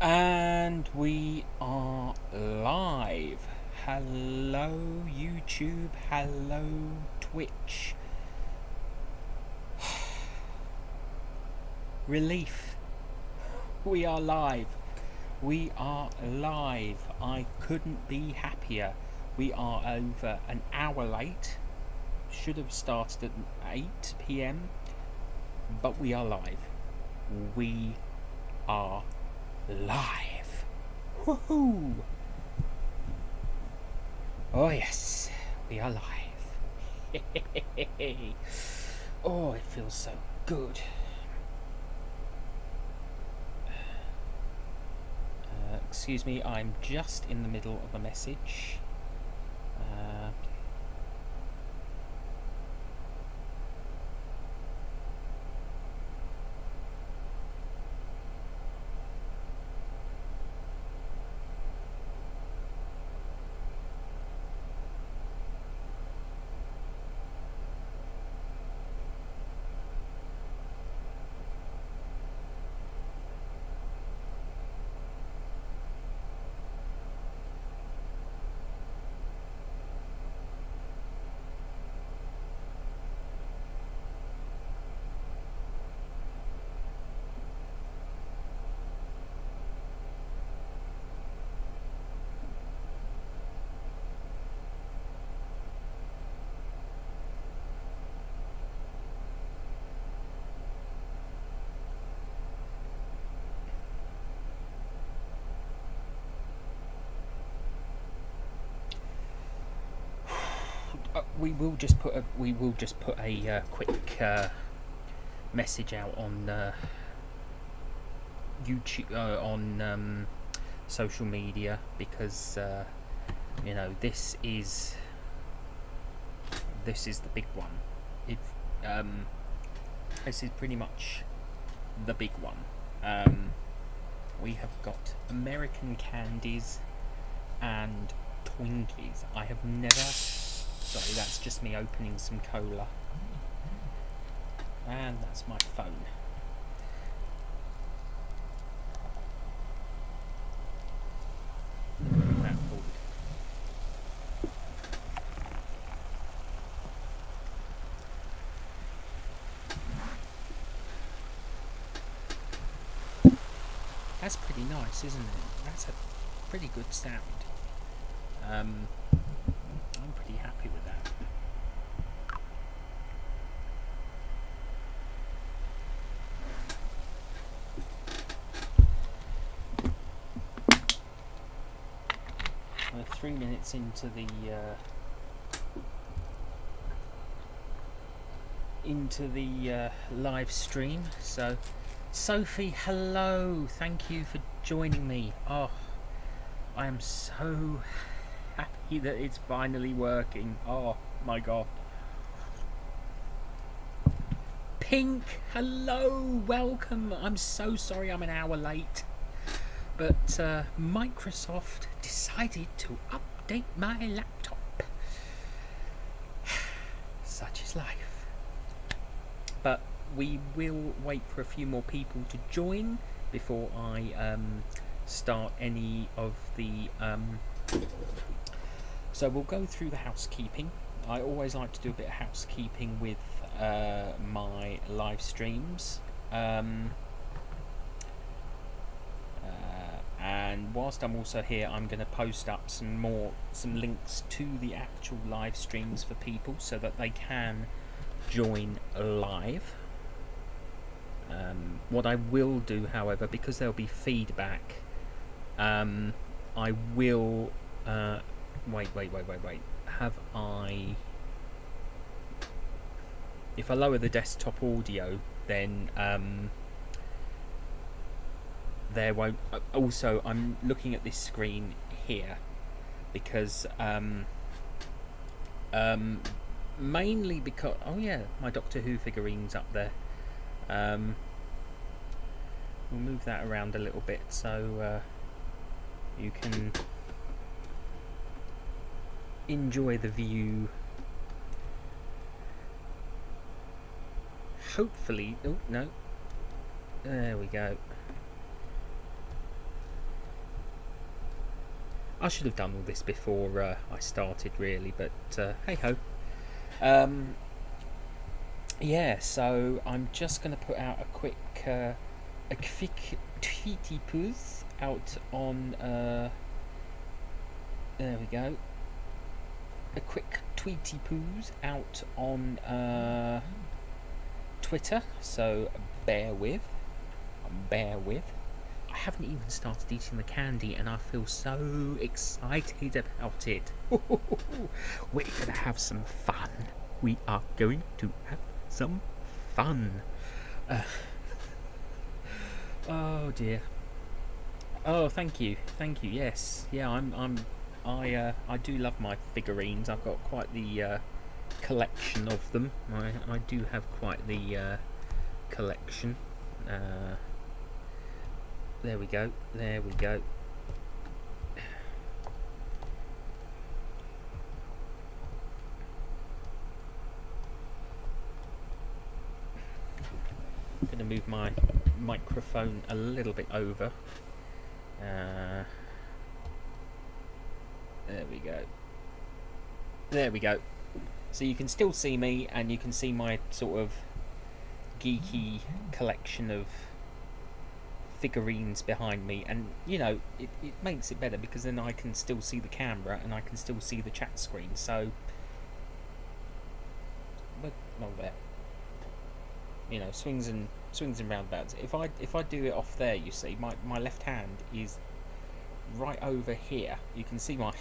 And we are live. Hello, YouTube. Hello, Twitch. Relief. We are live. We are live. I couldn't be happier. We are over an hour late. Should have started at 8 p.m. But we are live. We are live. Woohoo! Oh yes, we are live. Oh, it feels so good. Excuse me, I'm just in the middle of a message. We will just put a quick message out on YouTube, on social media, because this is the big one. This is pretty much the big one. We have got American candies and Twinkies. I have never. Sorry, that's just me opening some cola. And that's my phone. Bring that forward. That's pretty nice, isn't it? That's a pretty good sound. I'm pretty happy with that. We're 3 minutes into the live stream. So, Sophie, hello. Thank you for joining me. Oh, I am so happy that it's finally working. Oh my god. Pink, hello, welcome. I'm so sorry I'm an hour late, but Microsoft decided to update my laptop. Such is life. But we will wait for a few more people to join before I start any of the so we'll go through the housekeeping. I always like to do a bit of housekeeping with my live streams, and whilst I'm also here, I'm going to post up some links to the actual live streams for people so that they can join live. What I will do, however, because there'll be feedback, I will wait. Have I? If I lower the desktop audio, then there won't. Also, I'm looking at this screen here because mainly because my Doctor Who figurine's up there. We'll move that around a little bit so you can enjoy the view. Hopefully, oh no, there we go. I should have done all this before I started, really, but hey ho. Um, yeah, so I'm just going to put out a quick tweety poos out on. There we go. A quick tweety poos out on Twitter. So bear with. I haven't even started eating the candy, and I feel so excited about it. We're going to have some fun. We are going to have some fun. Oh dear. Oh, thank you. Yes, yeah. I do love my figurines. I've got quite the collection of them. I do have quite the collection. There we go. I'm going to move my microphone a little bit over. There we go. So you can still see me, and you can see my sort of geeky collection of figurines behind me, and you know, it makes it better because then I can still see the camera and I can still see the chat screen. So, but not there. You know, swings and roundabouts. If I do it off there, you see, my left hand is right over here. You can see my.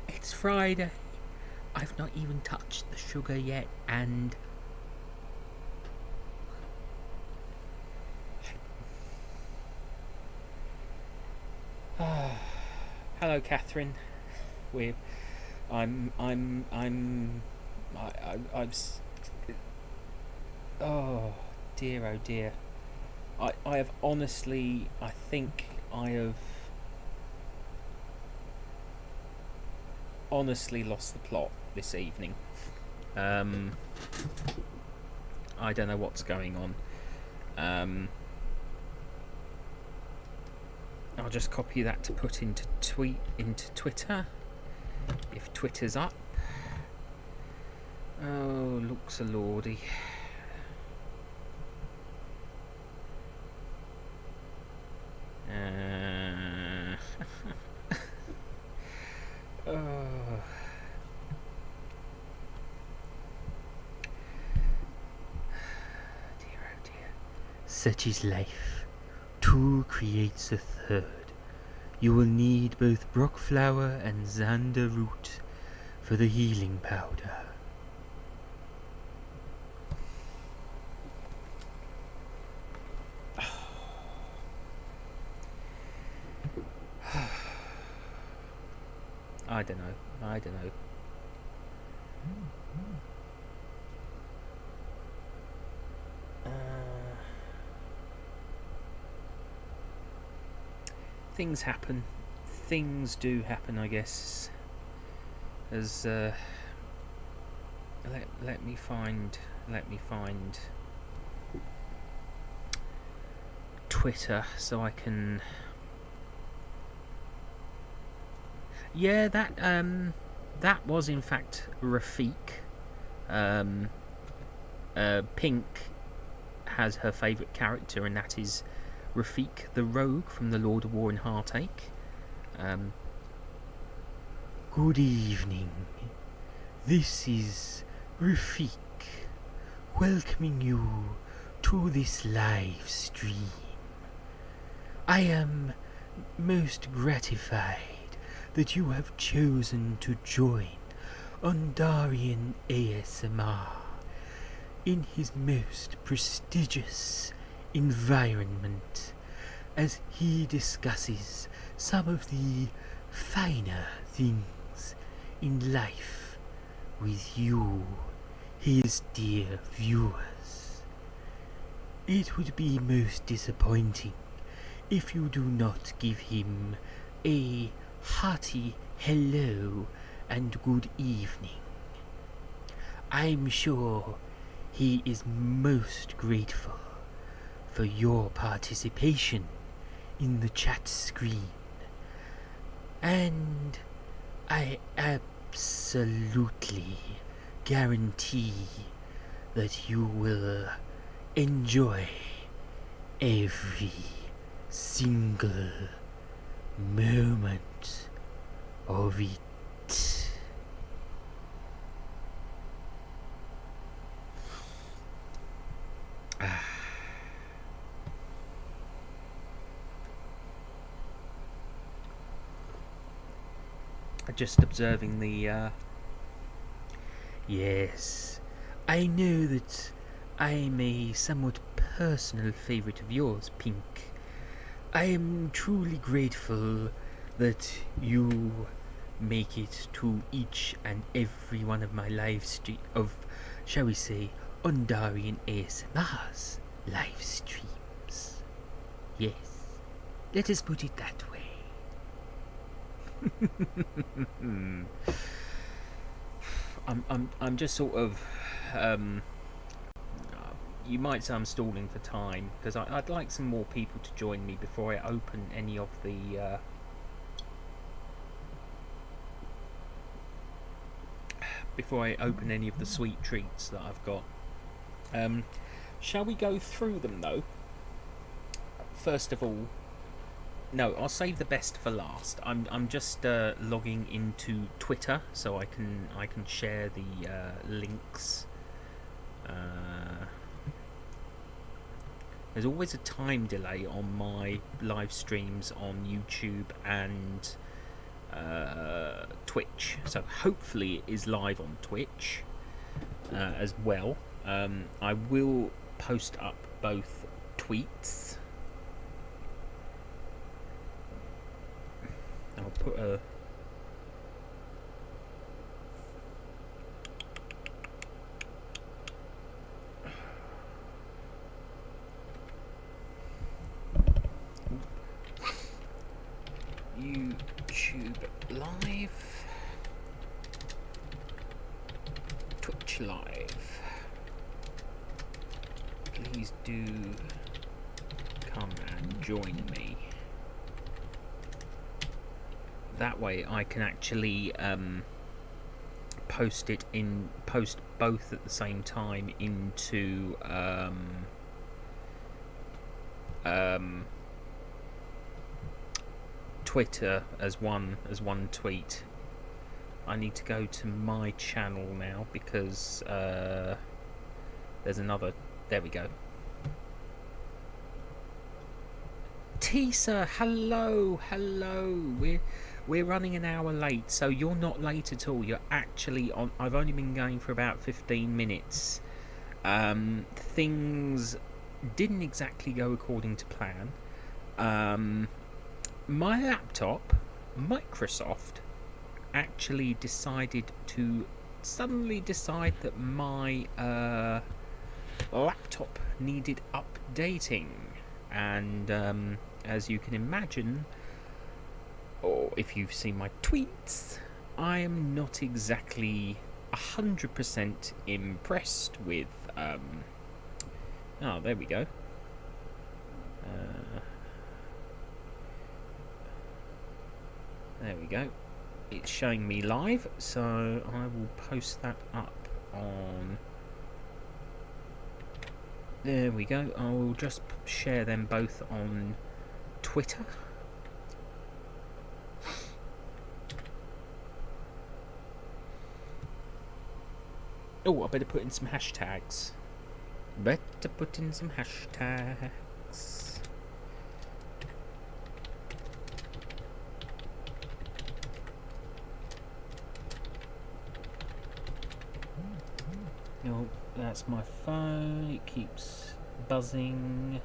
It's Friday. I've not even touched the sugar yet, and hello, Catherine. I'm. Oh dear, oh dear. I have honestly. I think I have honestly lost the plot this evening. I don't know what's going on. I'll just copy that to put into Twitter, if Twitter's up. Oh, looks a lordy. Oh. Dear, oh dear. Such is life. Two creates a third. You will need both brook flower and zander root for the healing powder. I don't know. Things happen. Things do happen, I guess. As let me find Twitter so I can. Yeah, that was in fact Rafik. Pink has her favourite character, and that is Rafik the Rogue from the Lord of War and Heartache. Good evening. This is Rafik, welcoming you to this live stream. I am most gratified that you have chosen to join Ondarian ASMR in his most prestigious environment as he discusses some of the finer things in life with you, his dear viewers. It would be most disappointing if you do not give him a hearty hello and good evening. I'm sure he is most grateful for your participation in the chat screen. And I absolutely guarantee that you will enjoy every single moment of it. Just observing the. Yes, I know that I'm a somewhat personal favourite of yours, Pink. I am truly grateful that you make it to each and every one of my live shall we say, Undarian ASMR's live streams. Yes, let us put it that way. I'm just sort of. You might say I'm stalling for time because I'd like some more people to join me before I open any of the. Before I open any of the sweet treats that I've got. Shall we go through them though? First of all, no, I'll save the best for last. I'm just logging into Twitter so I can share the links. There's always a time delay on my live streams on YouTube and Twitch, so hopefully it is live on Twitch as well. I will post up both tweets. I'll put a YouTube live, Twitch live. Please do come and join me. That way I can actually post both at the same time into Twitter as one tweet. I need to go to my channel now because there's another. There we go. Tisa, hello. We're running an hour late, so you're not late at all. You're actually on. I've only been going for about 15 minutes. Things didn't exactly go according to plan. My laptop, Microsoft, actually suddenly decide that my laptop needed updating, and as you can imagine, or if you've seen my tweets, I am not exactly 100% impressed with oh, there we go. There we go. It's showing me live, so I will post that up on. There we go. I will just share them both on Twitter. Oh, I better put in some hashtags. Oh, that's my phone. It keeps buzzing.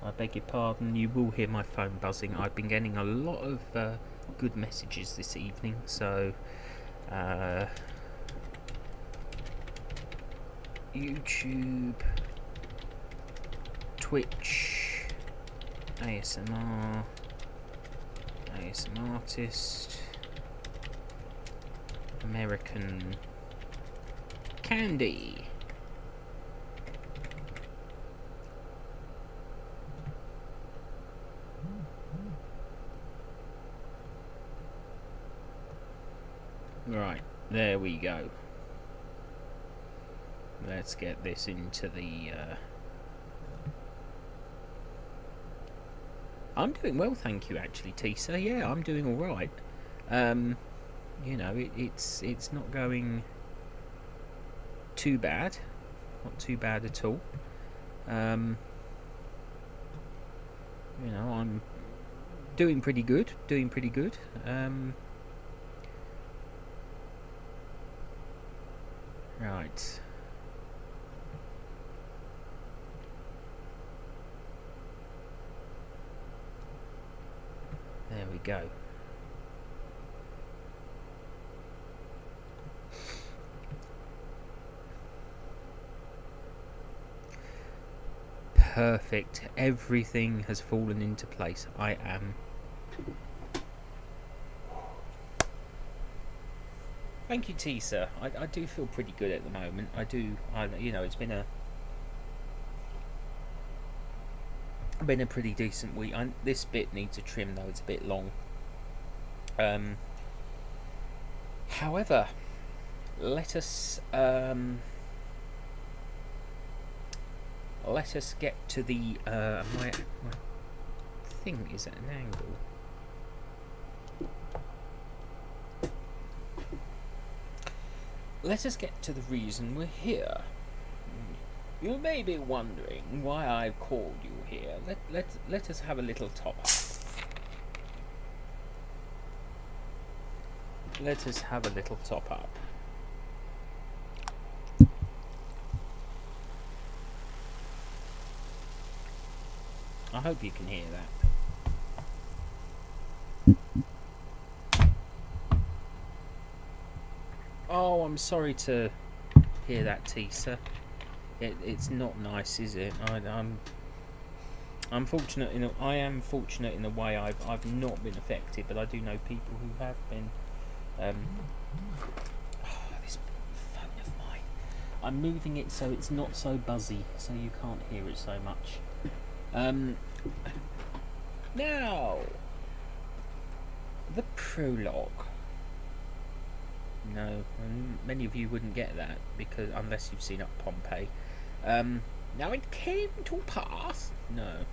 I beg your pardon. You will hear my phone buzzing. I've been getting a lot of good messages this evening, so YouTube, Twitch, ASMR artist, American Candy. Right, there we go. Let's get this into the... I'm doing well, thank you, actually, Tisa. Yeah, I'm doing alright. You know, it's not going too bad. Not too bad at all. You know, I'm doing pretty good. Right. There we go. Perfect. Everything has fallen into place. I am... Thank you, Tisa. I do feel pretty good at the moment. You know, it's been a pretty decent week. This bit needs a trim though. It's a bit long. However, let us get to the my thing is at an angle. Let us get to the reason we're here. You may be wondering why I've called you here. Let us have a little top up. Let us have a little top up. I hope you can hear that. Oh, I'm sorry to hear that, Tisa. It's not nice, is it? I'm fortunate I am fortunate in a way. I've not been affected, but I do know people who have been. This phone of mine. I'm moving it so it's not so buzzy, so you can't hear it so much. Now, the prologue. No, many of you wouldn't get that because unless you've seen up Pompeii. Now it came to pass. No.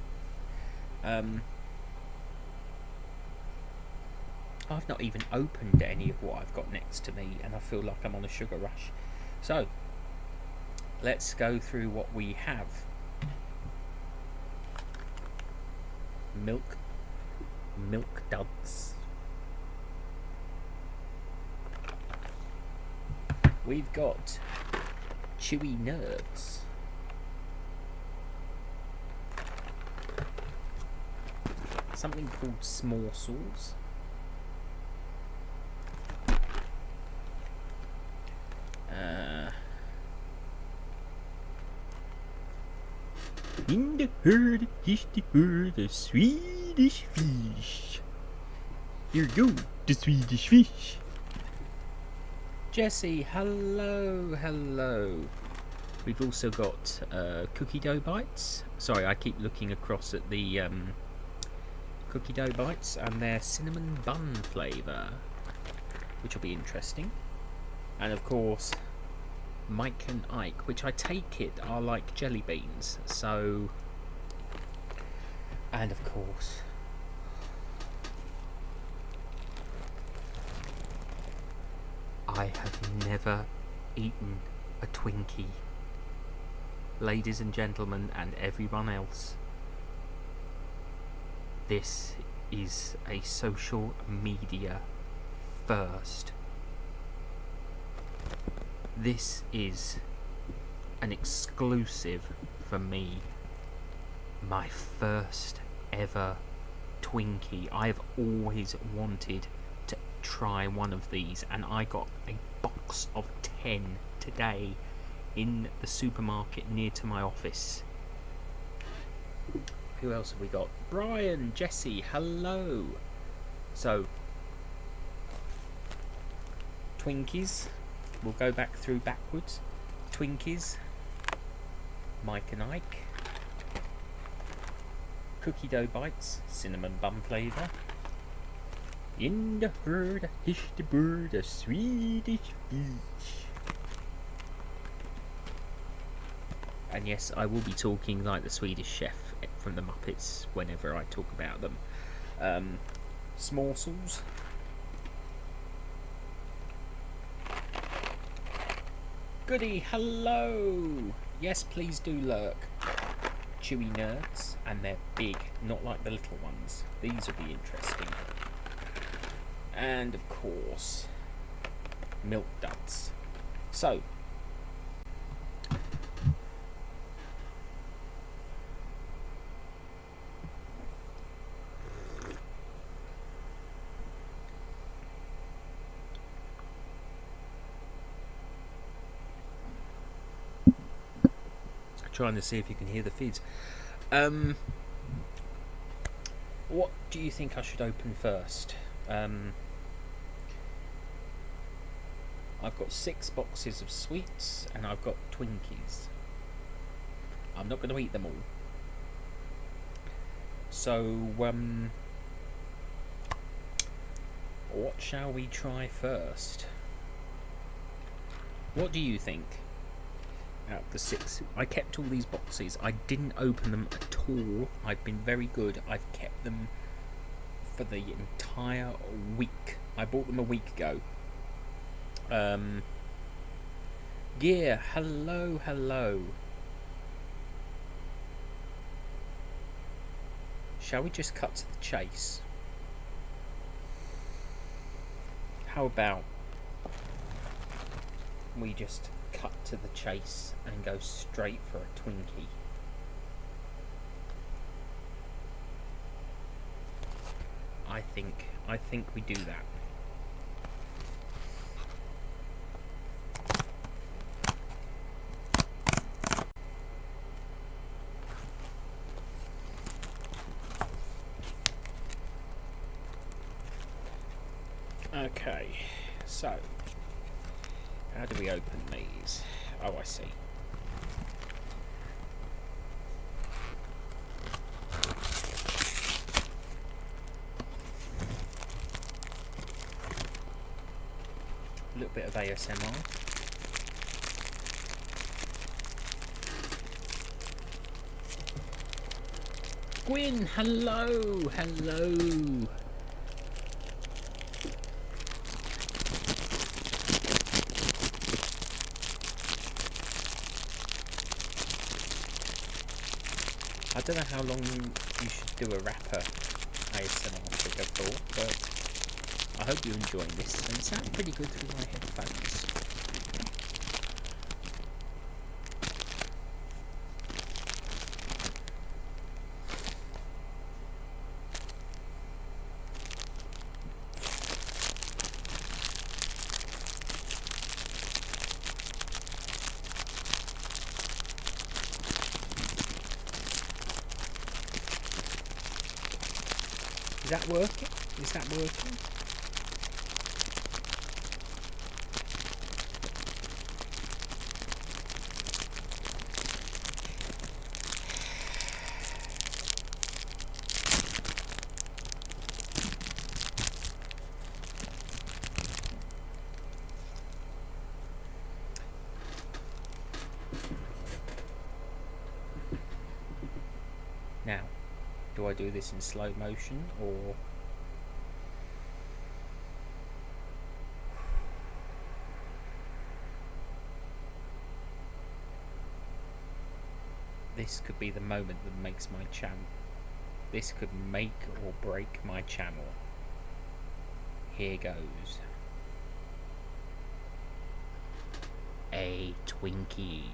I've not even opened any of what I've got next to me, and I feel like I'm on a sugar rush. So, let's go through what we have. Milk duds. We've got chewy nerds. Something called smorsels. In the herd is the herd of Swedish fish. Here go the Swedish fish. Jesse, hello. We've also got cookie dough bites. Sorry, I keep looking across at the cookie dough bites and their cinnamon bun flavour, which will be interesting. And of course, Mike and Ike, which I take it are like jelly beans. So, and of course, I have never eaten a Twinkie. Ladies and gentlemen, and everyone else, this is a social media first. This is an exclusive for me. My first ever Twinkie. I've always wanted to try one of these, and I got a box of 10 today in the supermarket near to my office. Who else have we got? Brian, Jesse, hello. So, Twinkies. We'll go back through backwards. Twinkies. Mike and Ike. Cookie dough bites. Cinnamon bun flavour. In the herd, a hished bird, a Swedish fish. And yes, I will be talking like the Swedish chef from the Muppets whenever I talk about them. Smorsels. Goody, hello! Yes, please do lurk. Chewy nerds, and they're big, not like the little ones. These will be interesting. And of course, milk duds. So, trying to see if you can hear the feeds. What do you think I should open first? I've got 6 boxes of sweets and I've got Twinkies. I'm not going to eat them all. So, what shall we try first? What do you think? Out of the 6, I kept all these boxes. I didn't open them at all. I've been very good. I've kept them for the entire week. I bought them a week ago. Yeah, hello. Shall we just cut to the chase? How about we just cut to the chase and go straight for a Twinkie? I think we do that. Okay, so how do we open these? Oh, I see. A little bit of ASMR. Gwyn, hello. I don't know how long you should do a rapper ASMR figure for, but I hope you're enjoying this. And it sounds pretty good through my headphones. Is that working? Now, do I do this in slow motion or... This could be the moment that makes my channel. This could make or break my channel. Here goes. A Twinkie.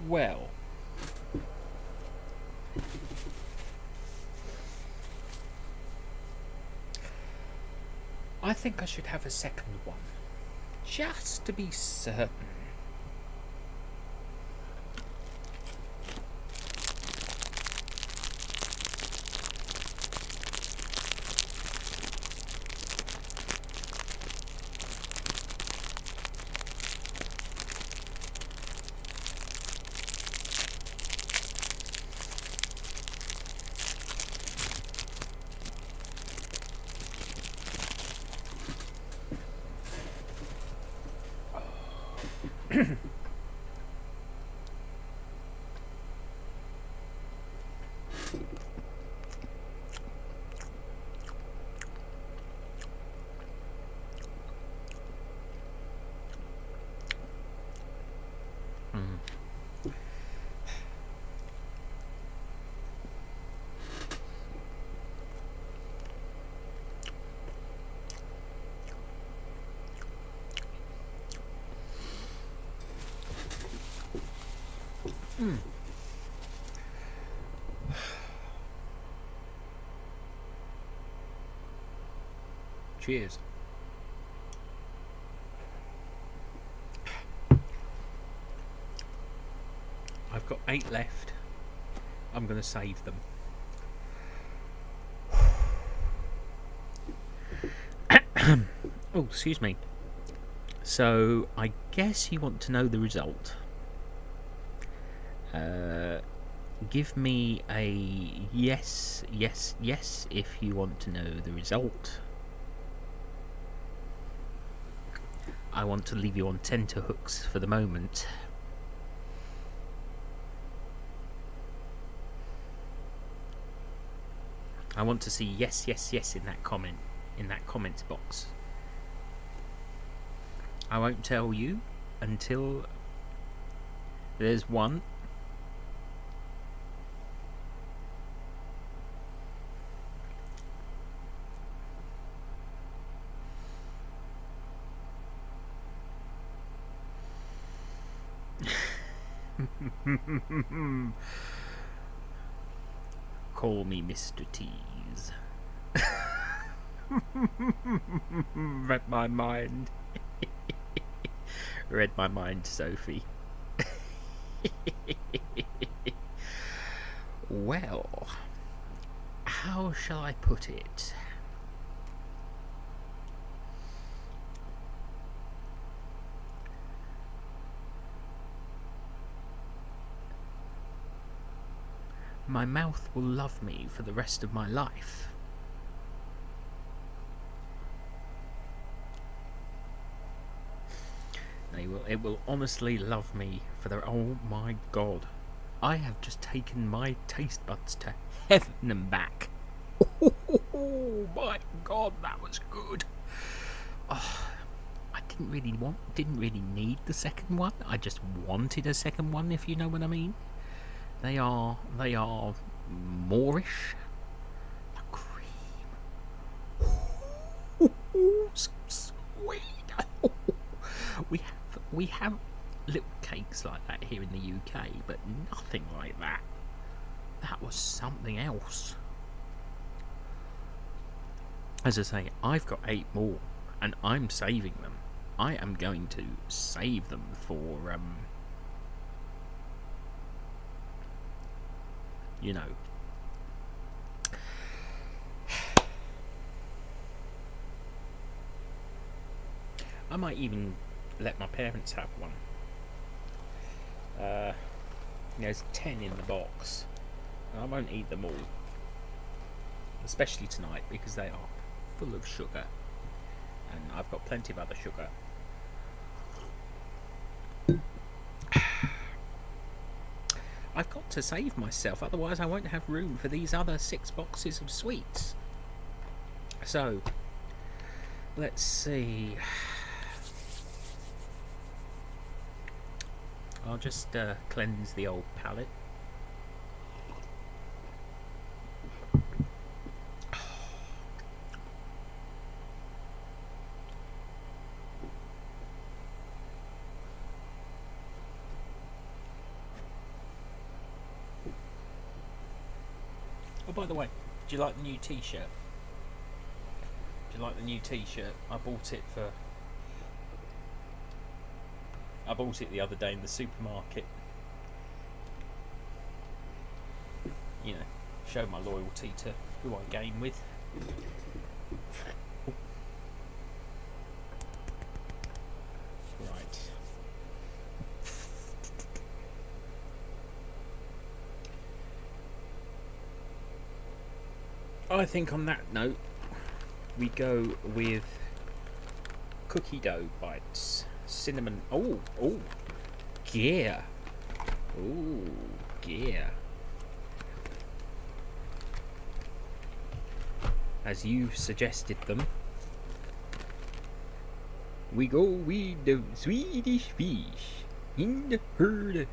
Well, I think I should have a second one, just to be certain. Cheers. I've got 8 left. I'm going to save them. Oh, excuse me. So, I guess you want to know the result. Give me a yes, yes, yes if you want to know the result. I want to leave you on tenterhooks for the moment. I want to see yes, yes, yes in that comments box. I won't tell you until there's one. Call me Mr. Tease. Read my mind. Read my mind, Sophie. Well, how shall I put it? My mouth will love me for the rest of my life. It will honestly love me for the... Oh my god. I have just taken my taste buds to heaven and back. Oh my god, that was good. Oh, I didn't really need the second one. I just wanted a second one, if you know what I mean. They are Moorish. The cream. So sweet. We have little cakes like that here in the UK, but nothing like that. That was something else. As I say, I've got 8 more, and I'm saving them. I am going to save them for you know. I might even let my parents have one. There's 10 in the box, and I won't eat them all, especially tonight, because they are full of sugar, and I've got plenty of other sugar. I've got to save myself, otherwise I won't have room for these other 6 boxes of sweets. So, let's see. I'll just cleanse the old palate. by the way, do you like the new T-shirt? Do you like the new T-shirt? I bought it the other day in the supermarket. You know, show my loyalty to who I game with. Right. I think on that note, we go with cookie dough bites, cinnamon. Oh, yeah. Oh, yeah. As you suggested them, we go with the Swedish fish in the herd.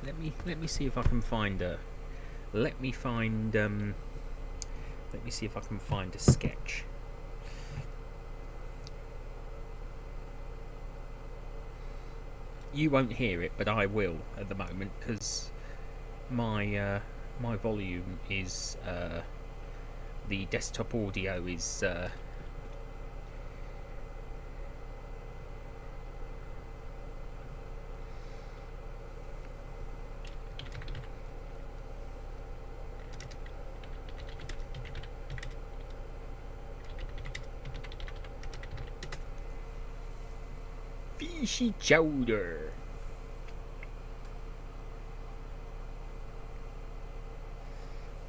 Let me see if I can find a. Let me see if I can find a sketch. You won't hear it, but I will at the moment because my volume is the desktop audio is fishy chowder.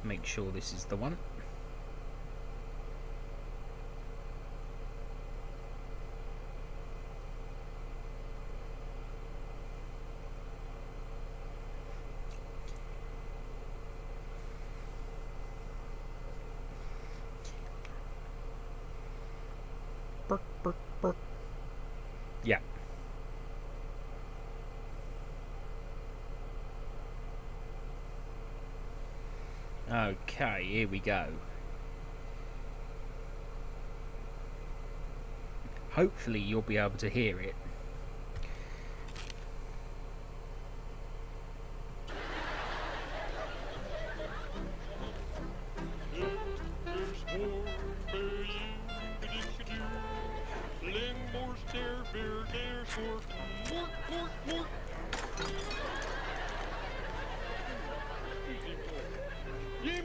Make sure this is the one. Burp, burp, burp. Yeah. Okay, here we go. Hopefully you'll be able to hear it.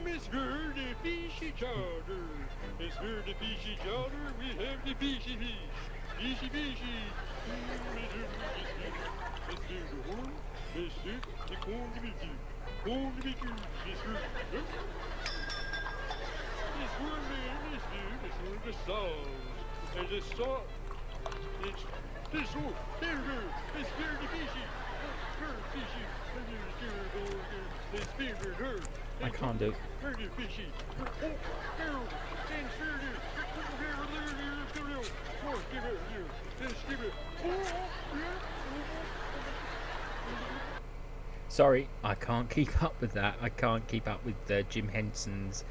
It's for the fishy chowder. It's for the fishy chowder. We have the fishy fish. Fishy fishy. Let's do the horn. Let's do the corn to be due. Corn to be due. It's for the sauce. And the sauce. It's this one. There we go. It's for the fishy. Fishy. I can't do it. Sorry, I can't keep up with that. I can't keep up with Jim Henson's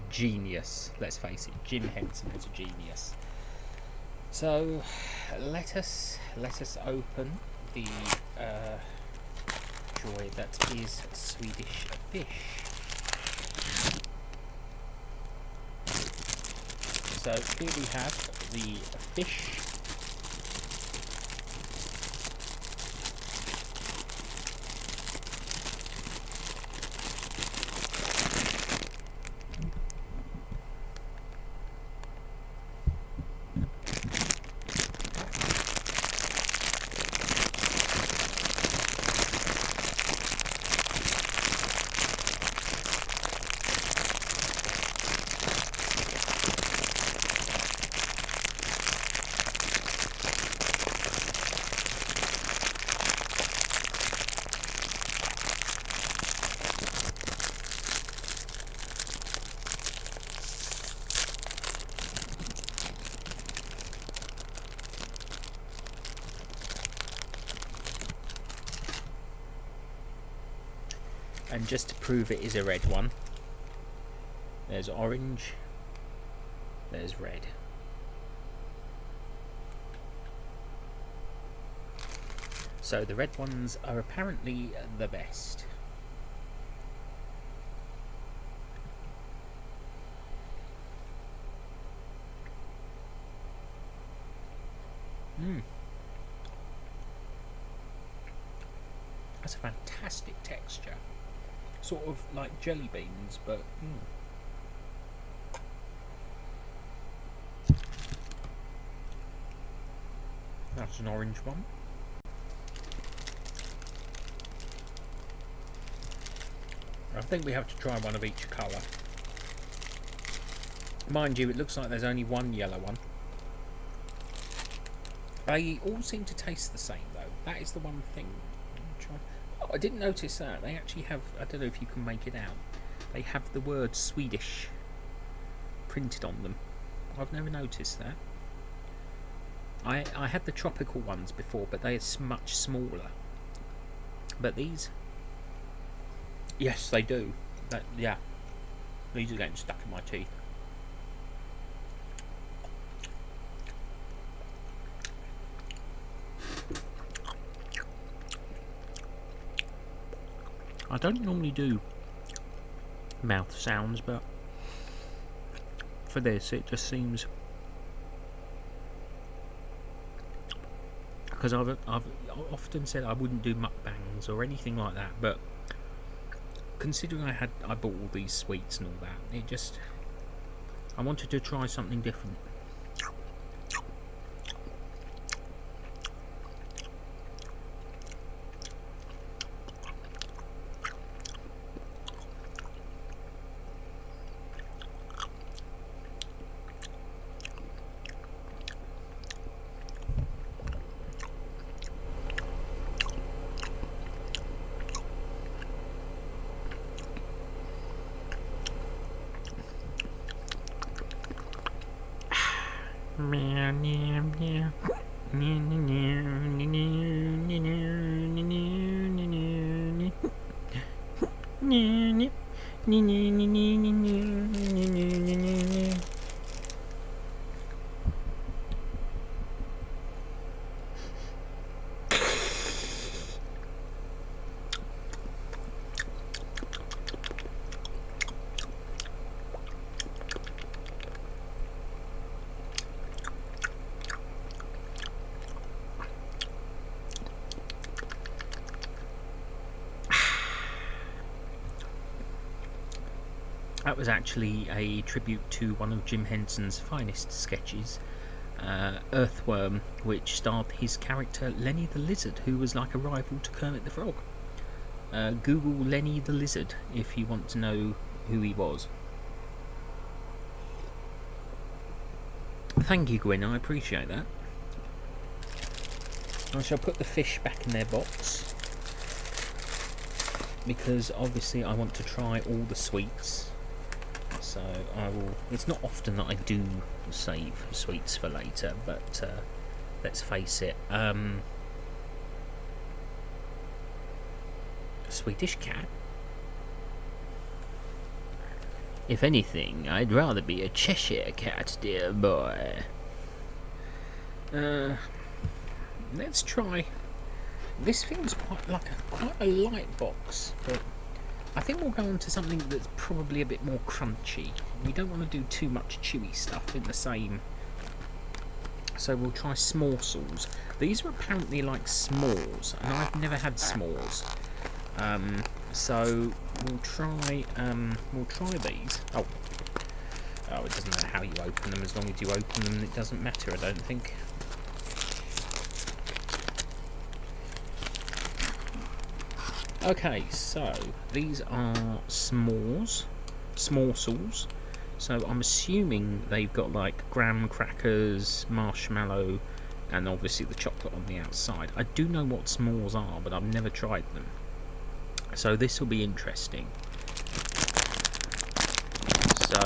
genius. Let's face it, Jim Henson was a genius. So let us open the joy that is Swedish fish. So here we have the fish. And just to prove it is a red one, there's orange, there's red. So the red ones are apparently the best. That's a fantastic texture. Sort of like jelly beans, but that's an orange one. I think we have to try one of each colour. Mind you, it looks like there's only one yellow one. They all seem to taste the same though. That is the one thing. Oh, I didn't notice that. They actually have, I don't know if you can make it out, they have the word Swedish printed on them. I've never noticed that. I had the tropical ones before, but they are much smaller. But these, yes, they do. Yeah, these are getting stuck in my teeth. I don't normally do mouth sounds, but for this it just seems, because I've often said I wouldn't do mukbangs or anything like that, but considering I bought all these sweets and all that, it just, I wanted to try something different. That was actually a tribute to one of Jim Henson's finest sketches, Earthworm, which starred his character Lenny the Lizard, who was like a rival to Kermit the Frog. Google Lenny the Lizard if you want to know who he was. Thank you, Gwen, I appreciate that. I shall put the fish back in their box, because obviously I want to try all the sweets. So I will. It's not often that I do save sweets for later, but let's face it. Swedish cat. If anything, I'd rather be a Cheshire cat, dear boy. Let's try. This feels quite a light box, but I think we'll go on to something that's probably a bit more crunchy. We don't want to do too much chewy stuff in the same. So we'll try s'morsels. These are apparently like s'mores, and I've never had s'mores. So we'll try these. Oh, it doesn't matter how you open them. As long as you open them, it doesn't matter, I don't think. Okay, so these are s'morsels. So I'm assuming they've got like graham crackers, marshmallow, and obviously the chocolate on the outside. I do know what s'mores are, but I've never tried them. So this will be interesting. So,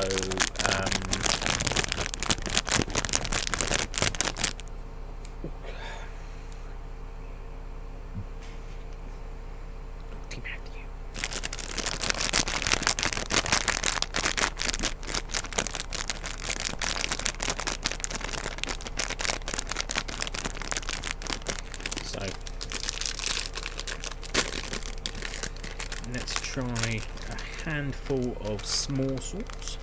let's try a handful of s'morsels.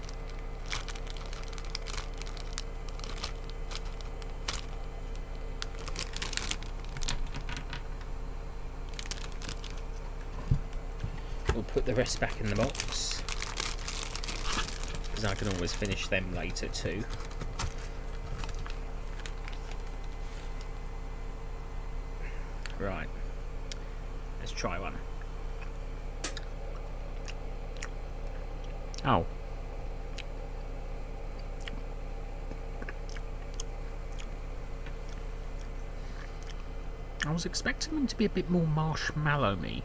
we'll put the rest back in the box, because I can always finish them later too. Right, let's try one. Oh. I was expecting them to be a bit more marshmallowy.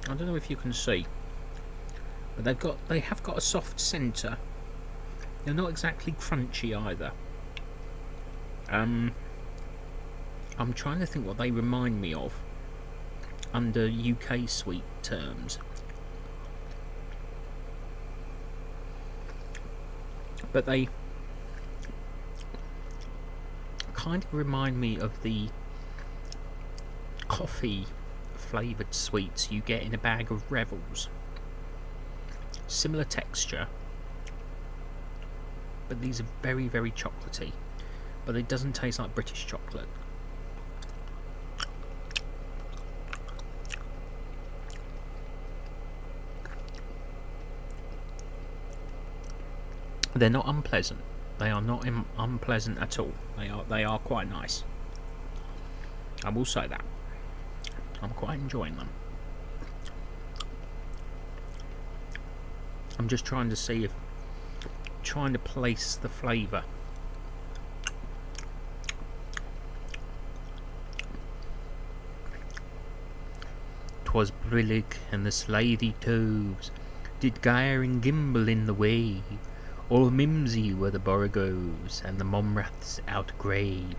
I don't know if you can see, but they have got a soft centre. They're not exactly crunchy either. I'm trying to think what they remind me of under UK sweet terms. But they kind of remind me of the coffee flavoured sweets you get in a bag of Revels. Similar texture, but these are very, very chocolatey. But it doesn't taste like British chocolate. They're not unpleasant. They are not unpleasant at all. They are quite nice. I will say that. I'm quite enjoying them. I'm just trying to place the flavour. 'Twas brillig and the slithy toves did gyre and gimble in the way. All mimsy were the borogoves and the momraths outgrabe.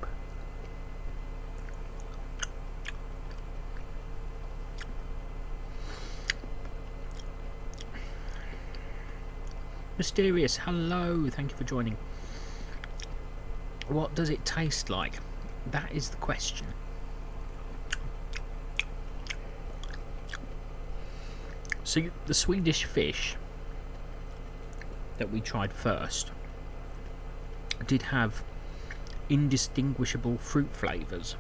Mysterious, hello, thank you for joining. What does it taste like? That is the question. So the Swedish fish that we tried first did have indistinguishable fruit flavours.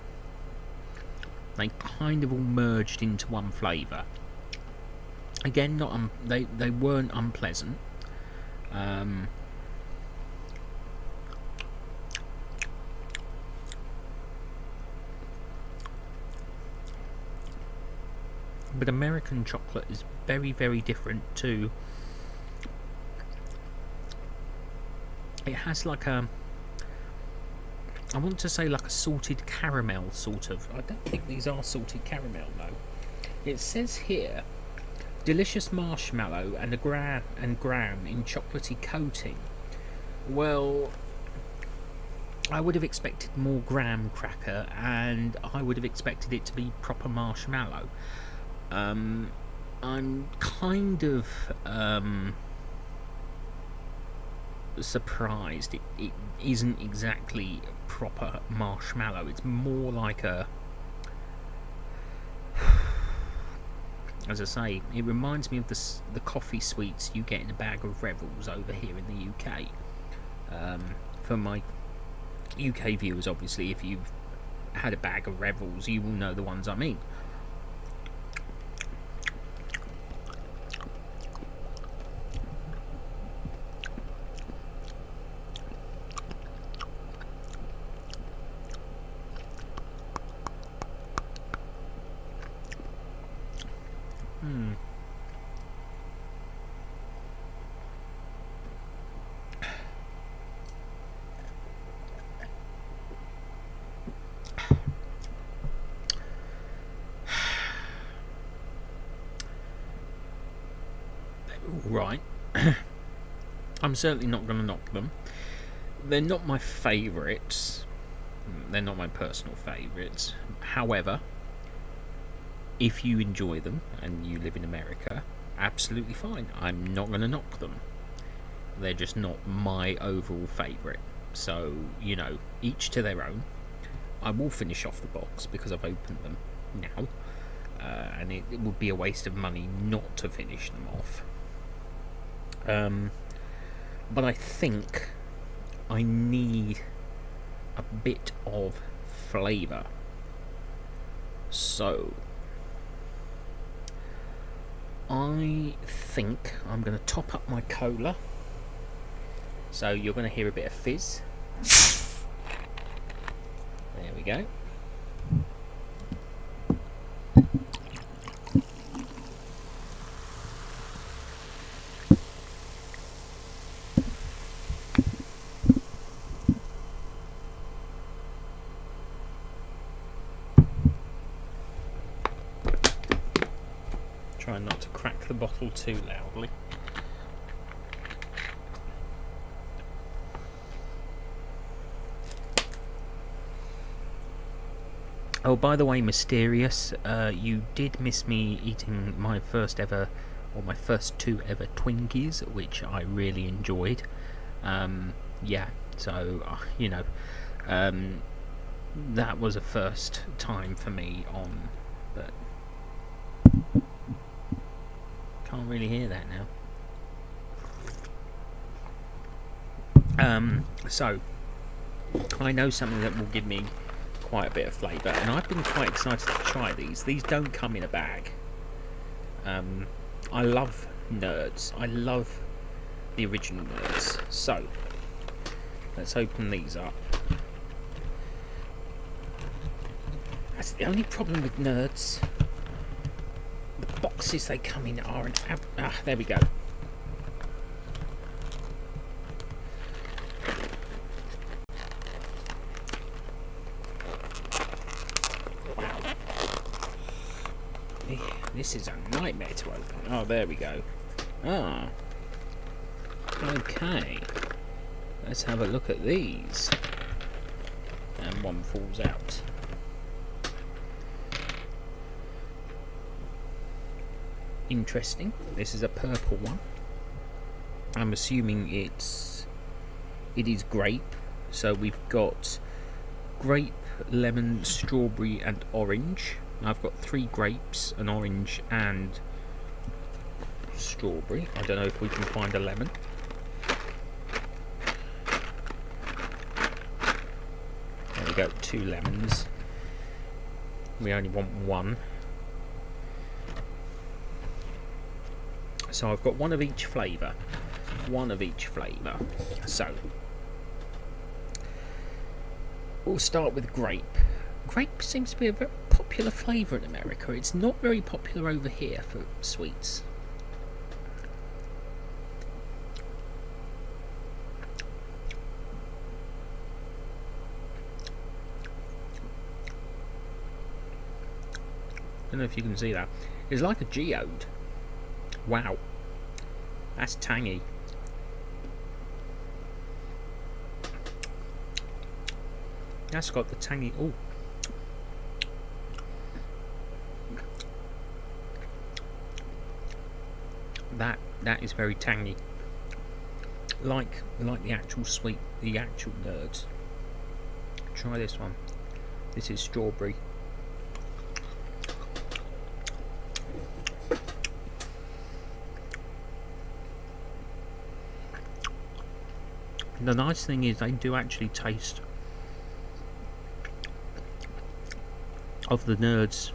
They kind of all merged into one flavour. Again, they weren't unpleasant. But American chocolate is very, very different to... It has like a... I want to say like a salted caramel sort of. I don't think these are salted caramel though. It says here, delicious marshmallow and graham in chocolatey coating. Well, I would have expected more graham cracker, and I would have expected it to be proper marshmallow. I'm kind of surprised it isn't exactly proper marshmallow. It's more like a... As I say, it reminds me of the coffee sweets you get in a bag of Revels over here in the UK. For my UK viewers, obviously, if you've had a bag of Revels, you will know the ones I mean. Right. I'm certainly not going to knock them. They're not my favourites. They're not my personal favourites. However, if you enjoy them and you live in America, absolutely fine. I'm not going to knock them. They're just not my overall favourite. So, you know, each to their own. I will finish off the box because I've opened them now. And it would be a waste of money not to finish them off. But I think I need a bit of flavour. So, I think I'm going to top up my cola. So you're going to hear a bit of fizz. There we go. Try not to crack the bottle too loudly. Oh, by the way, Mysterious, you did miss me eating my first ever, or my first 2 ever Twinkies, which I really enjoyed. Yeah, so, you know, that was a first time for me on, but can't really hear that now. So, I know something that will give me quite a bit of flavour, and I've been quite excited to try these. These don't come in a bag. I love Nerds. I love the original Nerds. So, let's open these up. That's the only problem with Nerds. The boxes they come in are there we go. This is a nightmare to open. Oh, there we go. Ah. Okay. Let's have a look at these. And one falls out. Interesting. This is a purple one. I'm assuming it is grape. So we've got grape, lemon, strawberry and orange. I've got 3 grapes, an orange and strawberry. I don't know if we can find a lemon. There we go, 2 lemons. We only want 1. So I've got 1 of each flavour. 1 of each flavour. So, we'll start with grape. Grape seems to be a very popular flavour in America. It's not very popular over here for sweets. Don't know if you can see that. It's like a geode. Wow. That's tangy. That's got the tangy. Oh. That is very tangy. Like the actual sweet, the actual Nerds. Try this one. This is strawberry. The nice thing is they do actually taste of the Nerds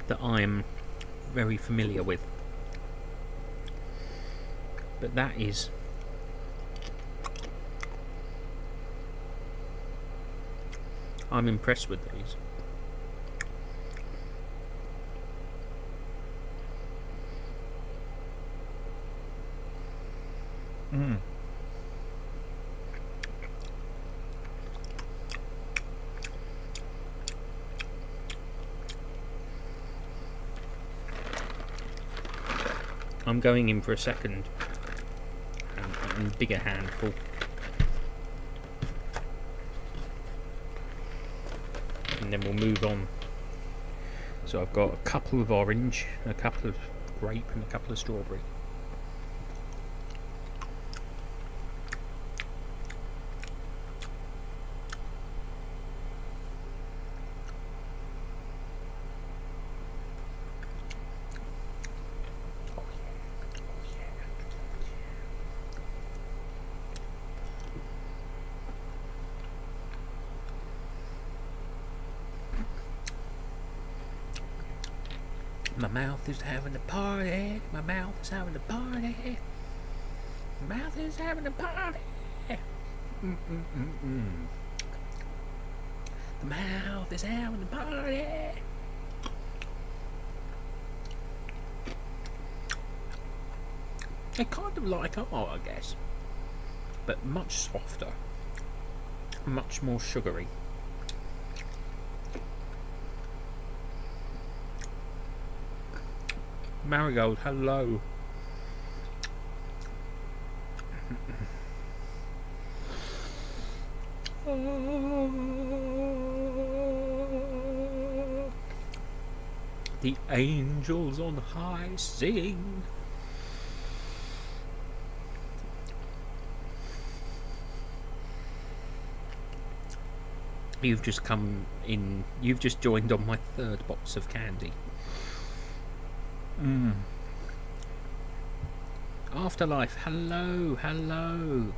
that I am very familiar with. But that is I'm impressed with these. I'm going in for a second and bigger handful. And then we'll move on. So I've got a couple of orange, a couple of grape and a couple of strawberry. My mouth is having a party. My mouth is having a party. My mouth is having a party. Mm-mm-mm-mm. The mouth is having a party. They're kind of like art, I guess, but much softer, much more sugary. Marigold, hello. The angels on high sing. You've just come in. You've just joined on my third box of candy. Afterlife, hello, hello.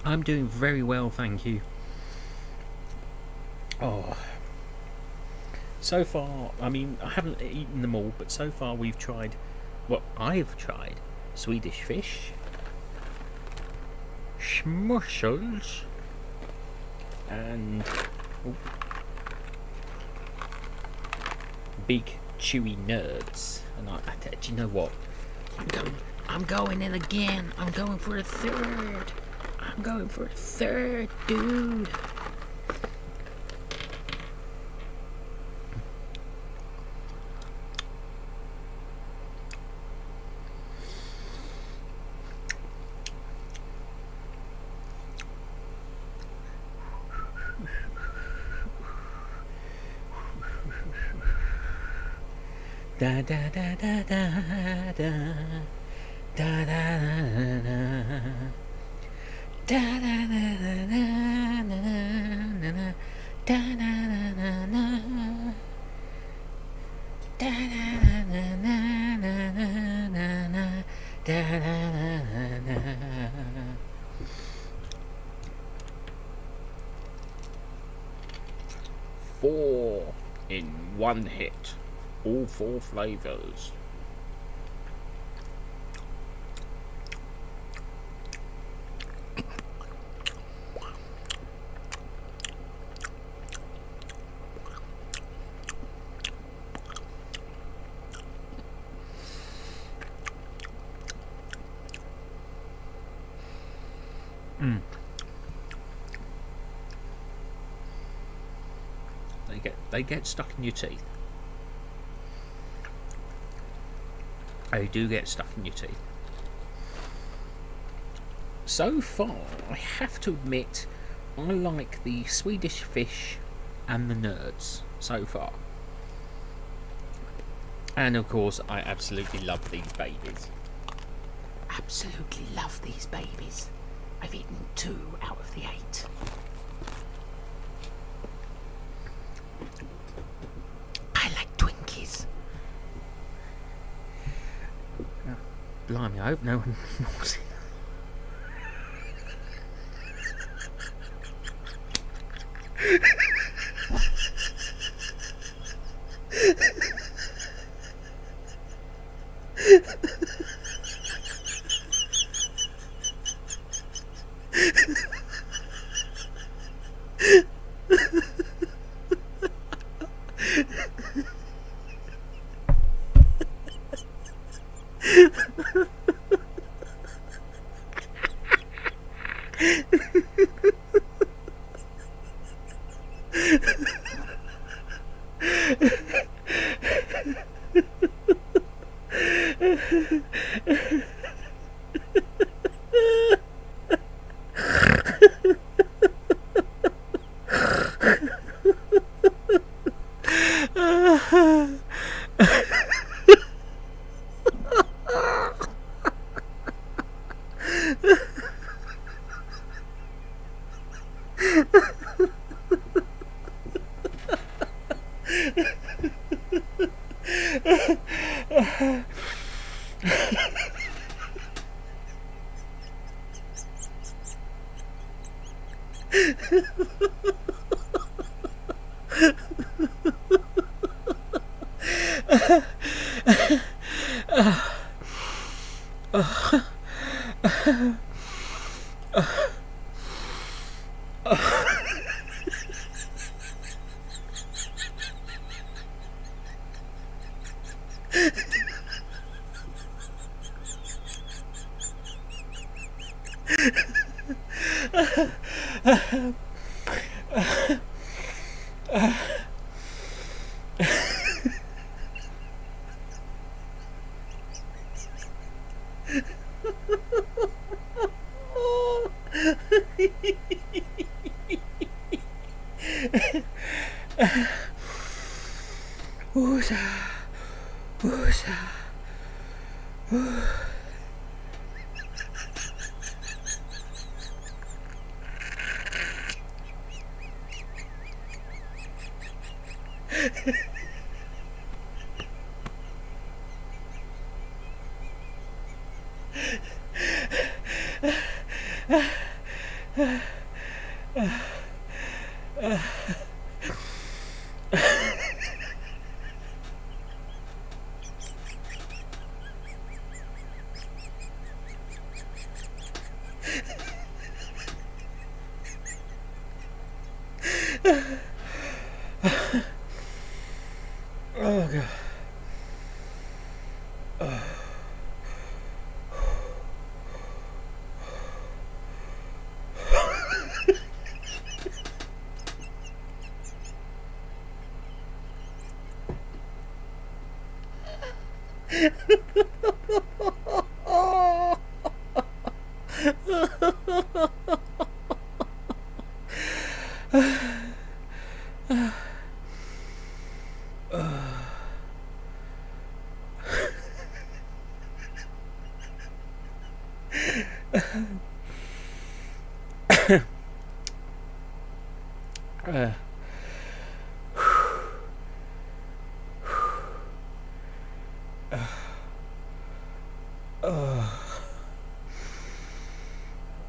I'm doing very well, thank you. Oh. So far, I mean, I haven't eaten them all, but so far we've tried, I've tried Swedish fish, schmussels, and big chewy nerds. And do you know what? I'm going in again. I'm going for a third. I'm going for a third, dude. Da da da da da da da da da da Four in one hit. All four flavours. They get stuck in your teeth. They do get stuck in your teeth. So far, I have to admit, I like the Swedish fish and the nerds so far. And of course, I absolutely love these babies. Absolutely love these babies. I've eaten 2 out of the 8. I like Twinkies. Blimey, I hope no one ignores Woosah, woosah. Oh god.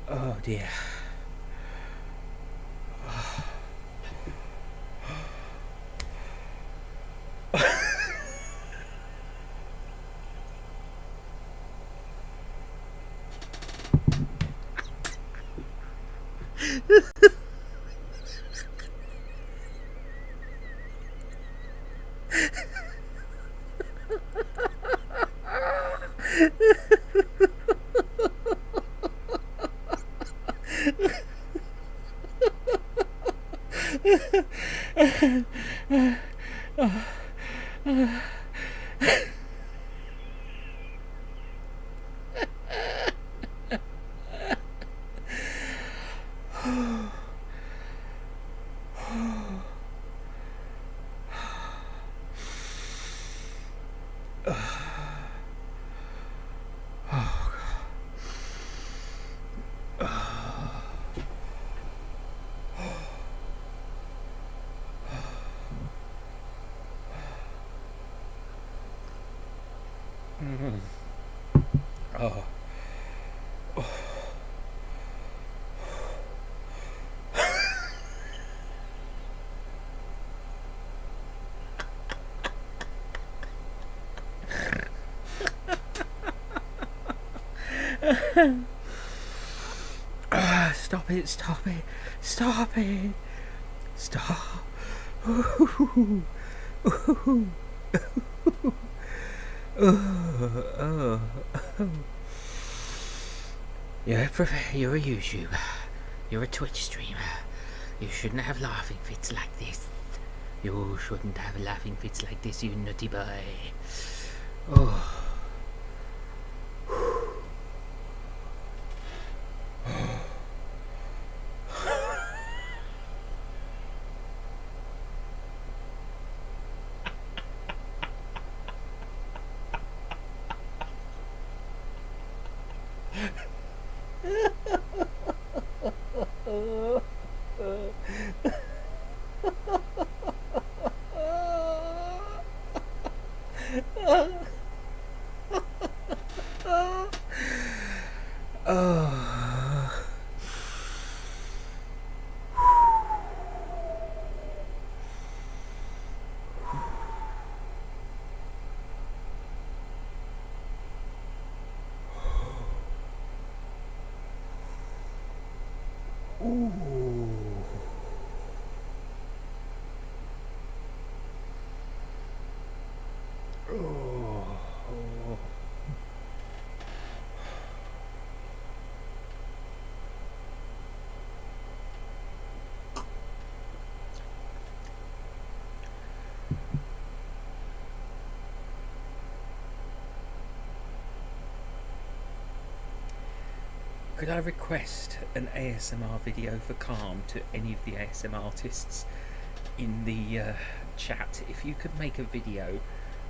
Oh dear. Oh. Stop it, stop it, stop it, stop. You're a YouTuber. You're a Twitch streamer. You shouldn't have laughing fits like this. You shouldn't have laughing fits like this, you nutty boy. Oh. Ooh. Oh. Could I request an ASMR video for Calm to any of the ASMR artists in the chat? If you could make a video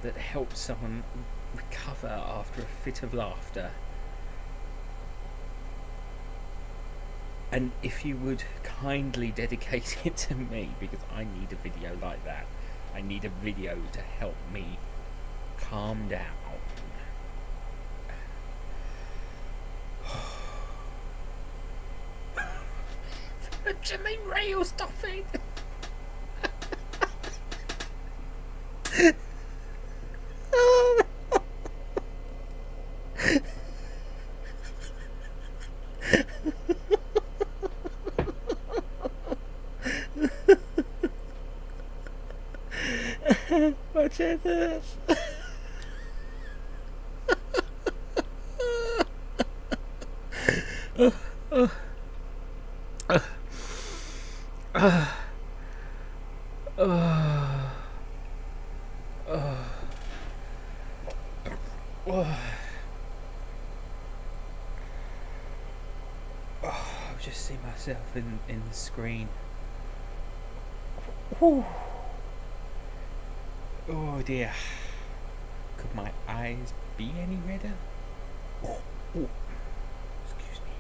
that helps someone recover after a fit of laughter, and if you would kindly dedicate it to me, because I need a video like that. I need a video to help me calm down. Jimmy Rail, stop it! Watch this. I've just seen myself in the screen. Whew. Oh dear. Could my eyes be any redder? Oh. Excuse me.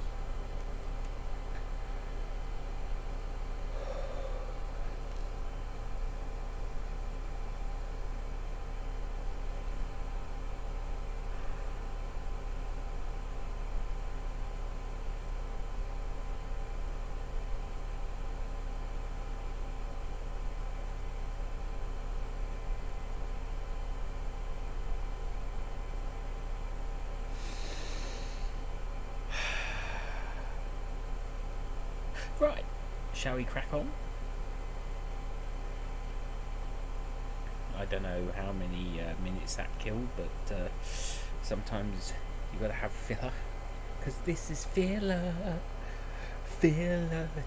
Right, shall we crack on? I don't know how many minutes that killed, but sometimes you gotta have filler. Because this is filler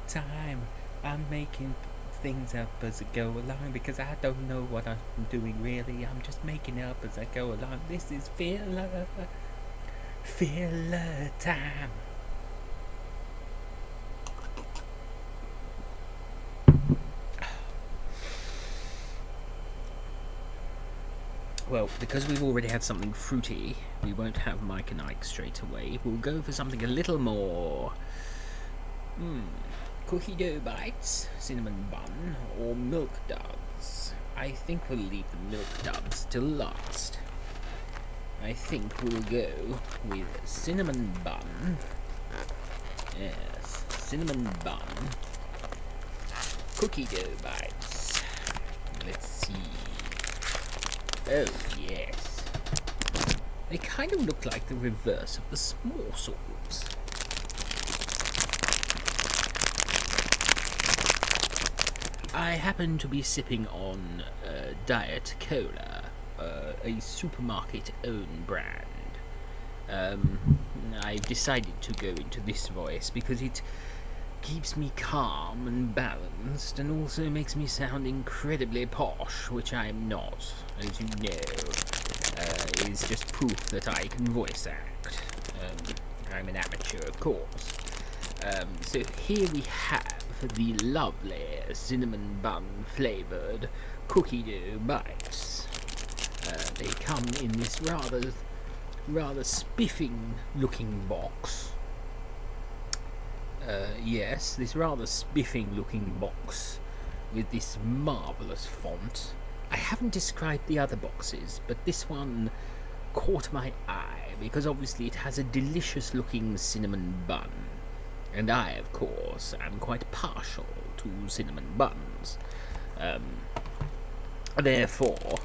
time. I'm making things up as I go along because I don't know what I'm doing really. I'm just making up as I go along. This is filler time. Well, because we've already had something fruity, we won't have Mike and Ike straight away. We'll go for something a little more... cookie dough bites, cinnamon bun, or milk duds. I think we'll leave the milk duds till last. I think we'll go with cinnamon bun. Yes, cinnamon bun. Cookie dough bites. Let's see. Oh, yes. They kind of look like the reverse of the s'morsels. I happen to be sipping on Diet Cola, a supermarket-owned brand. I decided to go into this voice because it keeps me calm and balanced, and also makes me sound incredibly posh, which I am not, as you know. Is just proof that I can voice act. I'm an amateur, of course. So here we have the lovely cinnamon bun flavoured cookie dough bites. They come in this rather spiffing looking box. Yes, this rather spiffing looking box with this marvellous font. I haven't described the other boxes, but this one caught my eye because obviously it has a delicious looking cinnamon bun. And I, of course, am quite partial to cinnamon buns. Therefore,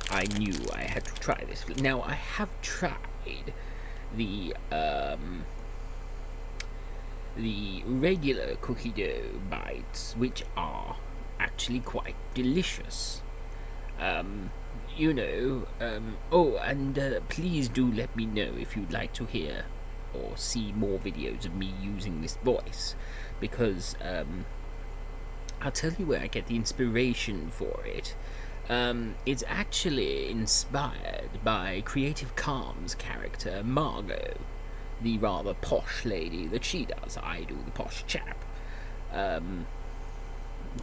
I knew I had to try this. Now, I have tried the the regular cookie dough bites, which are actually quite delicious. Oh, and please do let me know if you'd like to hear or see more videos of me using this voice, because I'll tell you where I get the inspiration for it. It's actually inspired by Creative Calm's character Margot, the rather posh lady that she does. I do the posh chap. To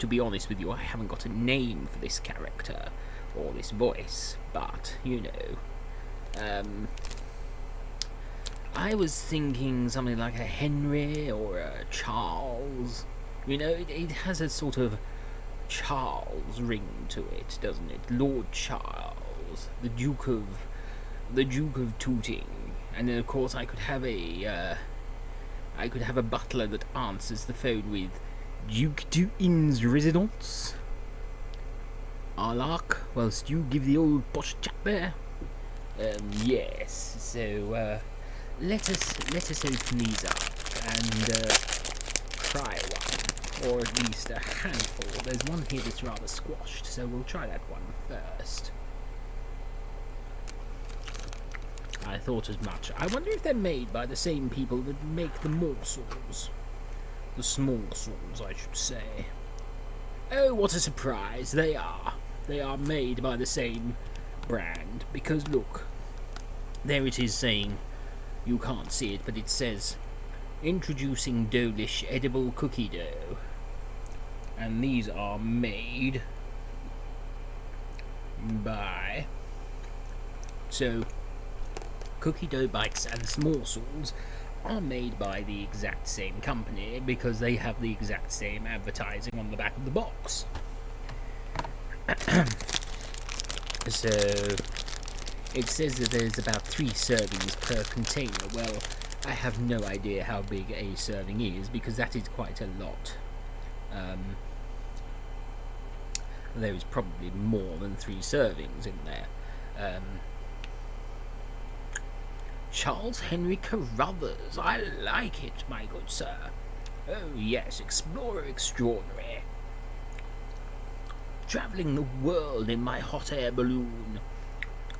be honest with you, I haven't got a name for this character or this voice, but I was thinking something like a Henry or a Charles. It has a sort of Charles ring to it, doesn't it? Lord Charles, the Duke of Tooting, and then of course I could have a butler that answers the phone with Duke Tooting's residence. Arlark, whilst you give the old posh chap there. Yes. So let us open these up and try one, or at least a handful. There's one here that's rather squashed, so we'll try that one first. I thought as much. I wonder if they're made by the same people that make the morsels. The small souls, I should say. Oh, what a surprise! They are. They are made by the same brand, because look, there it is saying, you can't see it, but it says, introducing Dolish edible cookie dough. And these are made by... So, cookie dough bites and small souls are made by the exact same company because they have the exact same advertising on the back of the box. So it says that there's about 3 servings per container. Well, I have no idea how big a serving is because that is quite a lot. There is probably more than 3 servings in there. Charles Henry Carruthers, I like it, my good sir. Oh yes, explorer extraordinary. Travelling the world in my hot air balloon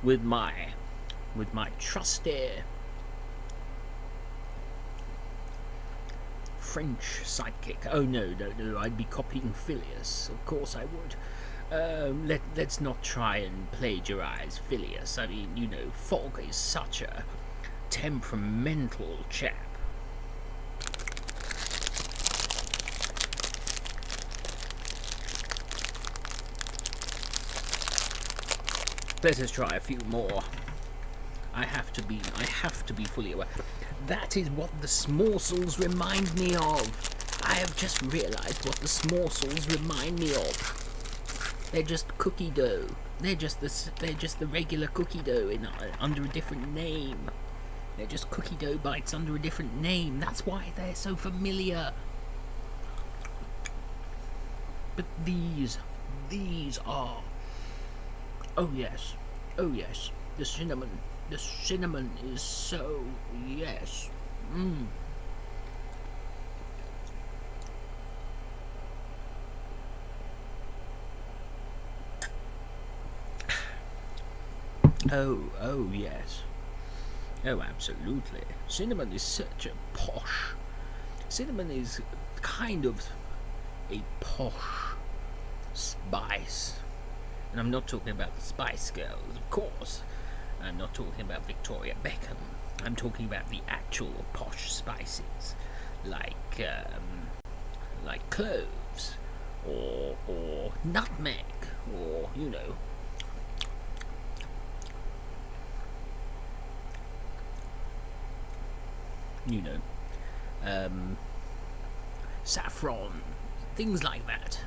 with my trusty French sidekick. Oh no, I'd be copying Phileas. Of course I would. Let's not try and plagiarize Phileas. I mean, Fogg is such a temperamental chap. Let us try a few more. I have to be fully aware. That is what the smorsels remind me of. I have just realized what the smorsels remind me of. They're just cookie dough. They're just the regular cookie dough under a different name. They're just cookie dough bites under a different name. That's why they're so familiar. But these are... Oh yes. The cinnamon is so... Yes. Oh yes. Oh, absolutely. Cinnamon is such a posh... Cinnamon is kind of a posh spice. And I'm not talking about the Spice Girls, of course. I'm not talking about Victoria Beckham. I'm talking about the actual posh spices, like cloves, or nutmeg, or saffron, things like that.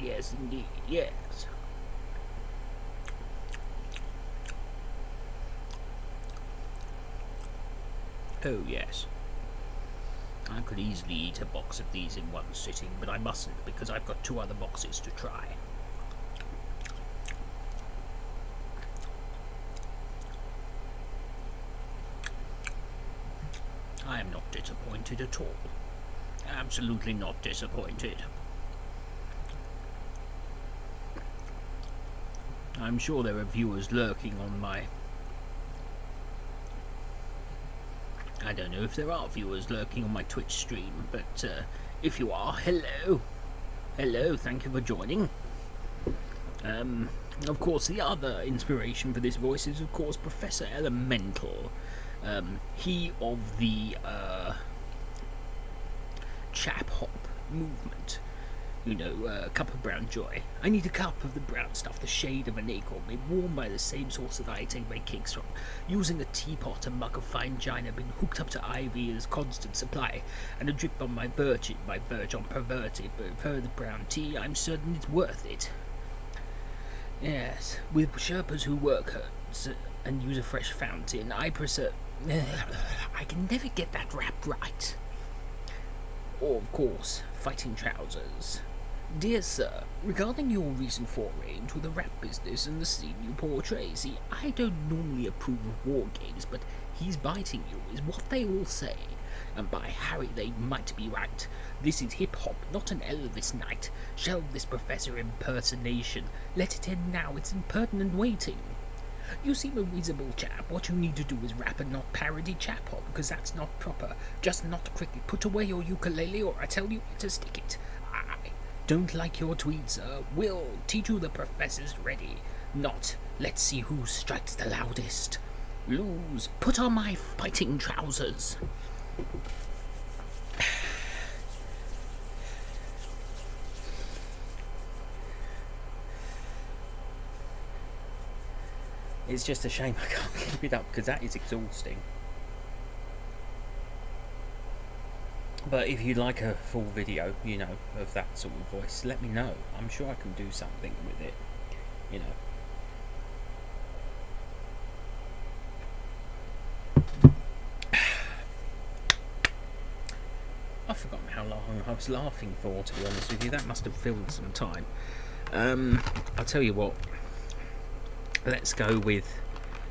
Yes, indeed. Yes. Oh, yes. I could easily eat a box of these in one sitting, but I mustn't because I've got 2 other boxes to try. I am not disappointed at all. Absolutely not disappointed. I'm sure there are viewers lurking on my... I don't know if there are viewers lurking on my Twitch stream, but if you are, hello. Hello, thank you for joining. Of course, the other inspiration for this voice is, of course, Professor Elemental. He of the chap hop movement. You know, cup of brown joy. I need a cup of the brown stuff, the shade of an acorn, made warm by the same source that I take my cakes from. Using a teapot, a mug of fine china, been hooked up to ivy as constant supply, and a drip on my verge on perverted, but for the brown tea, I'm certain it's worth it. Yes, with Sherpas who work and use a fresh fountain, I preserve... I can never get that wrapped right. Or, of course, fighting trousers. Dear sir, regarding your recent foray into the rap business and the scene you portray, see, I don't normally approve of war games, but he's biting you is what they all say. And by Harry, they might be right. This is hip-hop, not an Elvis night. Shelve this professor impersonation. Let it end now, it's impertinent waiting. You seem a reasonable chap. What you need to do is rap and not parody chap-hop, because that's not proper. Just not cricket. Put away your ukulele, or I tell you to stick it. I don't like your tweet, sir. Will teach you the professor's ready. Not, let's see who strikes the loudest. Lose. Put on my fighting trousers. It's just a shame I can't keep it up because that is exhausting. But if you'd like a full video, you know, of that sort of voice, let me know. I'm sure I can do something with it, you know. I've forgotten how long I was laughing for, to be honest with you. That must have filled some time. I'll tell you what. Let's go with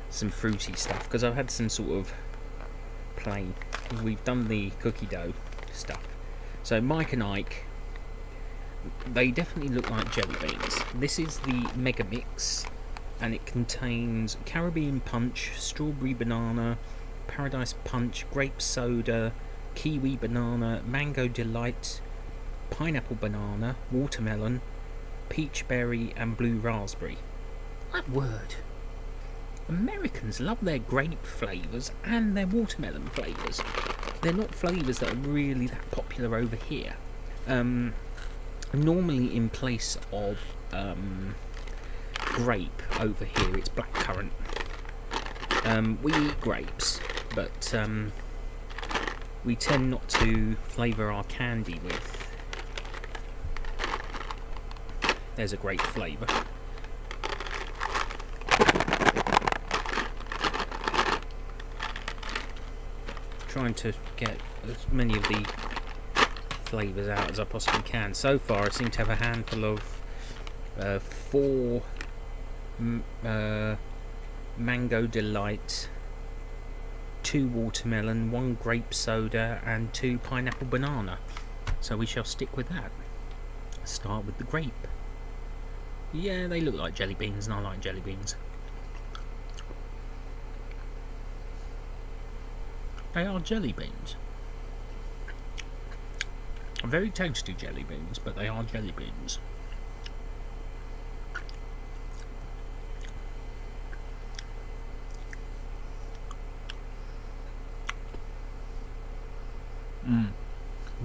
some fruity stuff, because I've had some sort of plain. We've done the cookie dough stuff. So Mike and Ike, they definitely look like jelly beans. This is the Mega Mix, and it contains Caribbean Punch, Strawberry Banana, Paradise Punch, Grape Soda, Kiwi Banana, Mango Delight, Pineapple Banana, Watermelon, Peach Berry, and Blue Raspberry. That word. Americans love their grape flavours and their watermelon flavours. They're not flavours that are really that popular over here. Normally in place of grape over here, it's blackcurrant. We eat grapes, but we tend not to flavour our candy with. There's a grape flavour. Trying to get as many of the flavours out as I possibly can. So far I seem to have a handful of 4 Mango Delight, 2 watermelon, 1 grape soda and 2 pineapple banana. So we shall stick with that. Start with the grape. Yeah, they look like jelly beans and I like jelly beans. They are jelly beans. Very tasty jelly beans, but they are jelly beans.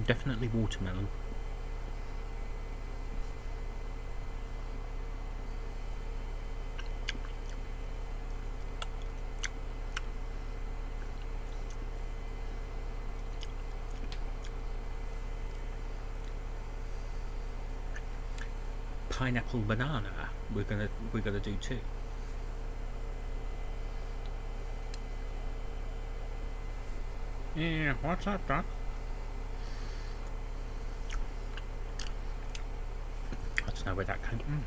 Definitely watermelon. Pineapple banana we're gonna do too. Yeah, what's up, Doc? I don't know where that came from.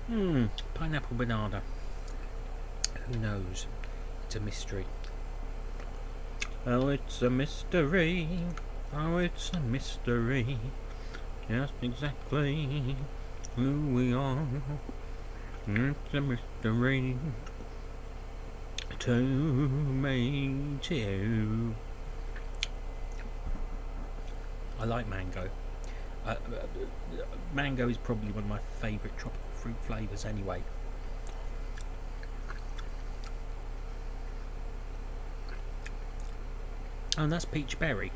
Pineapple banana. Who knows? It's a mystery. Oh, it's a mystery. Oh, it's a mystery. Just exactly who we are. It's a mystery to me too. I like mango. Mango is probably one of my favourite tropical fruit flavours anyway. And that's peach berry.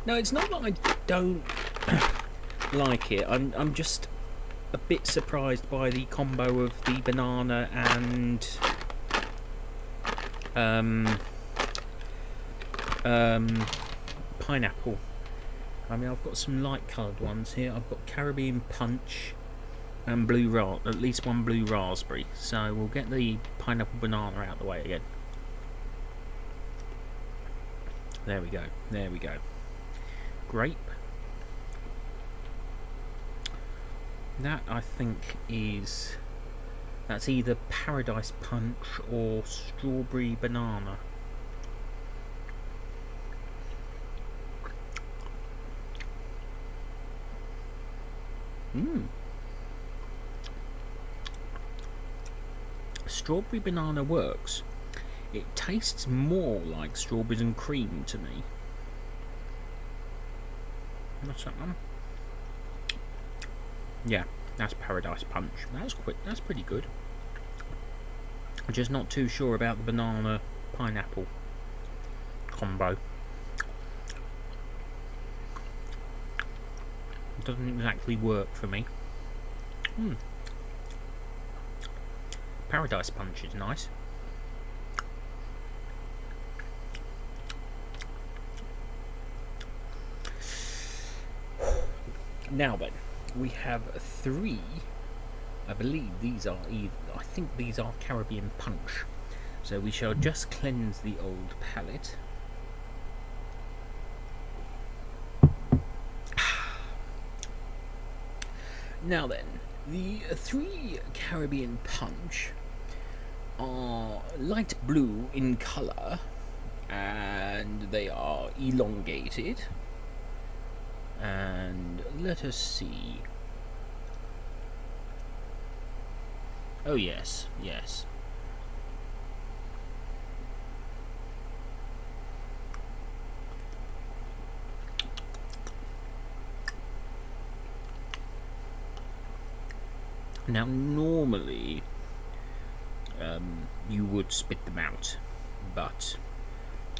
No, it's not that I don't like it. I'm just a bit surprised by the combo of the banana and pineapple. I mean, I've got some light coloured ones here. I've got Caribbean Punch and at least one blue raspberry. So we'll get the pineapple banana out of the way again. There we go. There we go. Grape. That I think that's either Paradise Punch or Strawberry Banana. Strawberry Banana works. It tastes more like strawberries and cream to me. What's that one? Yeah, that's Paradise Punch. That's pretty good. I'm just not too sure about the banana pineapple combo. It doesn't exactly work for me. Paradise Punch is nice. Now then, we have 3. I believe these are I think these are Caribbean Punch. So we shall just cleanse the old palate. Now then, the 3 Caribbean Punch are light blue in colour and they are elongated. And let us see. Oh yes, yes. Now normally you would spit them out, but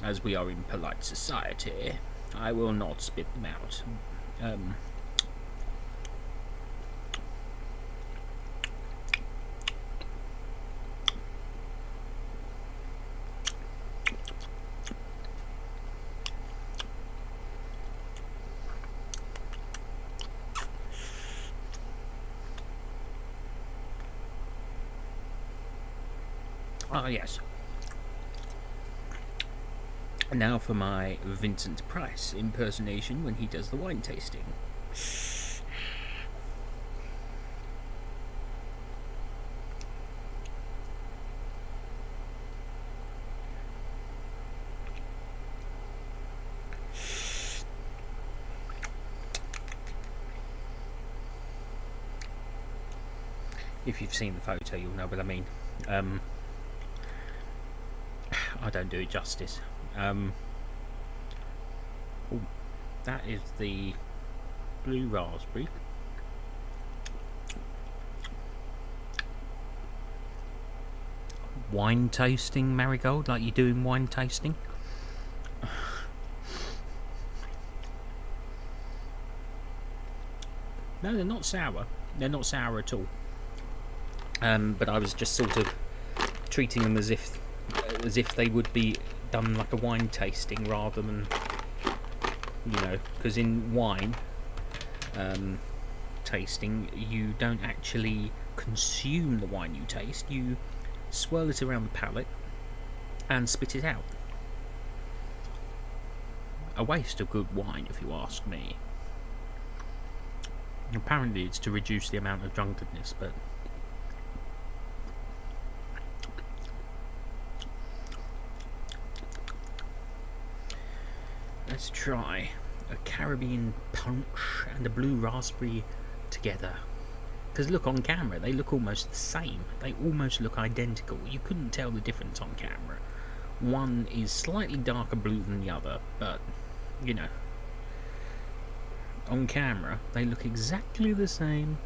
as we are in polite society, I will not spit them out. Ah, yes. Now for my Vincent Price impersonation when he does the wine tasting. If you've seen the photo, you'll know what I mean. I don't do it justice. Ooh, that is the blue raspberry. Wine tasting, Marigold, like you do in wine tasting. No, they're not sour. They're not sour at all. But I was just sort of treating them as if they would be done like a wine tasting rather than, you know, because in wine tasting you don't actually consume the wine you taste, you swirl it around the palate and spit it out. A waste of good wine, if you ask me. Apparently it's to reduce the amount of drunkenness, but let's try a Caribbean punch and a blue raspberry together. Because look, on camera they look almost the same. They almost look identical. You couldn't tell the difference on camera. One is slightly darker blue than the other, but you know, on camera they look exactly the same.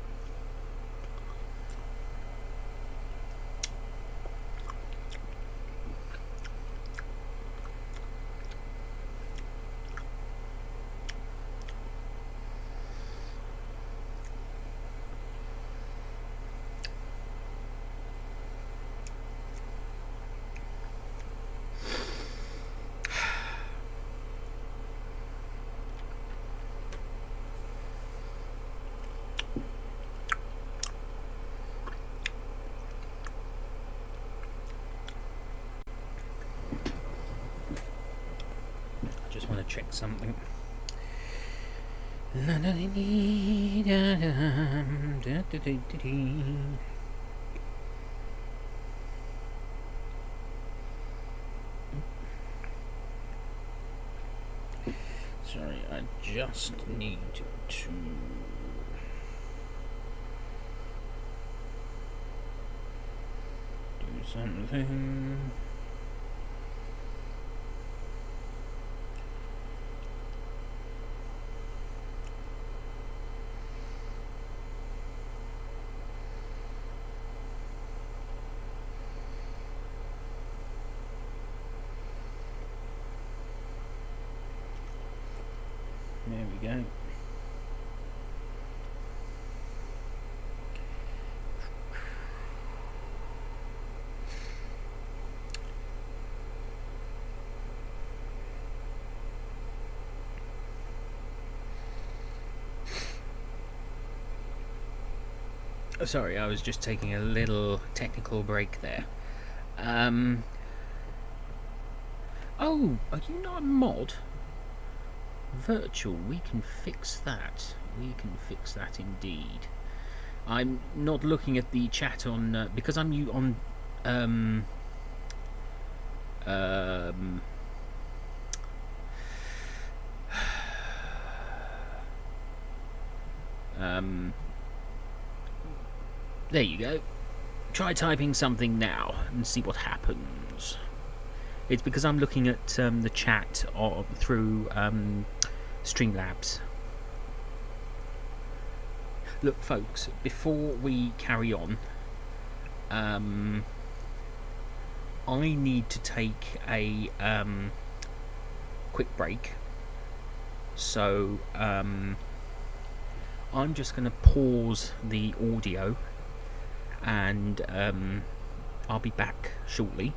Just want to check something. Sorry, I just need to do something. There we go. Sorry, I was just taking a little technical break there. Oh, are you not a mod? Virtual, we can fix that. We can fix that indeed. I'm not looking at the chat on because I'm on there you go. Try typing something now and see what happens. It's because I'm looking at the chat through Streamlabs. Look, folks, before we carry on, I need to take a quick break. So I'm just going to pause the audio and I'll be back shortly.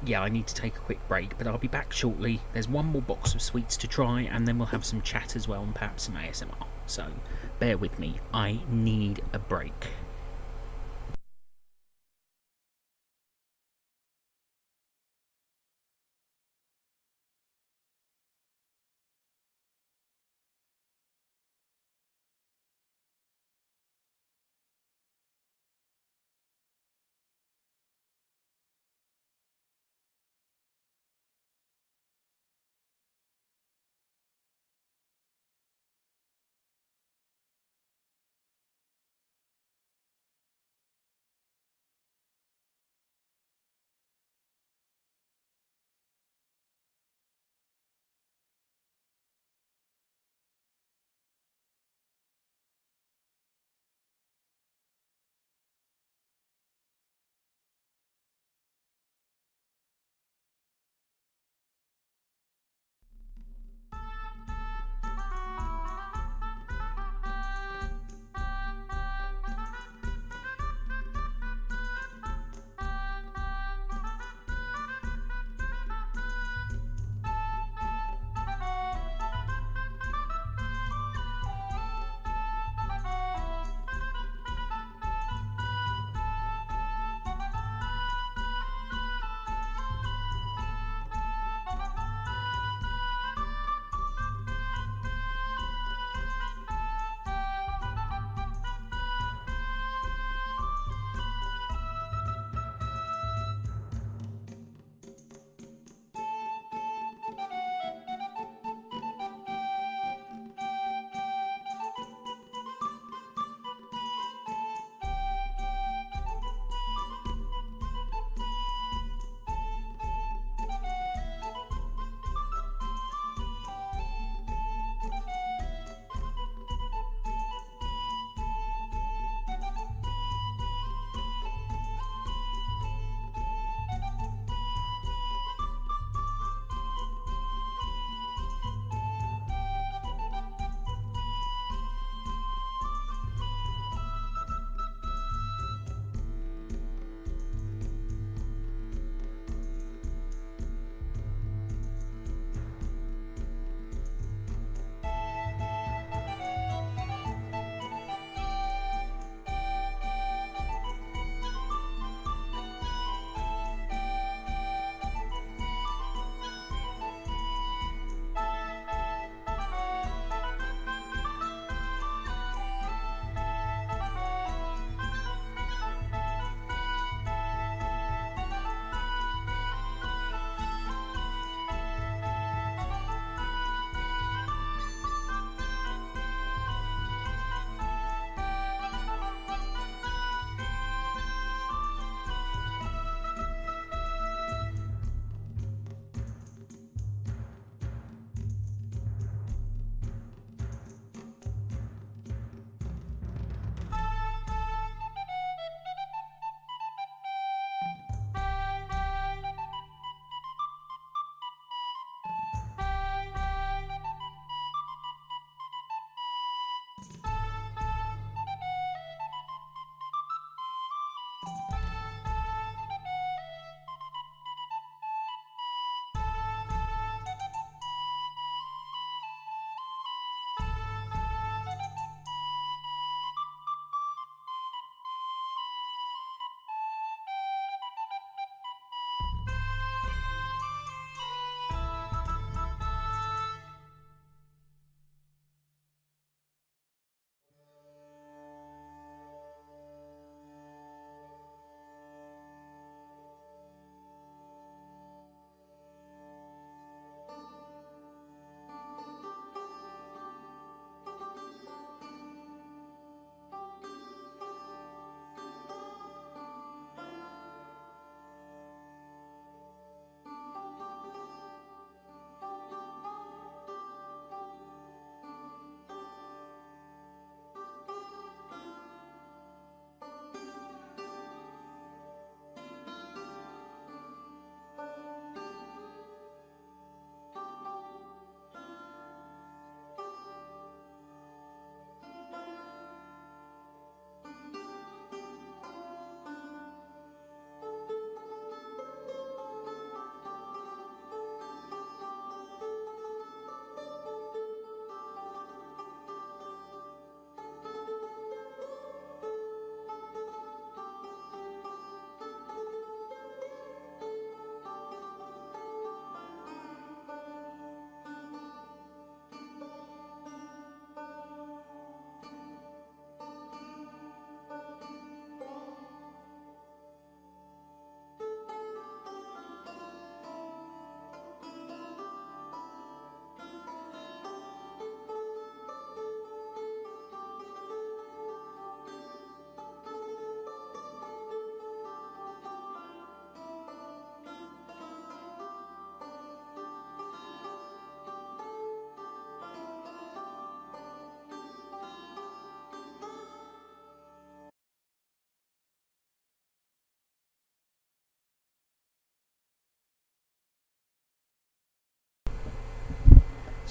Yeah, I need to take a quick break, but I'll be back shortly. There's one more box of sweets to try, and then we'll have some chat as well, and perhaps some ASMR. So, bear with me. I need a break.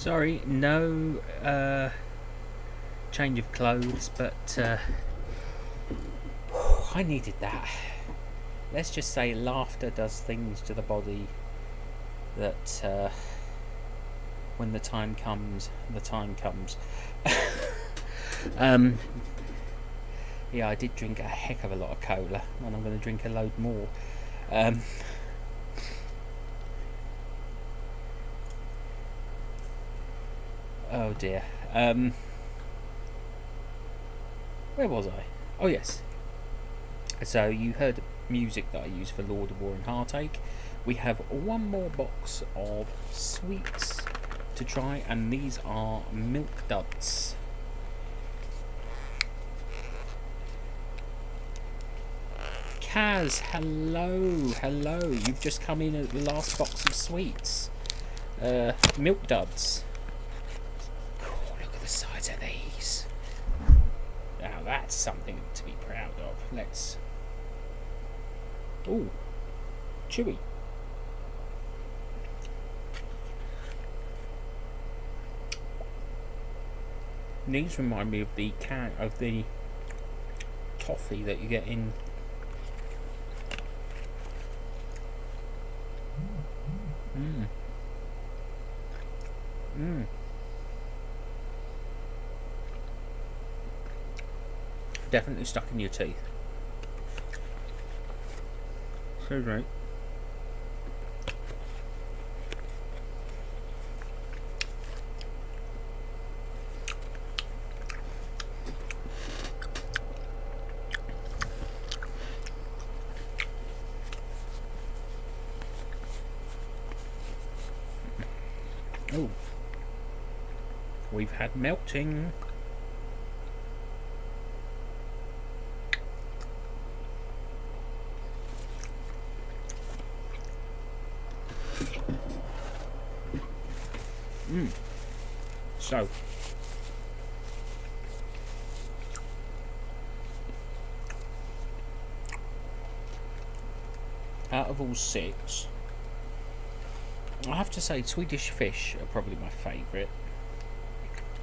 Sorry, no change of clothes, but I needed that. Let's just say laughter does things to the body that when the time comes, the time comes. Yeah, I did drink a heck of a lot of cola, and I'm going to drink a load more. Oh dear. Where was I? Oh yes. So you heard the music that I use for Lord of War and Heartache. We have one more box of sweets to try, and these are Milk Duds. Kaz, hello. You've just come in at the last box of sweets. Milk Duds. Oh, look at the size of these. Now that's something to be proud of. Let's. Ooh, chewy. These remind me of the toffee that you get in. Definitely stuck in your teeth. So great. Oh, we've had melting. So, out of all six, I have to say Swedish Fish are probably my favourite,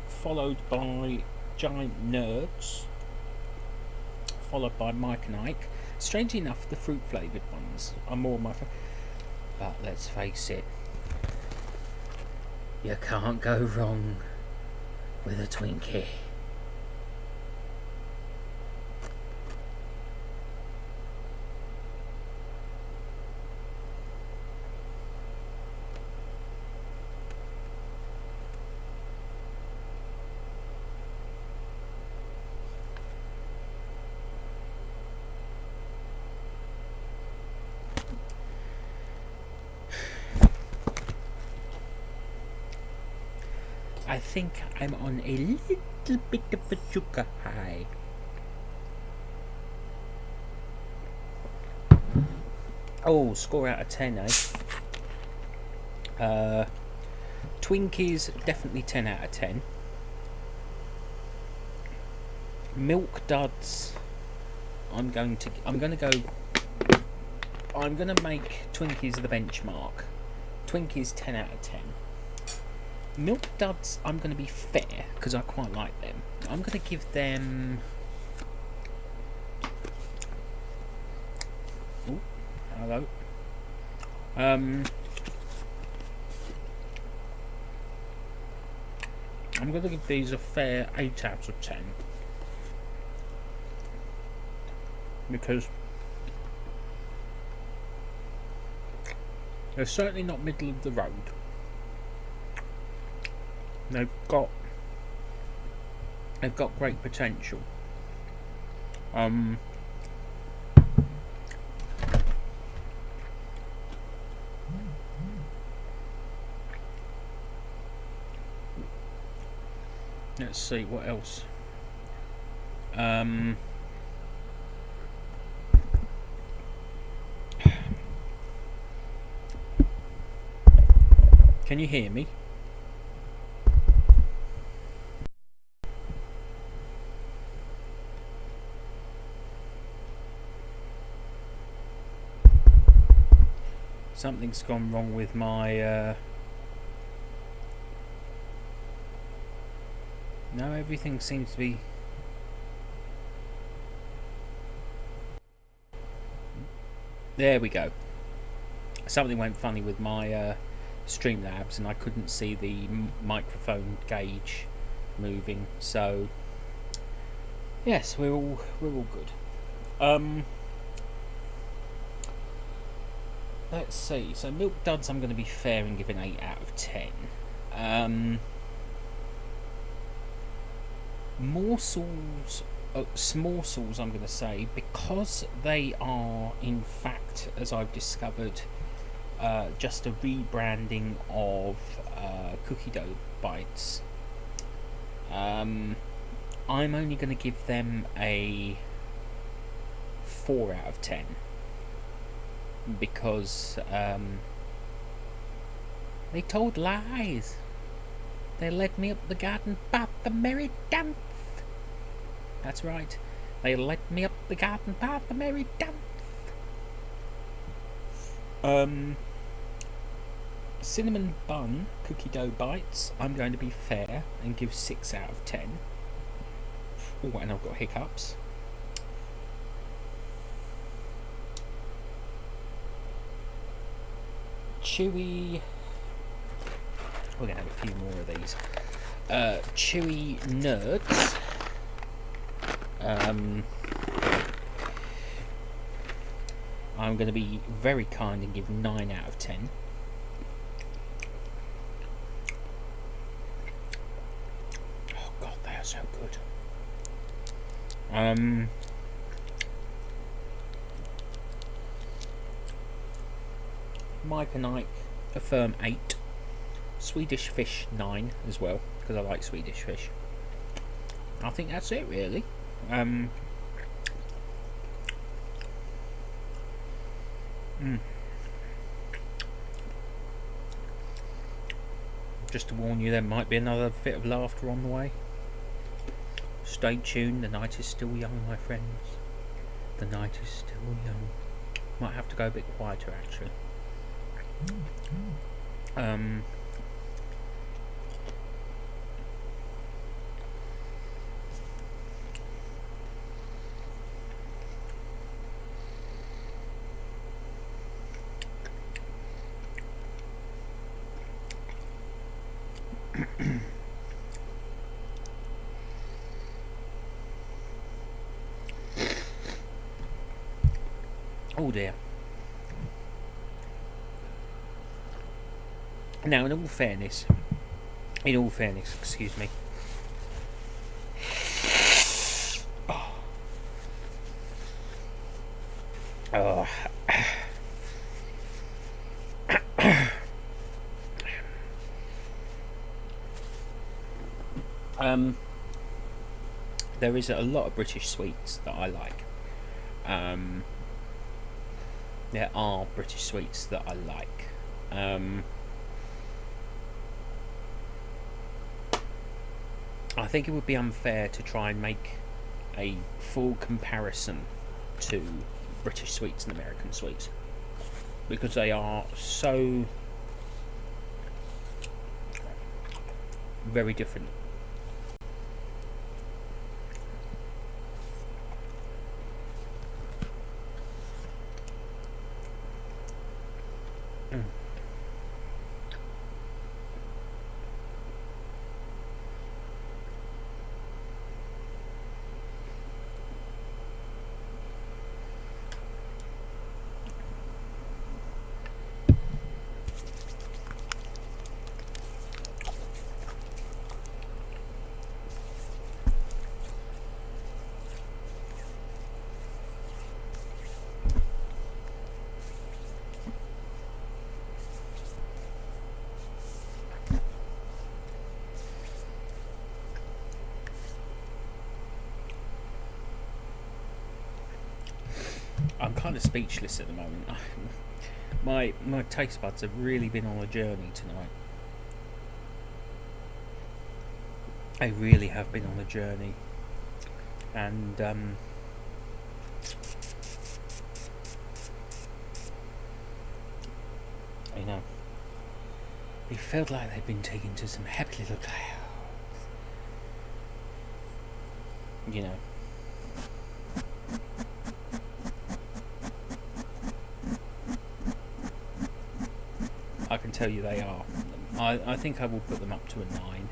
followed by Giant Nerds, followed by Mike and Ike. Strangely enough, the fruit flavoured ones are more my favourite. But let's face it, you can't go wrong with a Twinkie. I think I'm on a little bit of a sugar high. Oh, score out of 10, eh? Twinkies, definitely 10 out of 10. Milk Duds, I'm gonna make Twinkies the benchmark. Twinkies 10 out of 10. Milk Duds, I'm going to be fair because I quite like them. I'm going to give them. Oh, hello. I'm going to give these a fair 8 out of 10 because they're certainly not middle of the road. They've got great potential. Let's see what else. Can you hear me? Something's gone wrong with my No, everything seems to be... There we go. Something went funny with my Streamlabs, and I couldn't see the microphone gauge moving. So yes, we're all good. Let's see. So Milk Duds, I'm going to be fair and give an 8 out of 10. Morsels, Smorsels, I'm going to say, because they are in fact, as I've discovered, just a rebranding of Cookie Dough Bites. I'm only going to give them a 4 out of 10 because they told lies. They led me up the garden path, the merry dance. That's right. They led me up the garden path, the merry dance. Cinnamon Bun Cookie Dough Bites, I'm going to be fair and give 6 out of 10. Oh, and I've got hiccups. Chewy... We're going to have a few more of these. Chewy Nerds. I'm going to be very kind and give 9 out of 10. Oh god, they are so good. Mike and Ike, a firm 8. Swedish Fish 9 as well, because I like Swedish Fish. I think that's it really. Just to warn you, there might be another fit of laughter on the way. Stay tuned, the night is still young, my friends. The night is still young. Might have to go a bit quieter actually. Oh dear. Now, in all fairness, excuse me. Oh. There is a lot of British sweets that I like. There are British sweets that I like. I think it would be unfair to try and make a full comparison to British sweets and American sweets, because they are so very different. I'm kind of speechless at the moment. My taste buds have really been on a journey tonight. They really have been on a journey, and you know, it felt like they've been taken to some happy little clouds. you know. I can tell you they are. I think I will put them up to a 9.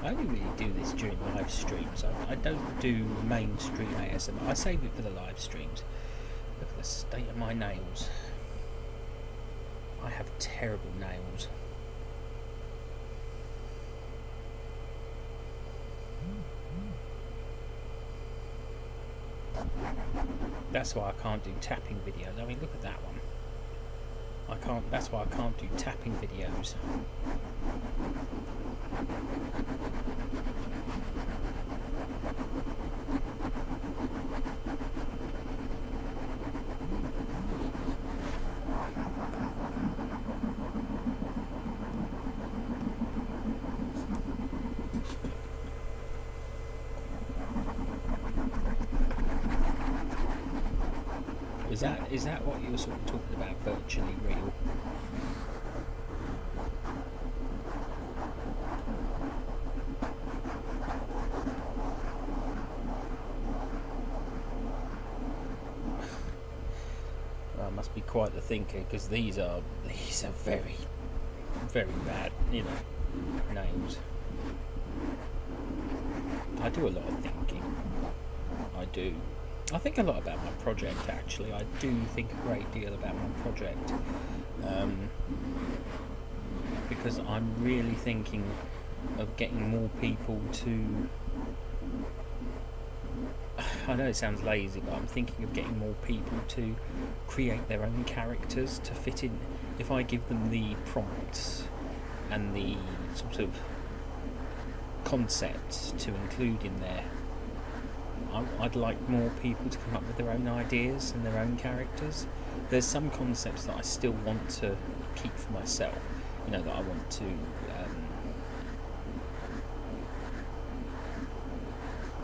I only really do this during live streams. I don't do mainstream ASMR. I save it for the live streams. Look at the state of my nails. I have terrible nails. That's why I can't do tapping videos. I mean, look at that one. I can't. That's why I can't do tapping videos. Is that what you were sort of talking about, virtually real? Well, I must be quite the thinker, because these are very, very bad, you know, names. I do a lot of thinking. I do. I think a lot about my project, actually. I do think a great deal about my project. Because I'm really thinking of getting more people to... I know it sounds lazy, but I'm thinking of getting more people to create their own characters to fit in. If I give them the prompts and the sort of concepts to include in there, I'd like more people to come up with their own ideas and their own characters. There's some concepts that I still want to keep for myself, you know, that I want to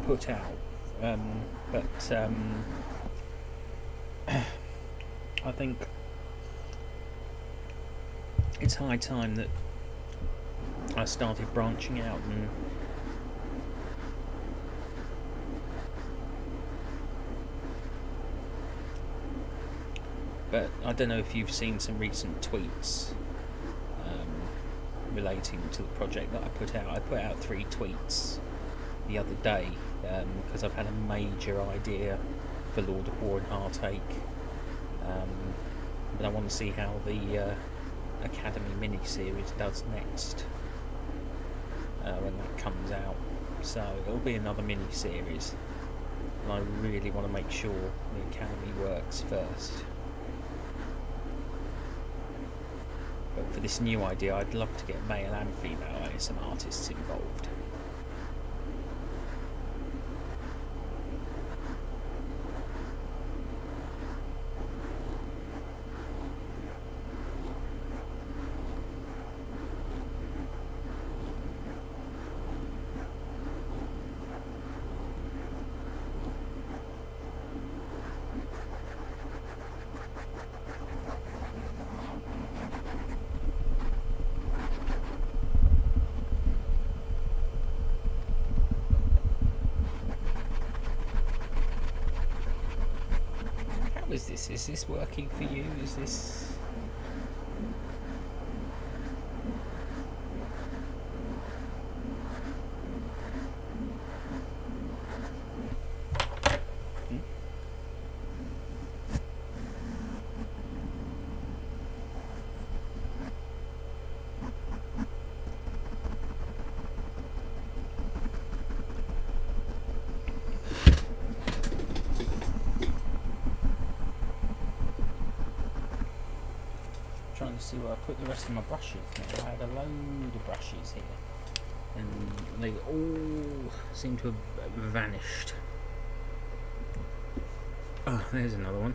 put out. But I think it's high time that I started branching out and but I don't know if you've seen some recent tweets relating to the project that I put out. I put out 3 tweets the other day because I've had a major idea for Lord of War and Heartache, but I want to see how the Academy mini-series does next when that comes out. So it'll be another mini-series, and I really want to make sure the Academy works first. But for this new idea, I'd love to get male and female ASM artists involved. Is this working for you? Is this... Trying to see where I put the rest of my brushes now. I had a load of brushes here and they all seem to have vanished. Oh, there's another one.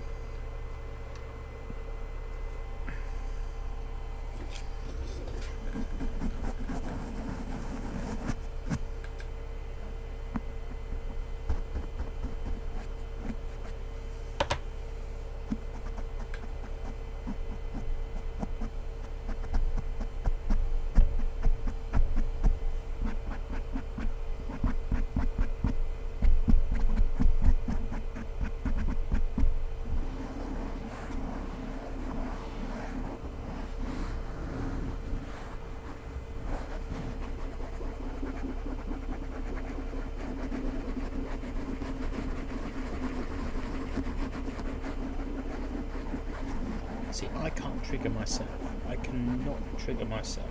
See, I can't trigger myself. I cannot trigger myself.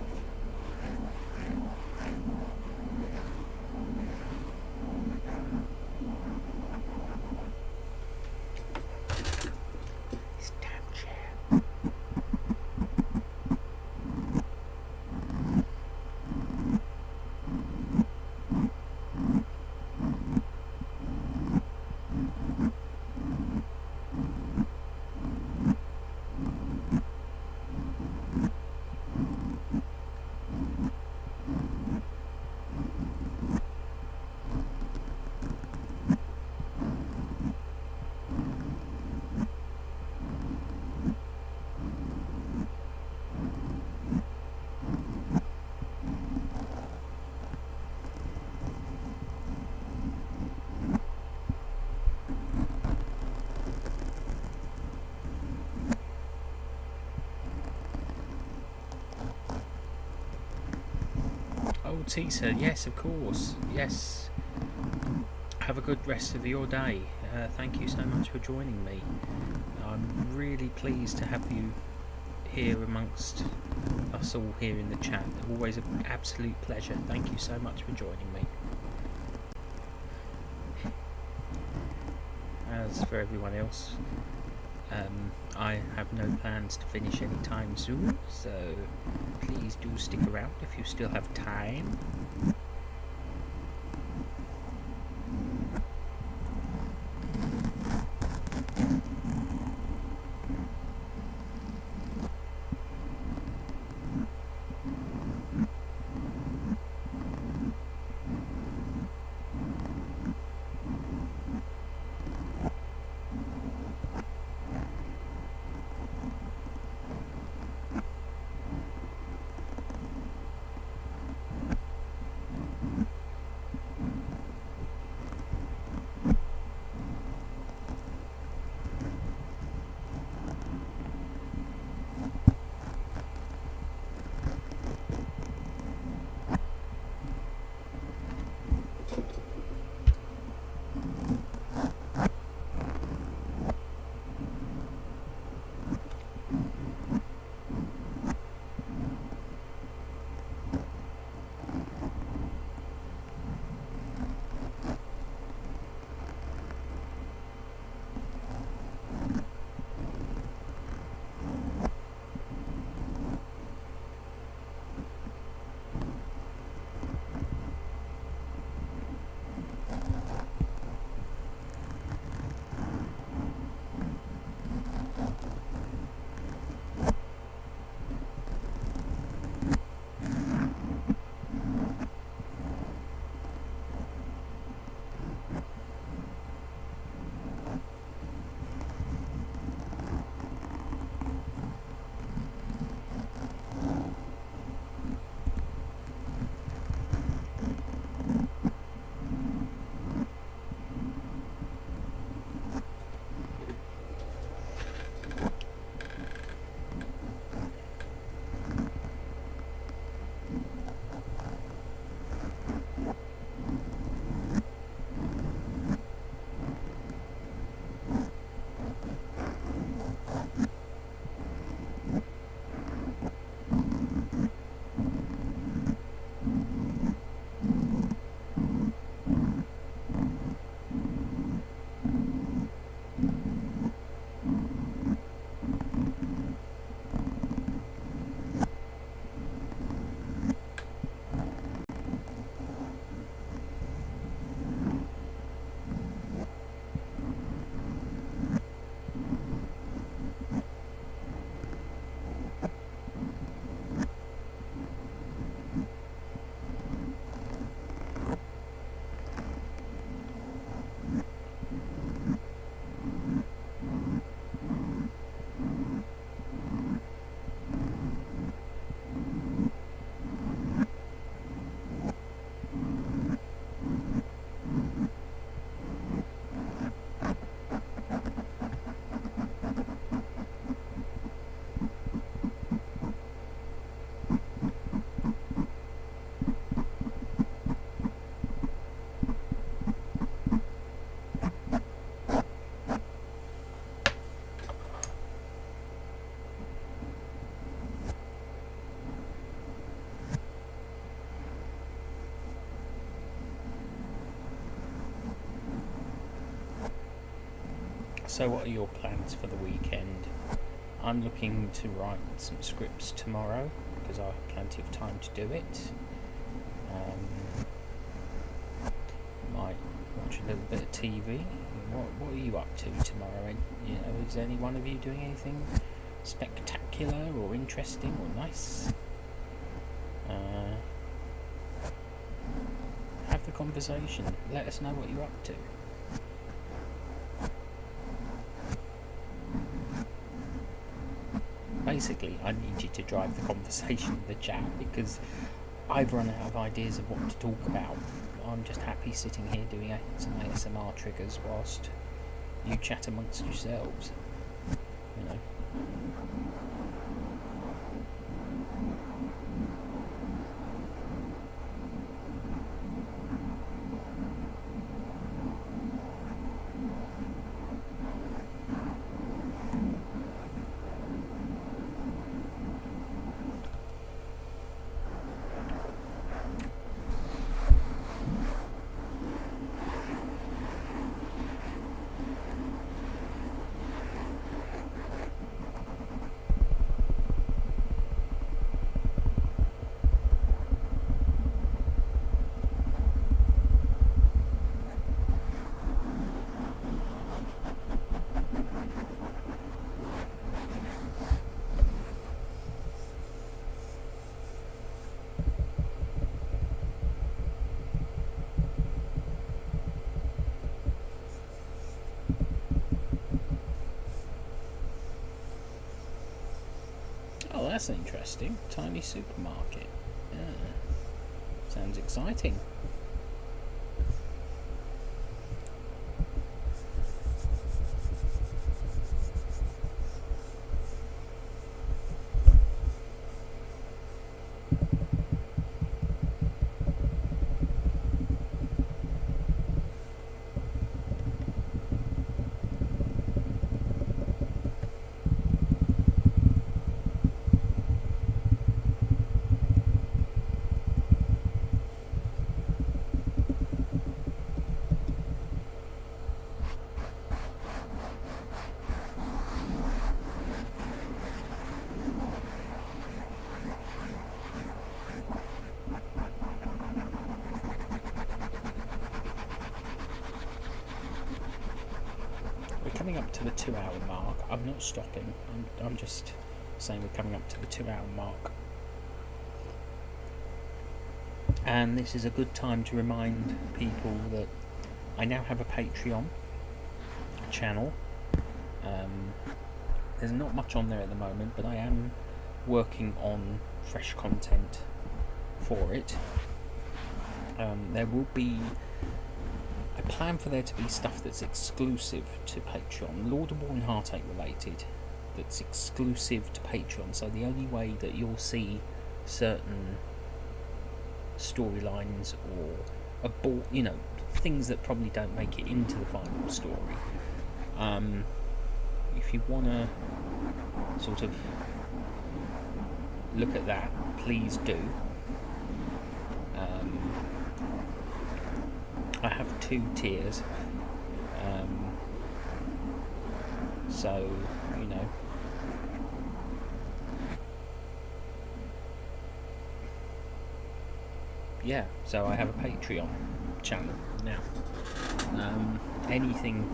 This damn chair. Oh, Tisa, yes, of course. Yes. Have a good rest of your day. Thank you so much for joining me. I'm really pleased to have you here amongst us all here in the chat. Always an absolute pleasure. Thank you so much for joining me. As for everyone else, I have no plans to finish anytime soon, so please do stick around if you still have time. So what are your plans for the weekend? I'm looking to write some scripts tomorrow because I have plenty of time to do it. Might watch a little bit of TV. What are you up to tomorrow? You know, is any one of you doing anything spectacular or interesting or nice? Have the conversation. Let us know what you're up to. Basically, I need you to drive the conversation in the chat because I've run out of ideas of what to talk about. I'm just happy sitting here doing some ASMR triggers whilst you chat amongst yourselves. You know. Oh, that's interesting. Tiny supermarket. Yeah. Sounds exciting. We're coming up to the 2-hour mark. I'm not stopping. I'm just saying we're coming up to the 2-hour mark. And this is a good time to remind people that I now have a Patreon channel. There's not much on there at the moment, but I am working on fresh content for it. There will be I plan for there to be stuff that's exclusive to Patreon, laudable and heartache related, that's exclusive to Patreon. So the only way that you'll see certain storylines or things that probably don't make it into the final story. If you want to sort of look at that, please do. I have 2 tiers, so yeah, so I have a Patreon channel now. Anything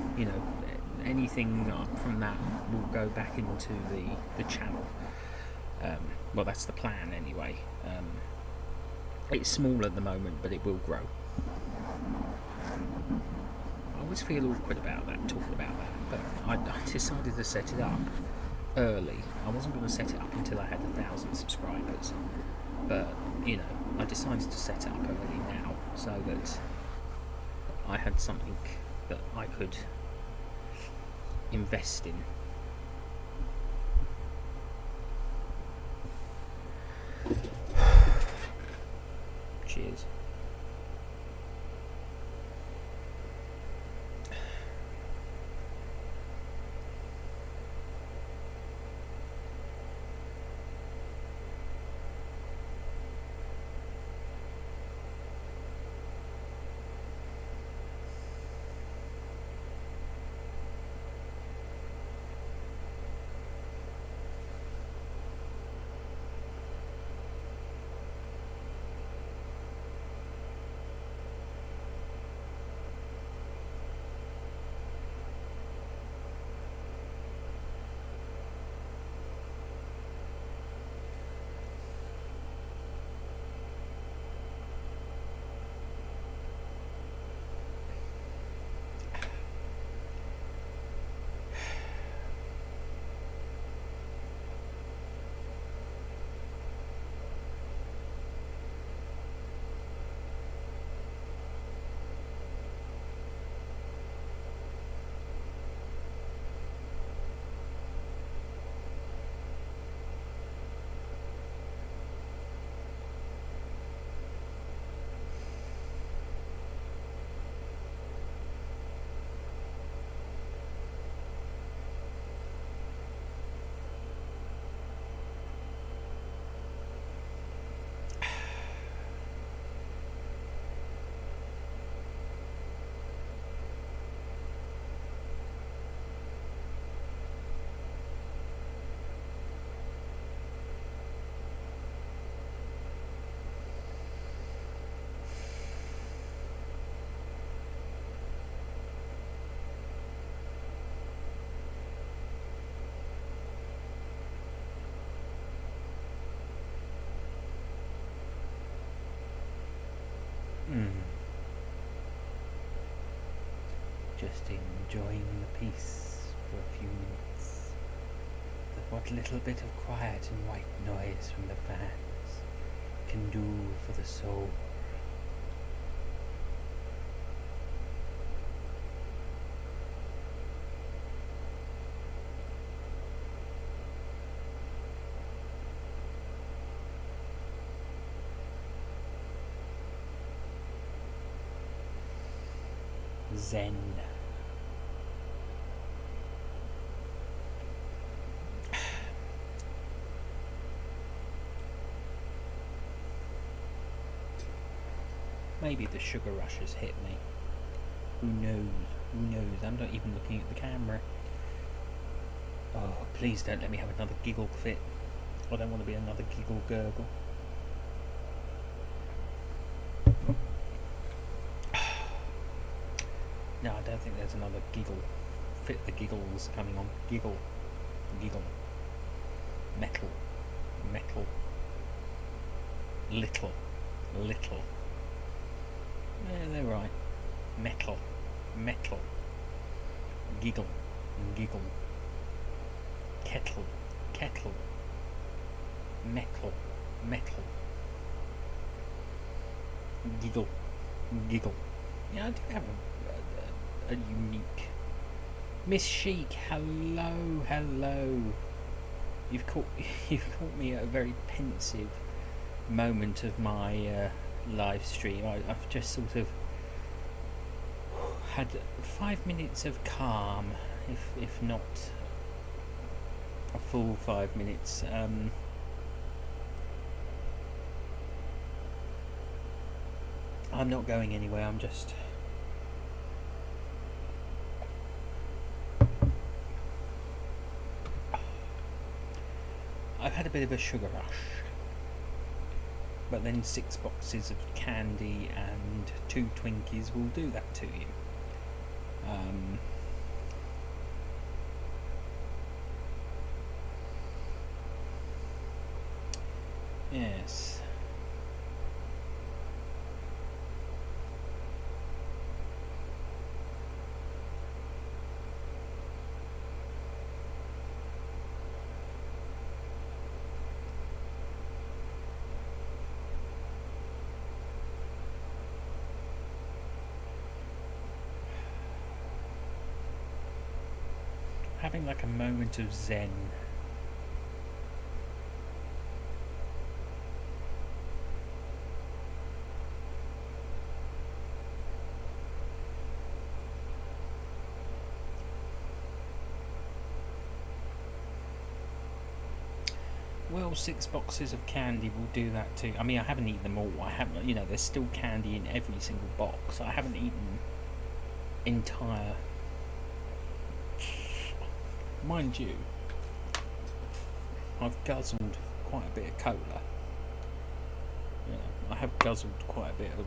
from that will go back into the channel. Well, that's the plan anyway. It's small at the moment, but it will grow. I always feel awkward about that, talking about that, but I decided to set it up early. I wasn't going to set it up until I had 1,000 subscribers, but I decided to set it up early now so that I had something that I could invest in. Cheers. just enjoying the peace for a few minutes. What little bit of quiet and white noise from the fans can do for the soul. Zen. Maybe the sugar rush has hit me. Who knows? Who knows? I'm not even looking at the camera. Oh, please don't let me have another giggle fit. I don't want to be another giggle gurgle. No, I don't think there's another giggle. Fit the giggles coming on. Giggle. Giggle. Metal. Metal. Little. Little. Yeah, they're right. Metal. Metal. Giggle. Giggle. Kettle. Kettle. Metal. Metal. Giggle. Giggle. Yeah, I do have a unique. Miss Chic, hello, hello. You've caught me at a very pensive moment of my live stream. I've just sort of had 5 minutes of calm, if not a full 5 minutes. I'm not going anywhere. I'm just. I've had a bit of a sugar rush, but then 6 boxes of candy and 2 Twinkies will do that to you. Yes. Having like a moment of zen. Well, 6 boxes of candy will do that too. I mean, I haven't eaten them all. I haven't, there's still candy in every single box. I haven't eaten entire. Mind you, I've guzzled quite a bit of cola. I have guzzled quite a bit of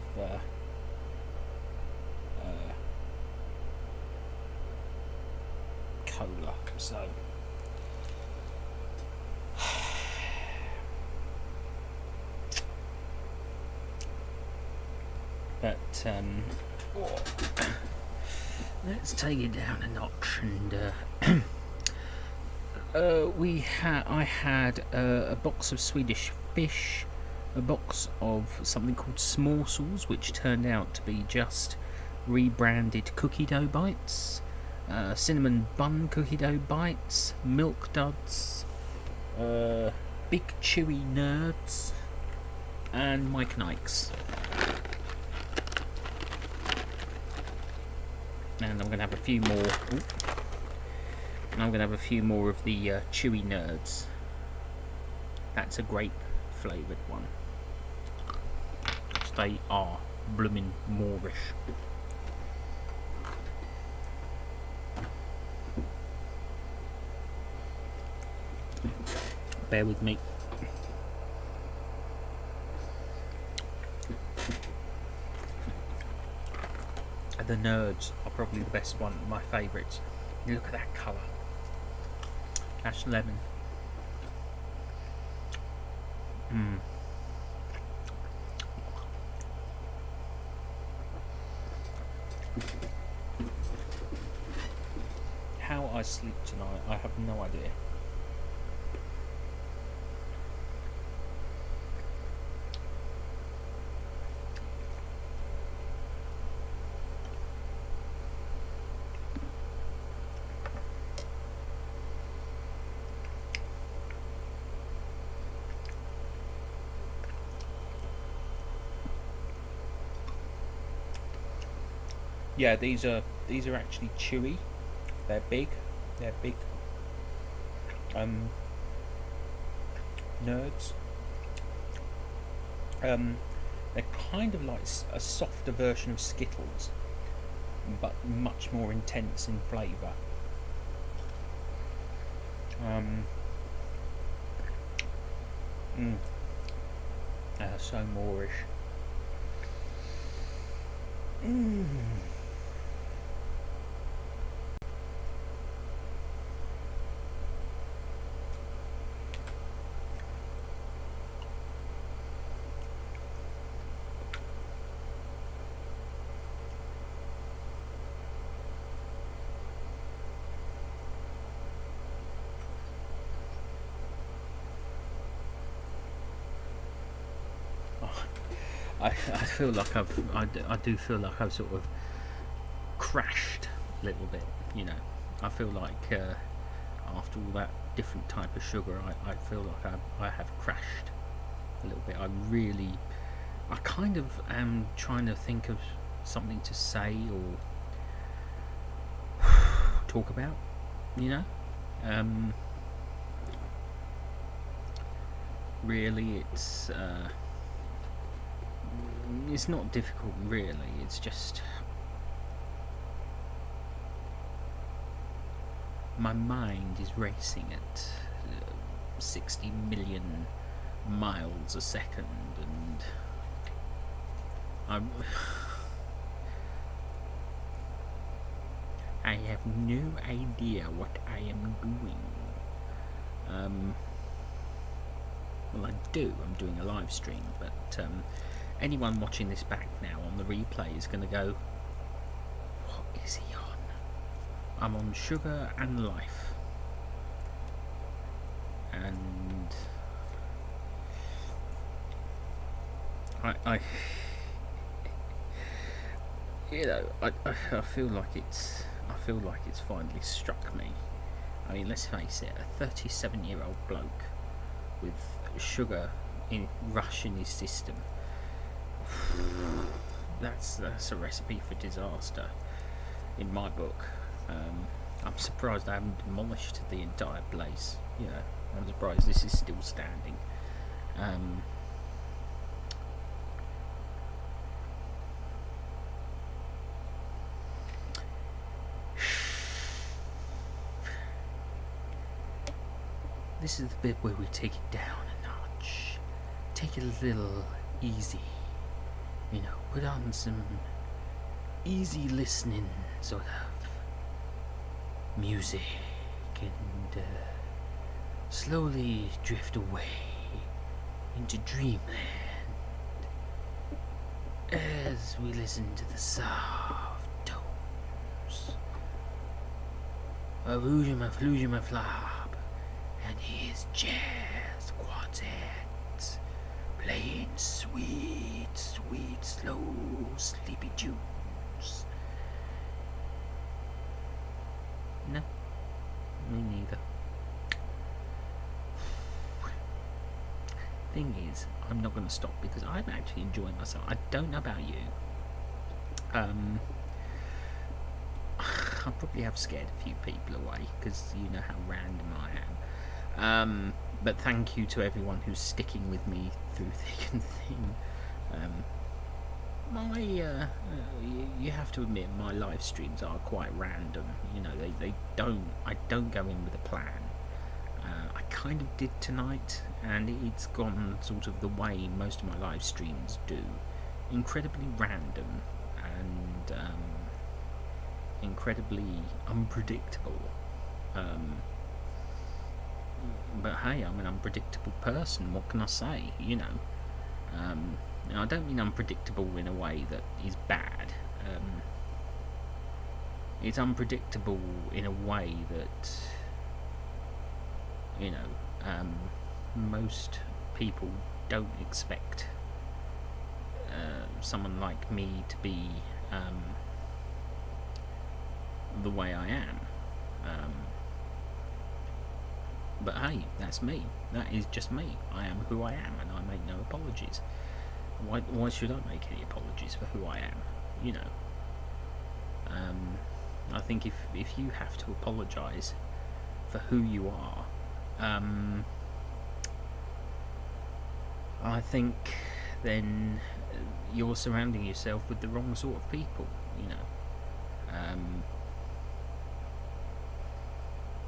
cola, so but let's take it down a notch and I had a box of Swedish fish, a box of something called Smorsels, which turned out to be just rebranded cookie dough bites, cinnamon bun cookie dough bites, milk duds, big chewy nerds, and Mike Nikes. And I'm going to have a few more. Ooh. And I'm going to have a few more of the chewy nerds. That's a grape flavoured one. They are bloomin' Moorish. Bear with me. The nerds are probably the best one, my favourites. Look at that colour. That's lemon. sleep tonight. I have no idea. Yeah, these are actually chewy. They're big. They're big. Nerds. They're kind of like a softer version of Skittles, but much more intense in flavour. So Moorish. I feel like I do feel like I've sort of crashed a little bit, you know. I feel like after all that different type of sugar, I feel like I have crashed a little bit. I kind of am trying to think of something to say or talk about, you know. Really, it's not difficult, really. It's just my mind is racing at 60 million miles a second, and I have no idea what I am doing. Well, I do. I'm doing a live stream, but anyone watching this back now on the replay is going to go, what is he on? I'm on Sugar and Life. And I you know, I feel like it's finally struck me. I mean, let's face it, a 37-year-old bloke with sugar rush in his system. That's a recipe for disaster in my book. I'm surprised I haven't demolished the entire place. You know, I'm surprised this is still standing. This is the bit where we take it down a notch. Take it a little easy. You know, put on some easy listening sort of music and slowly drift away into dreamland as we listen to the soft tones of Ujima Flujima Flop and his jazz quartet playing sweet, sweet, slow, sleepy tunes. No, me neither. Thing is, I'm not going to stop because I'm actually enjoying myself. I don't know about you. I'll probably have scared a few people away because you know how random I am. But thank you to everyone who's sticking with me through thick and thin. You have to admit my live streams are quite random. You know, I don't go in with a plan. I kind of did tonight, and it's gone sort of the way most of my live streams do. Incredibly random and incredibly unpredictable. But hey, I'm an unpredictable person. What can I say? You know. I don't mean unpredictable in a way that is bad. it's unpredictable in a way that, you know, most people don't expect someone like me to be the way I am. But hey, that's me. That is just me. I am who I am, and I make no apologies. Why should I make any apologies for who I am? You know. I think if you have to apologise for who you are, I think then you're surrounding yourself with the wrong sort of people. You know.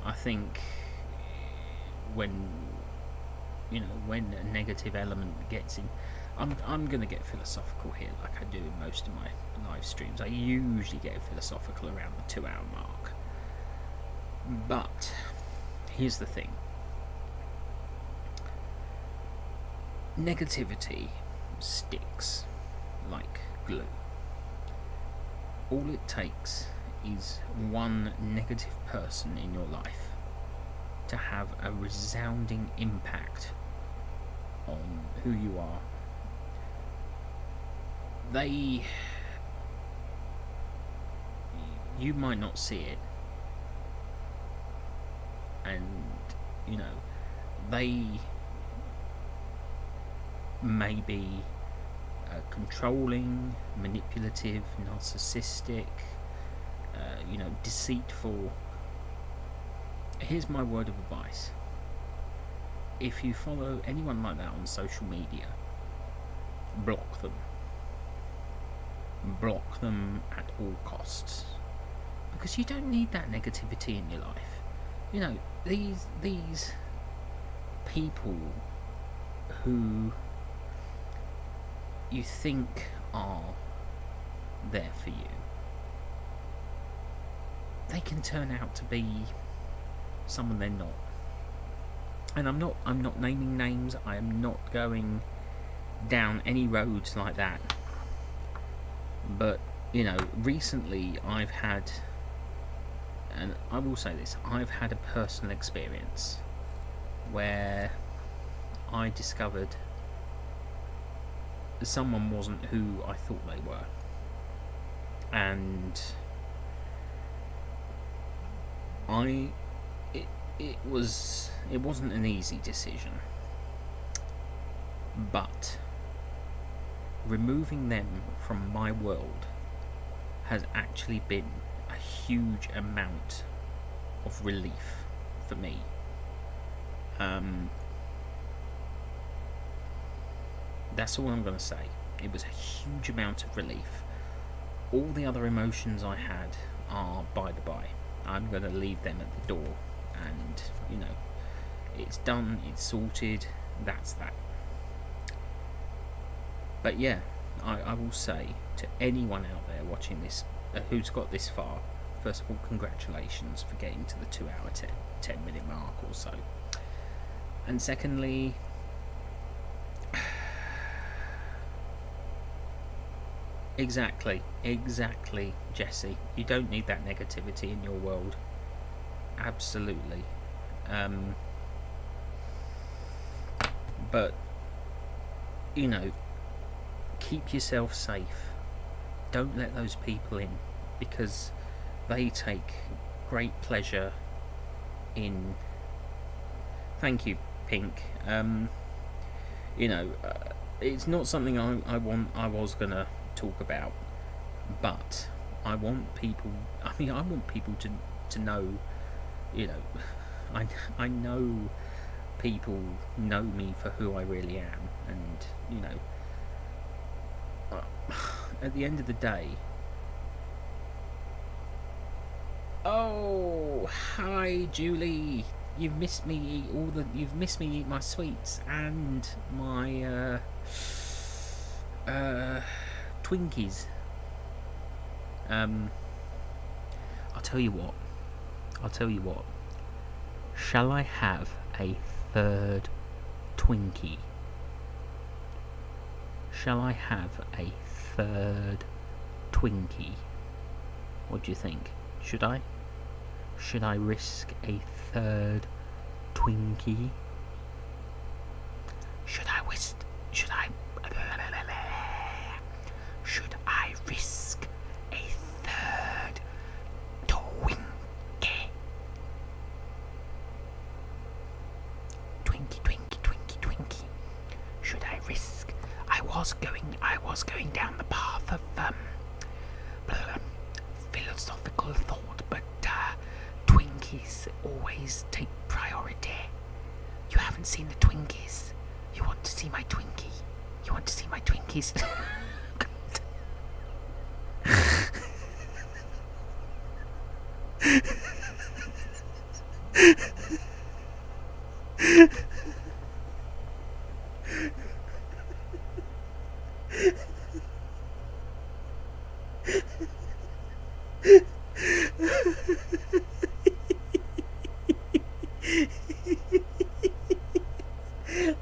I think when a negative element gets in, I'm gonna get philosophical here, like I do in most of my live streams. I usually get philosophical around the 2-hour mark. But here's the thing: negativity sticks like glue. All it takes is one negative person in your life to have a resounding impact on who you are. You might not see it, and you know, they may be controlling, manipulative, narcissistic, deceitful. Here's my word of advice: if you follow anyone like that on social media, block them. Block them at all costs, because you don't need that negativity in your life. You know, these people who you think are there for you, they can turn out to be someone they're not. And I'm not naming names. I am not going down any roads like that. But you know, recently I've had, and I will say this, I've had a personal experience where I discovered someone wasn't who I thought they were, and it wasn't an easy decision, but removing them from my world has actually been a huge amount of relief for me. That's all I'm going to say. It was a huge amount of relief. All the other emotions I had are by the by. I'm going to leave them at the door, and you know, it's done, it's sorted, that's that. But yeah, I will say to anyone out there watching this who's got this far, first of all, congratulations for getting to the 2-hour 10 minute mark or so. And secondly, exactly, Jesse, you don't need that negativity in your world. Absolutely. But you know, keep yourself safe. Don't let those people in, because they take great pleasure in. Thank you, Pink. It's not something I was gonna talk about, but I want people. I want people to know. You know, I know people know me for who I really am, and you know. At the end of the day, oh hi Julie, you've missed me eat my sweets and my Twinkies. I'll tell you what. Shall I have a third Twinkie? Shall I have a third Twinkie? What do you think? Should I? Should I risk a third Twinkie? Should I risk a third Twinkie? Twinkie. Should I risk? I was going down the path of philosophical thought, but Twinkies always take priority. You haven't seen the Twinkies. You want to see my Twinkie? You want to see my Twinkies?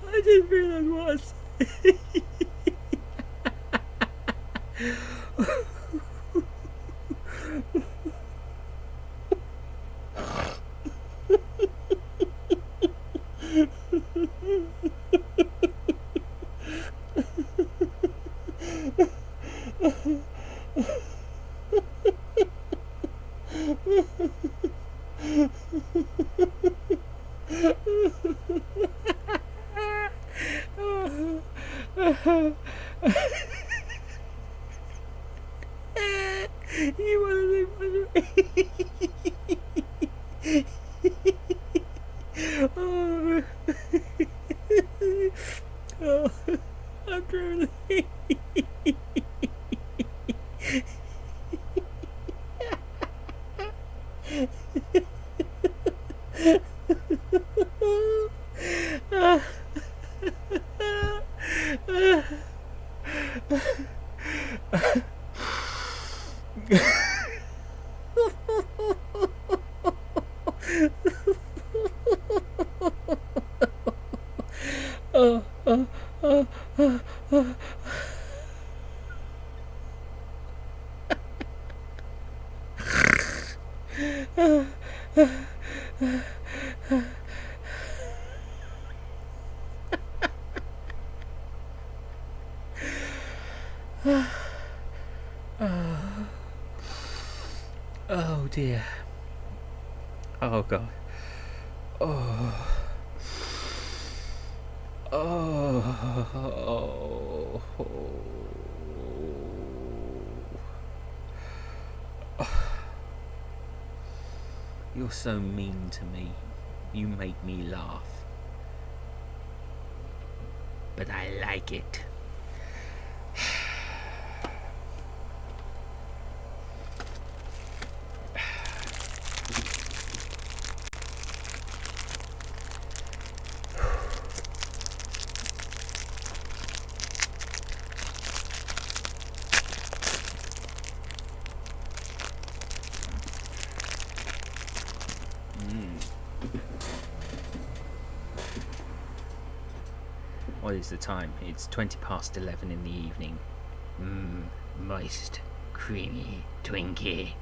I didn't realize what I said. You want to oh. Oh, I'm drooling. Oh dear. Oh god. Oh. Oh. You're so mean to me. You make me laugh. But I like it. What is the time? It's 11:20 in the evening. Moist, creamy Twinkie.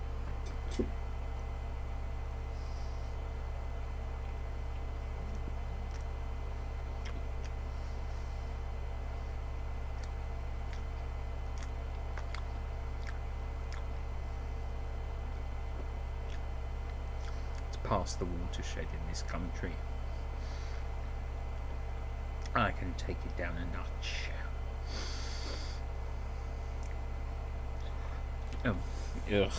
It's past the watershed in this country. I can take it down a notch. Oh, ugh.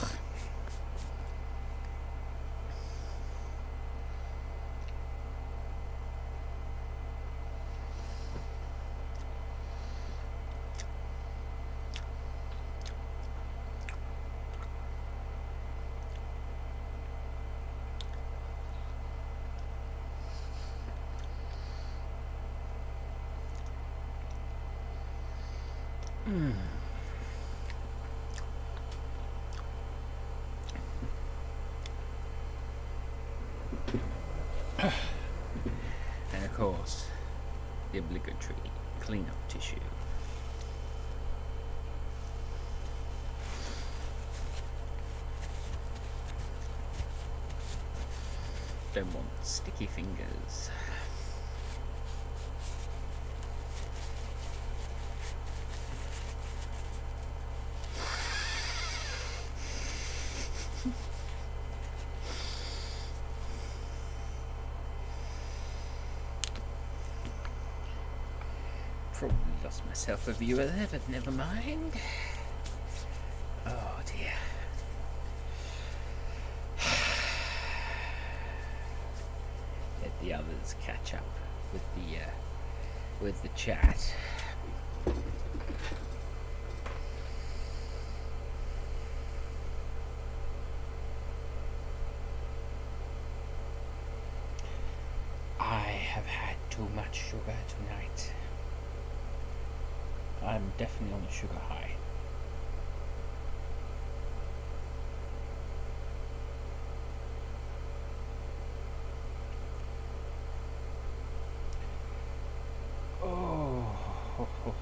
And of course, the obligatory clean-up tissue. don't want sticky fingers. Probably lost myself a viewer there, but never mind. Oh dear. Let the others catch up with the chat. I have had too much sugar tonight. I'm definitely on a sugar high.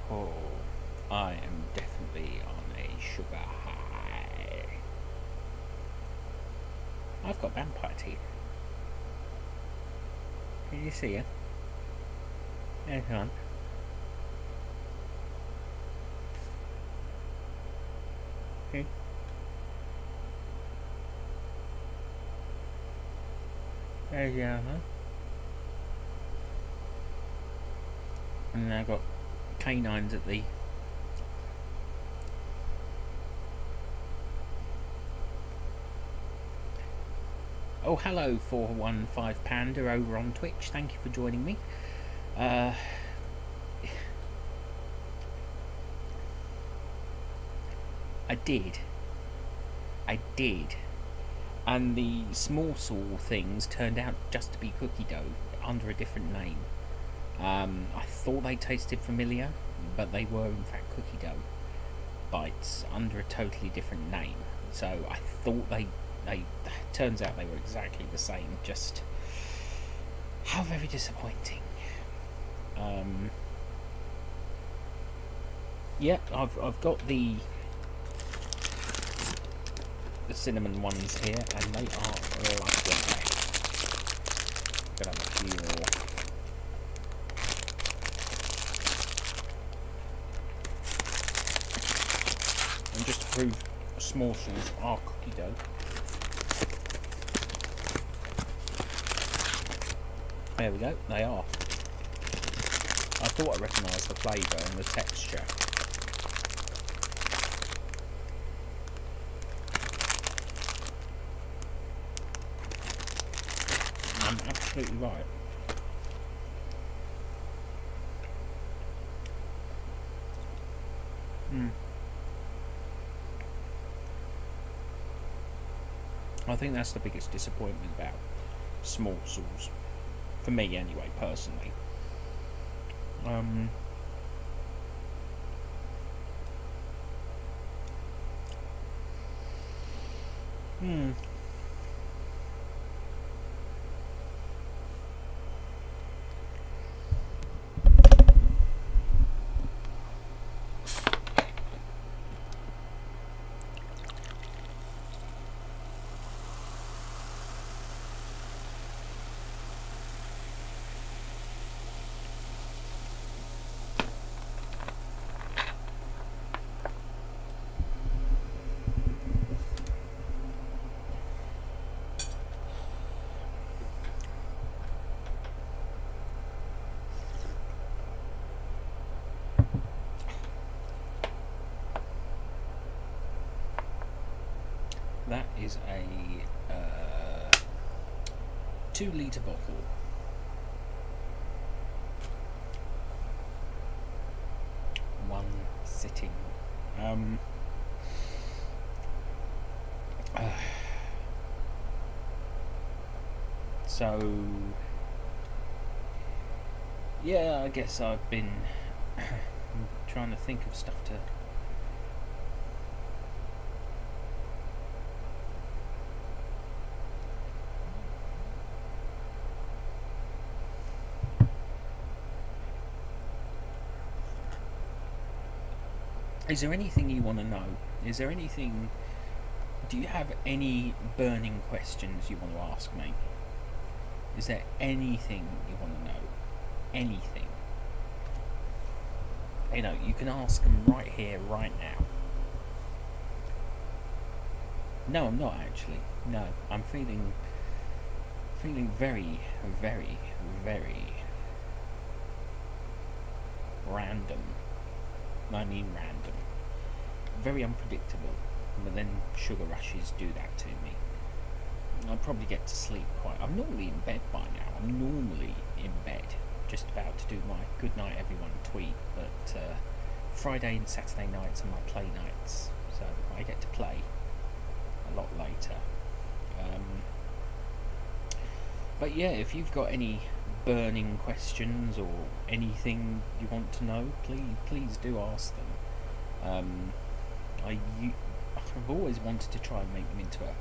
Oh, I am definitely on a sugar high. I've got vampire teeth. Can you see it? Hang on. Okay. There you go, huh? And then I've got canines at the oh, hello 415 Panda over on Twitch. Thank you for joining me. I did. And the small saw things turned out just to be cookie dough under a different name. I thought they tasted familiar, but they were in fact cookie dough bites under a totally different name. So I thought they turns out they were exactly the same, just how very disappointing. Yeah, I've got the cinnamon ones here, and they are lovely. Gonna have a few more. And just to prove small saws are cookie dough, there we go, they are. I thought I recognised the flavour and the texture. I'm absolutely right. I think that's the biggest disappointment about small saws, for me anyway, personally. That is a 2-litre bottle. One sitting. So yeah, I guess I've been trying to think of stuff to Is there anything you want to know? Is there anything... Do you have any burning questions you want to ask me? Is there anything you want to know? Anything? You know, you can ask them right here, right now. No, I'm not actually. No, I'm feeling very, very, very random. I mean random. Very unpredictable. But then sugar rushes do that to me. I'll probably get to sleep quite... I'm normally in bed by now. I'm normally in bed. Just about to do my good night everyone tweet. But Friday and Saturday nights are my play nights. So I get to play a lot later. But yeah, if you've got any burning questions or anything you want to know, please do ask them. I've always wanted to try and make them into a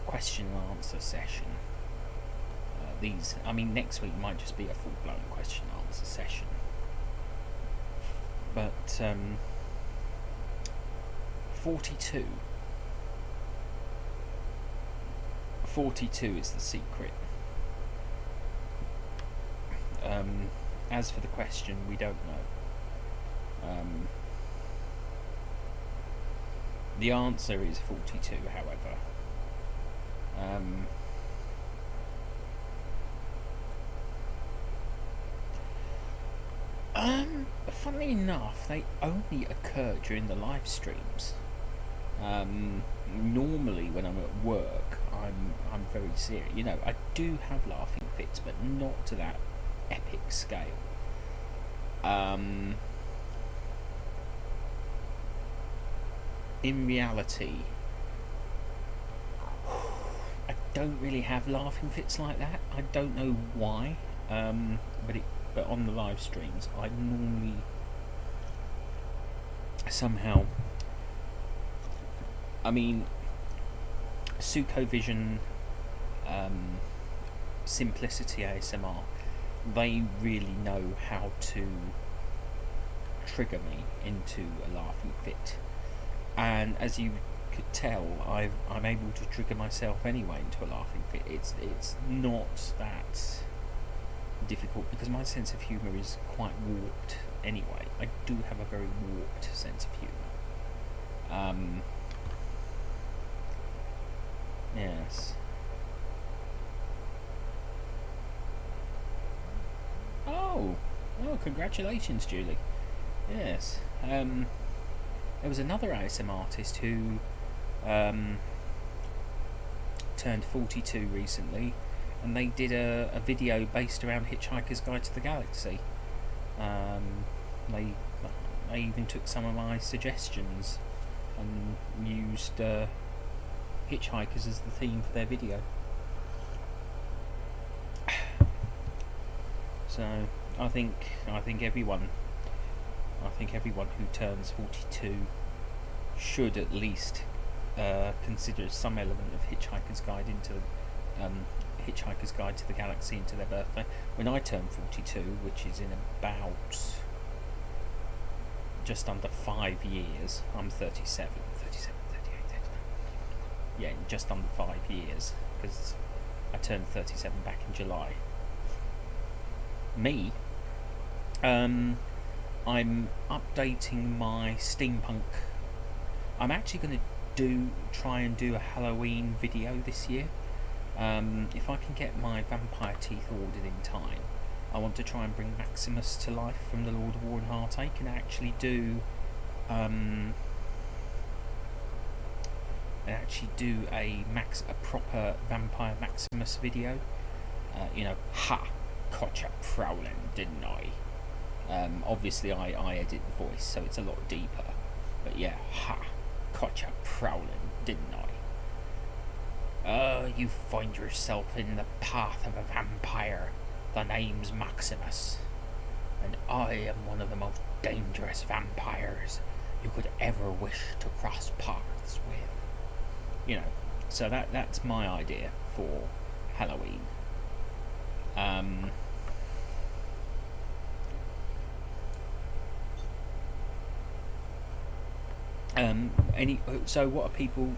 question and answer session. Next week might just be a full-blown question and answer session. But 42 is the secret. As for the question, we don't know. The answer is 42, however. Funnily enough, they only occur during the live streams. Normally, when I'm at work, I'm very serious. You know, I do have laughing fits, but not to that epic scale. In reality, I don't really have laughing fits like that. I don't know why, but on the live streams, I normally somehow... Sukovision, Simplicity ASMR, they really know how to trigger me into a laughing fit. And as you could tell, I'm able to trigger myself anyway into a laughing fit. It's not that difficult because my sense of humour is quite warped anyway. I do have a very warped sense of humour. Yes. Oh, congratulations, Julie. Yes. There was another ASM artist who turned 42 recently, and they did a video based around Hitchhiker's Guide to the Galaxy. They even took some of my suggestions and used hitchhikers as the theme for their video. So I think everyone who turns 42 should at least consider some element of Hitchhiker's Guide to the Galaxy into their birthday. When I turn 42, which is in about just under 5 years, I'm 38, 39. Yeah, in just under 5 years, because I turned 37 back in July. I'm updating my steampunk. I'm actually going to try and do a Halloween video this year. If I can get my vampire teeth ordered in time, I want to try and bring Maximus to life from the Lord of War and Heartache, and actually do a proper vampire Maximus video. Ha, caught you prowling, didn't I? Obviously I edit the voice, so it's a lot deeper. But yeah, ha, caught you prowling, didn't I? You find yourself in the path of a vampire. The name's Maximus, and I am one of the most dangerous vampires you could ever wish to cross paths with. So that's my idea for Halloween. So what are people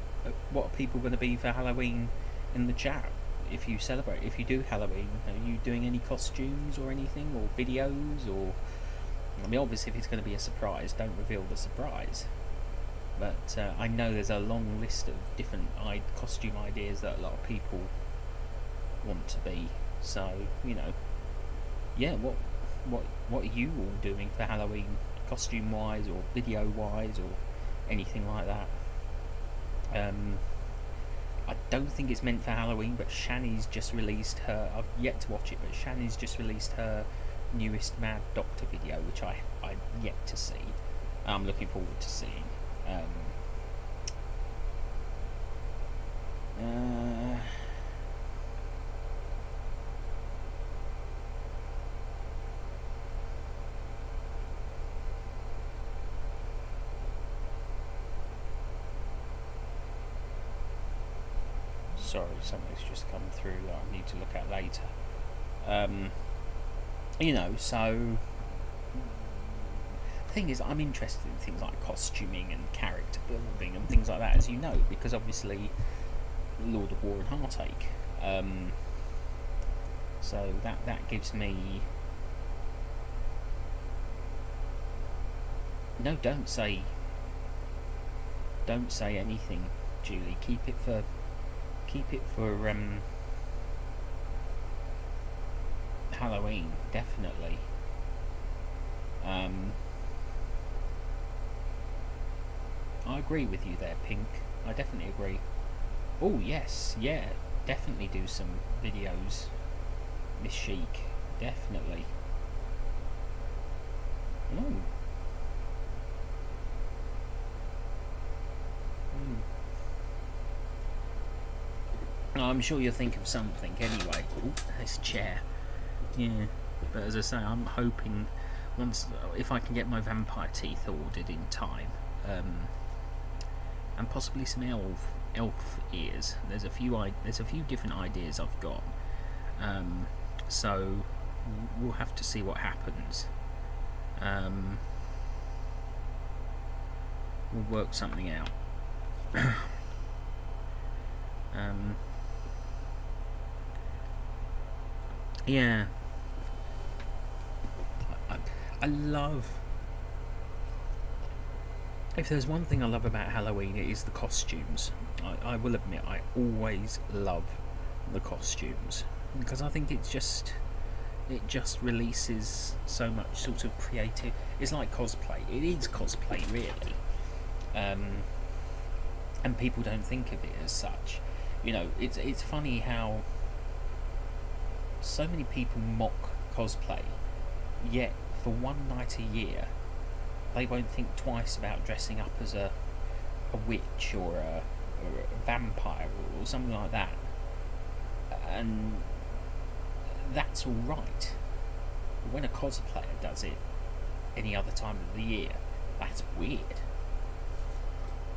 going to be for Halloween in the chat? if you celebrate, if you do Halloween, are you doing any costumes or anything, or videos, or? I mean, obviously, if it's going to be a surprise, don't reveal the surprise. But I know there's a long list of different costume ideas that a lot of people want to be. So yeah. What are you all doing for Halloween, costume wise, or video wise, or anything like that? I don't think it's meant for Halloween, but Shani's just released her. I've yet to watch it, but Shani's just released her newest Mad Doctor video, which I'm yet to see. I'm looking forward to seeing. Sorry, something's just come through that I need to look at later. So the thing is, I'm interested in things like costuming and character building and things like that, as you know, because obviously Lord of War and Heartache. So that gives me. No, don't say anything, Julie. Keep it for Halloween, definitely. I agree with you there, Pink. I definitely agree. Oh yes, yeah, definitely do some videos, Miss Chic, definitely. Oh. I'm sure you'll think of something anyway. Ooh, this chair. Yeah, but as I say, I'm hoping if I can get my vampire teeth ordered in time, and possibly some elf ears. There's a few different ideas I've got. So we'll have to see what happens. We'll work something out. Yeah. I love. If there's one thing I love about Halloween, it is the costumes. I will admit, I always love the costumes because I think it just releases so much sort of creative. It's like cosplay. It is cosplay, really. And people don't think of it as such. It's funny how so many people mock cosplay, yet for one night a year they won't think twice about dressing up as a witch or a vampire or something like that, and that's all right. But when a cosplayer does it any other time of the year, that's weird.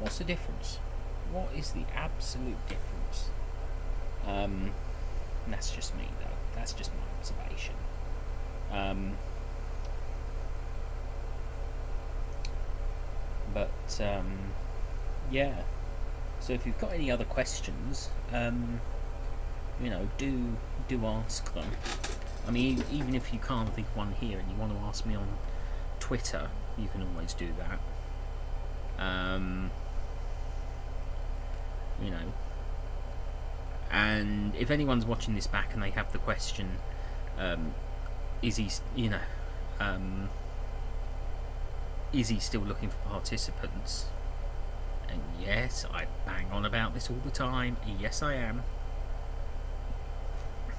What's the difference? What is the absolute difference? And that's just me, though. That's just my observation. Yeah. So if you've got any other questions, do ask them. I mean, even if you can't think of one here and you want to ask me on Twitter, you can always do that. And if anyone's watching this back and they have the question, is he still looking for participants? And yes, I bang on about this all the time. Yes, I am.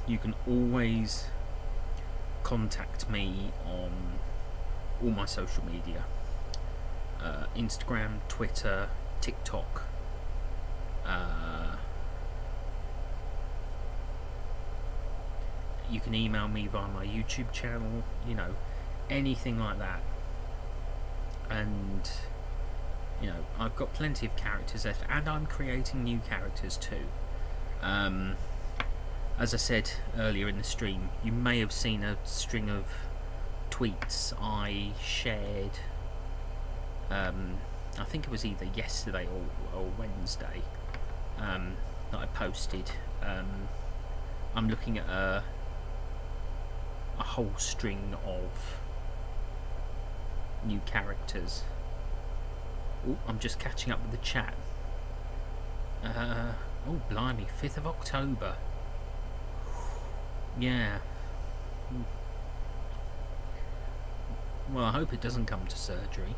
You can always contact me on all my social media. Instagram, Twitter, TikTok. You can email me via my YouTube channel, anything like that. And I've got plenty of characters left, and I'm creating new characters too. As I said earlier in the stream, you may have seen a string of tweets I shared. I think it was either yesterday or Wednesday that I posted. I'm looking at a whole string of new characters. Oh, I'm just catching up with the chat. Oh, blimey, 5th of October. Yeah. Well, I hope it doesn't come to surgery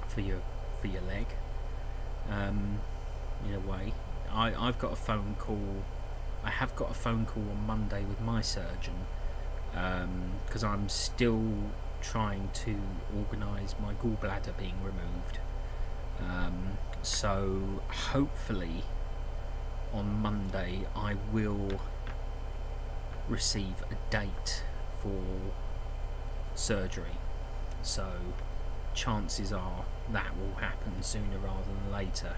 for your leg. In a way, I've got a phone call. I have got a phone call on Monday with my surgeon, because I'm still trying to organise my gallbladder being removed. So hopefully on Monday I will receive a date for surgery. So chances are that will happen sooner rather than later.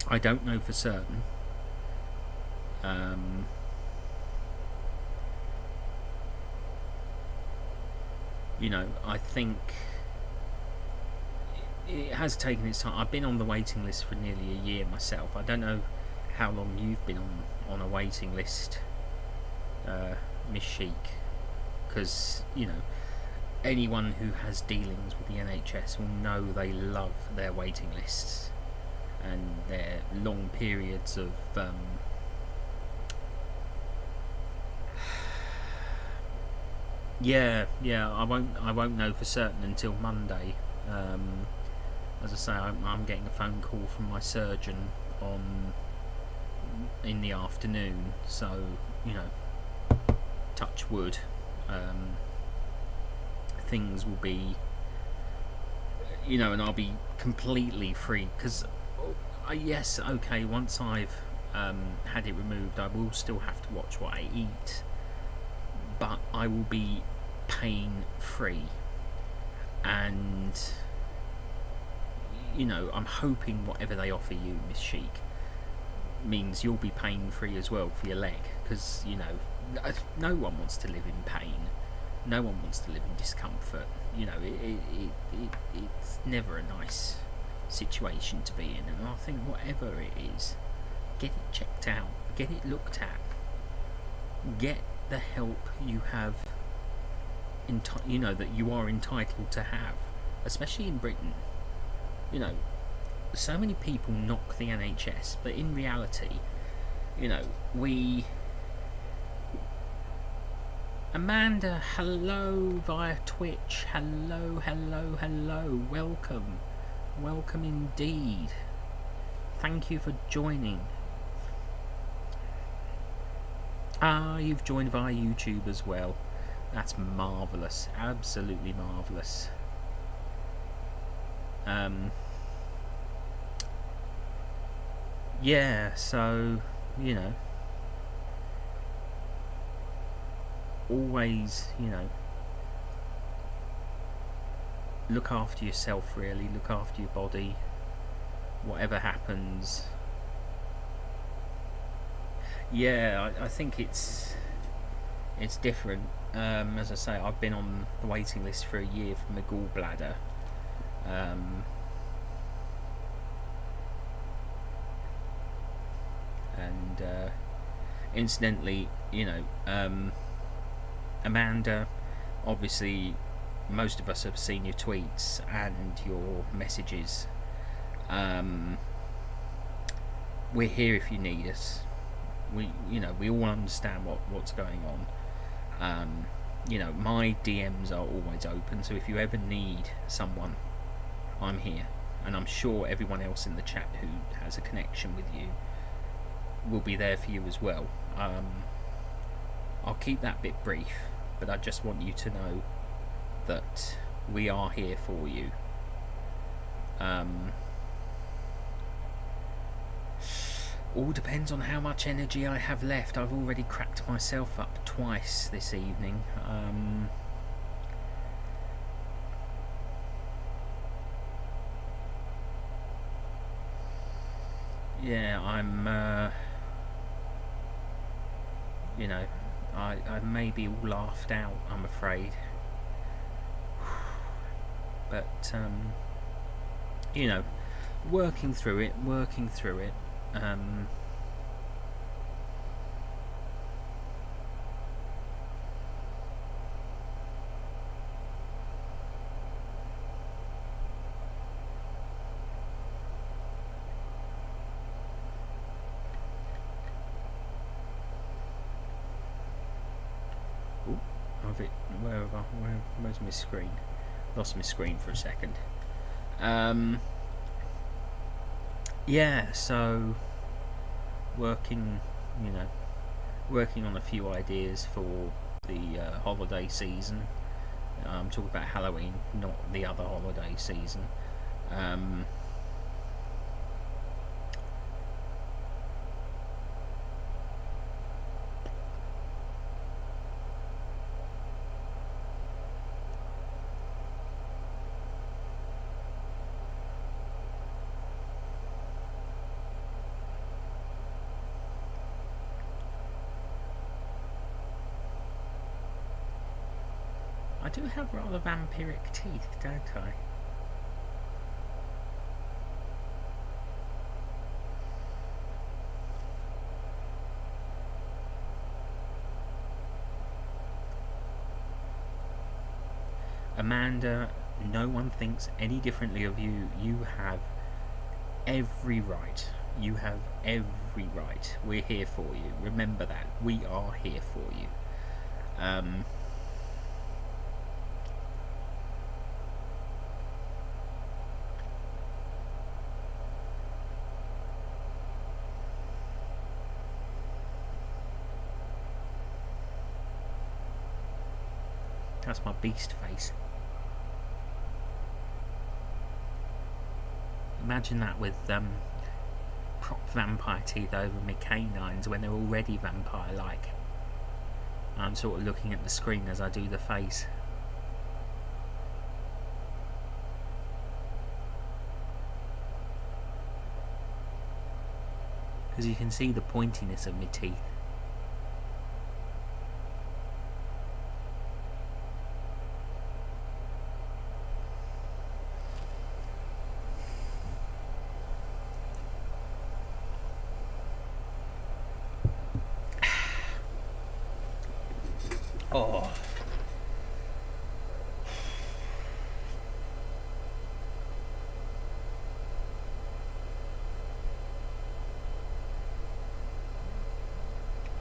I don't know for certain. I think it has taken its time. I've been on the waiting list for nearly a year myself. I don't know how long you've been on a waiting list, Miss Chic, because anyone who has dealings with the NHS will know they love their waiting lists and their long periods of yeah, I won't know for certain until Monday. As I say, I'm getting a phone call from my surgeon in the afternoon, so touch wood, things will be, and I'll be completely free, because yes, okay, once I've had it removed, I will still have to watch what I eat, but I will be pain free. And I'm hoping whatever they offer you, Miss Chic, means you'll be pain free as well for your leg, because no one wants to live in pain, no one wants to live in discomfort. It's never a nice situation to be in, and I think whatever it is, get it checked out, get it looked at, get the help you have that you are entitled to have, especially in Britain. So many people knock the NHS, but in reality, we... Amanda, hello via Twitch. Hello. Welcome indeed. Thank you for joining. You've joined via YouTube as well. That's marvellous. Absolutely marvellous. Yeah, so, always, look after yourself, really. Look after your body. Whatever happens. Yeah, I think it's different. As I say, I've been on the waiting list for a year for my gallbladder. And incidentally, Amanda, obviously most of us have seen your tweets and your messages. We're here if you need us. We all understand what's going on. My DMs are always open, so if you ever need someone, I'm here, and I'm sure everyone else in the chat who has a connection with you will be there for you as well. I'll keep that bit brief, but I just want you to know that we are here for you. All depends on how much energy I have left. I've already cracked myself up twice this evening. Yeah, I'm I may be all laughed out, I'm afraid. But working through it. of it. Where's my screen? Lost my screen for a second. Yeah, so working on a few ideas for the holiday season. I'm talking about Halloween, not the other holiday season. I do have rather vampiric teeth, don't I? Amanda, no one thinks any differently of you. You have every right. You have every right. We're here for you. Remember that. We are here for you. That's my beast face. Imagine that with prop vampire teeth over my canines when they're already vampire-like. I'm sort of looking at the screen as I do the face. Because you can see the pointiness of my teeth. Oh.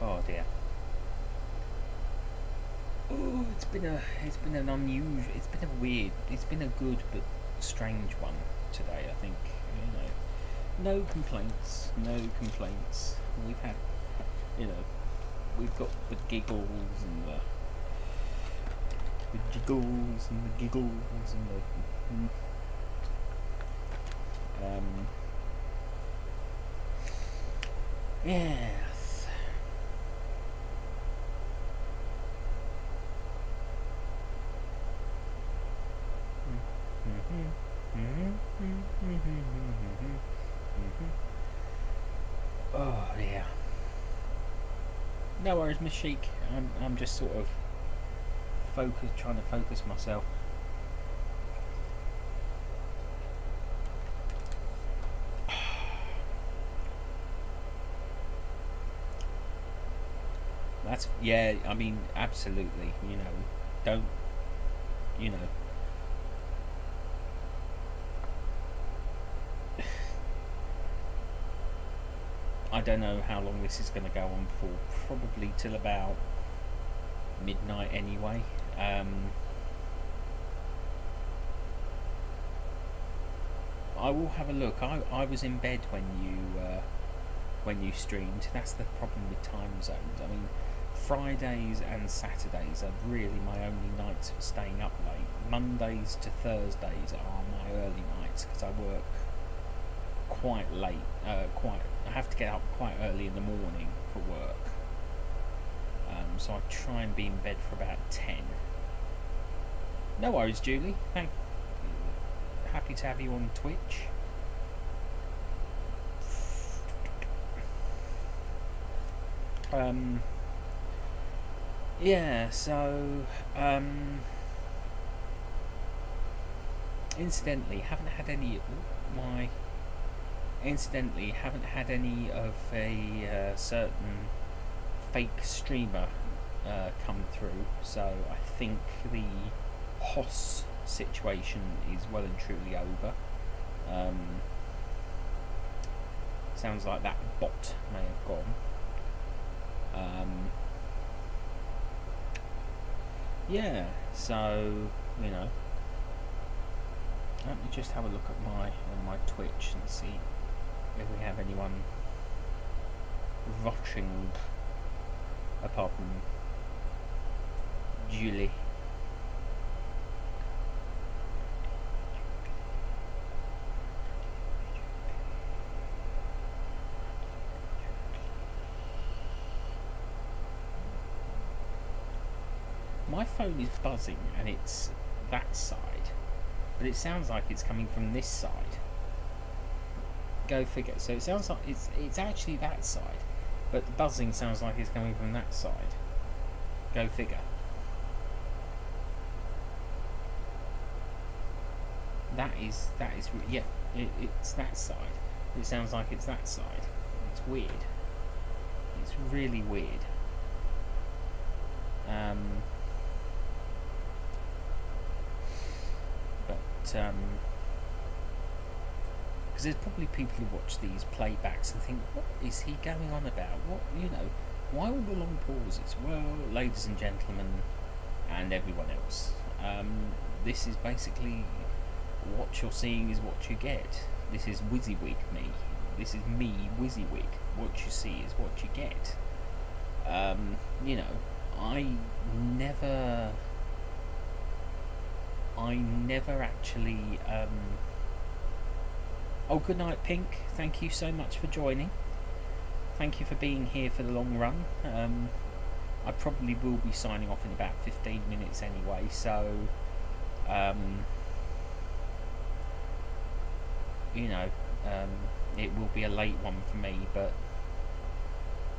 Oh dear. Oh, it's been an unusual, it's been a good but strange one today, I think. No complaints. We've had, we've got the giggles and the giggles and the giggles and the yes. Oh yeah. No worries, Miss Chic. I'm just sort of trying to focus myself. That's, yeah, I mean, absolutely. Don't, I don't know how long this is going to go on for. Probably till about midnight anyway. I will have a look. I was in bed when you streamed. That's the problem with time zones. I mean, Fridays and Saturdays are really my only nights for staying up late. Mondays to Thursdays are my early nights because I work quite late. I have to get up quite early in the morning for work. So I try and be in bed for about 10. No worries, Julie. Happy to have you on Twitch. Yeah, so incidentally, haven't had any of a certain fake streamer come through, so I think the Hoss situation is well and truly over. Sounds like that bot may have gone. yeah, so you know, let me just have a look at my Twitch and see if we have anyone watching apart from Julie. My phone is buzzing and it's that side, but it sounds like it's coming from this side. Go figure. So it sounds like it's actually that side, but the buzzing sounds like it's coming from that side. Go figure. Yeah, it's that side. It sounds like it's that side. It's weird. It's really weird. Because there's probably people who watch these playbacks and think, what is he going on about? What, why all the long pauses? Well, ladies and gentlemen, and everyone else, this is basically what you're seeing is what you get. This is WYSIWYG me. This is me, WYSIWYG. What you see is what you get. I never actually. Oh, good night, Pink. Thank you so much for joining. Thank you for being here for the long run. I probably will be signing off in about 15 minutes anyway, so it will be a late one for me, but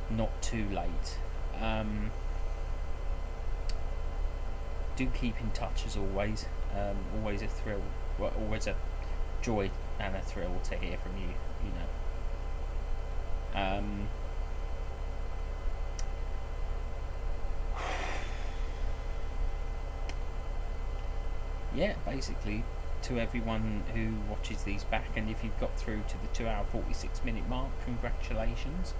not too late. Do keep in touch as always. Always a thrill, well, always a joy and a thrill to hear from you. Yeah, basically, to everyone who watches these back, and if you've got through to the 2 hour 46 minute mark, congratulations.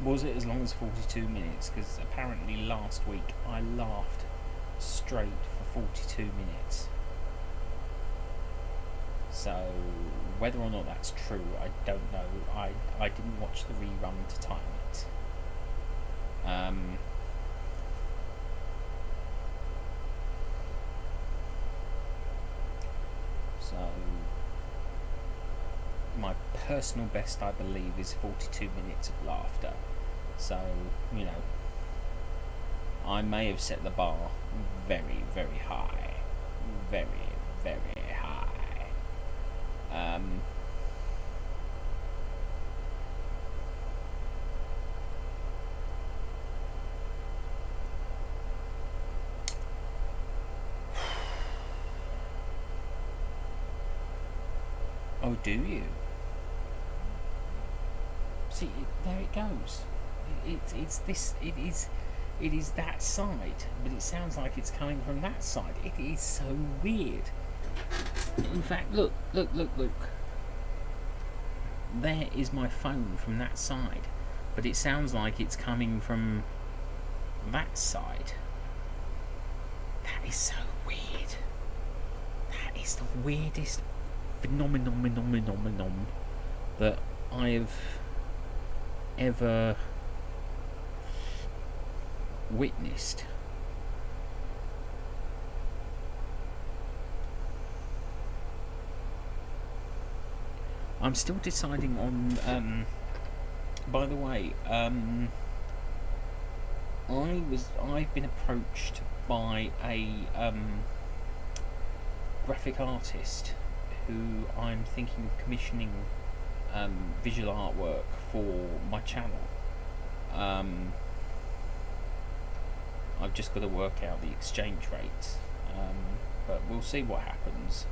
Was it as long as 42 minutes? Because apparently last week I laughed straight for 42 minutes. So whether or not that's true, I don't know. I didn't watch the rerun to time it. So my personal best, I believe, is 42 minutes of laughter. So, I may have set the bar very, very high. Very, very high. Oh, do you? See, there it goes. It is that side, but it sounds like it's coming from that side. It is so weird. In fact, look. There is my phone from that side, but it sounds like it's coming from that side. That is so weird. That is the weirdest phenomenon that I have ever witnessed. I'm still deciding on by the way, I've been approached by a graphic artist who I'm thinking of commissioning visual artwork for my channel. I've just got to work out the exchange rates, but we'll see what happens.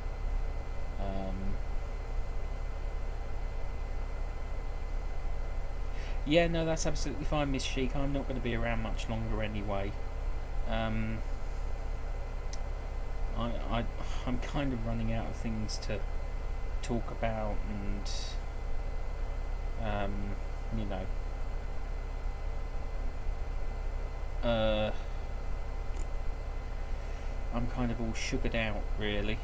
Yeah, no, that's absolutely fine, Miss Sheik. I'm not going to be around much longer anyway. I'm kind of running out of things to talk about, and I'm kind of all sugared out, really.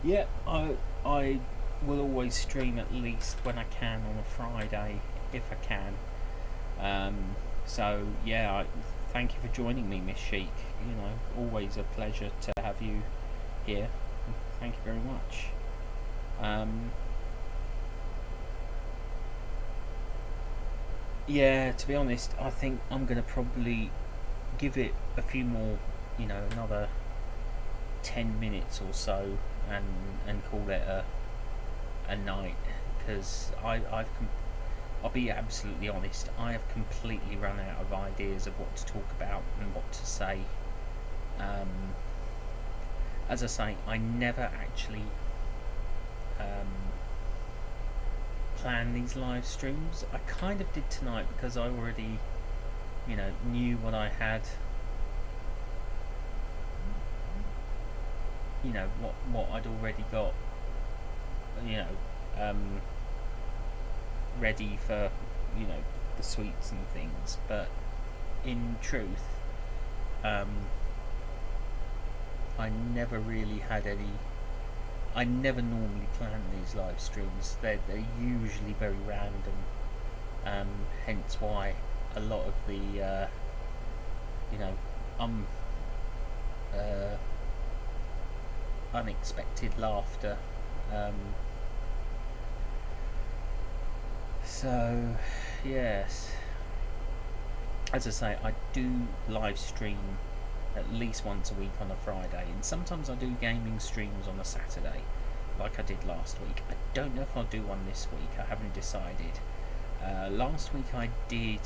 Yeah, I will always stream at least when I can on a Friday, if I can. So yeah, thank you for joining me, Miss Chic. You know, always a pleasure to have you here. Thank you very much. Yeah, to be honest, I think I'm gonna probably give it a few more, another 10 minutes or so, and call it a night, because I'll be absolutely honest, I have completely run out of ideas of what to talk about and what to say. As I say, I never actually plan these live streams. I kind of did tonight because I already, knew what I had. What I'd already got. Ready for, the sweets and things. But in truth, I never really had any. I never normally plan these live streams. They're usually very random. Hence why a lot of the unexpected laughter. So yes, as I say, I do live stream at least once a week on a Friday, and sometimes I do gaming streams on a Saturday, like I did last week. I don't know if I'll do one this week. I haven't decided. Last week I did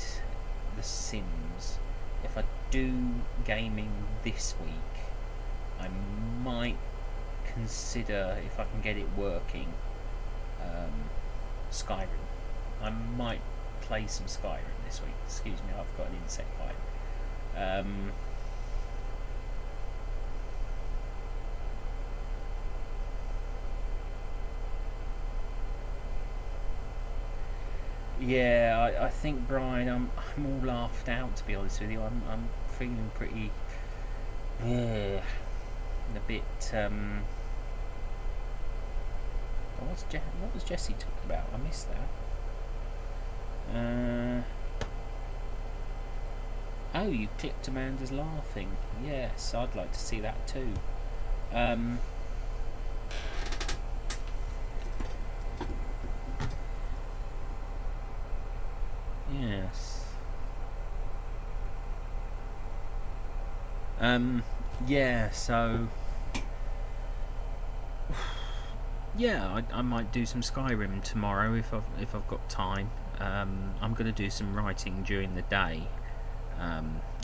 The Sims. If I do gaming this week, I might consider, if I can get it working, Skyrim. I might play some Skyrim this week. Excuse me, I've got an insect bite. Yeah, I think, Brian, I'm all laughed out, to be honest with you. I'm feeling pretty, a bit. What was Jesse talking about? I missed that. Oh, you clipped Amanda's laughing. Yes, I'd like to see that too. Yes. Yeah, so yeah, I might do some Skyrim tomorrow if I've got time. I'm gonna do some writing during the day.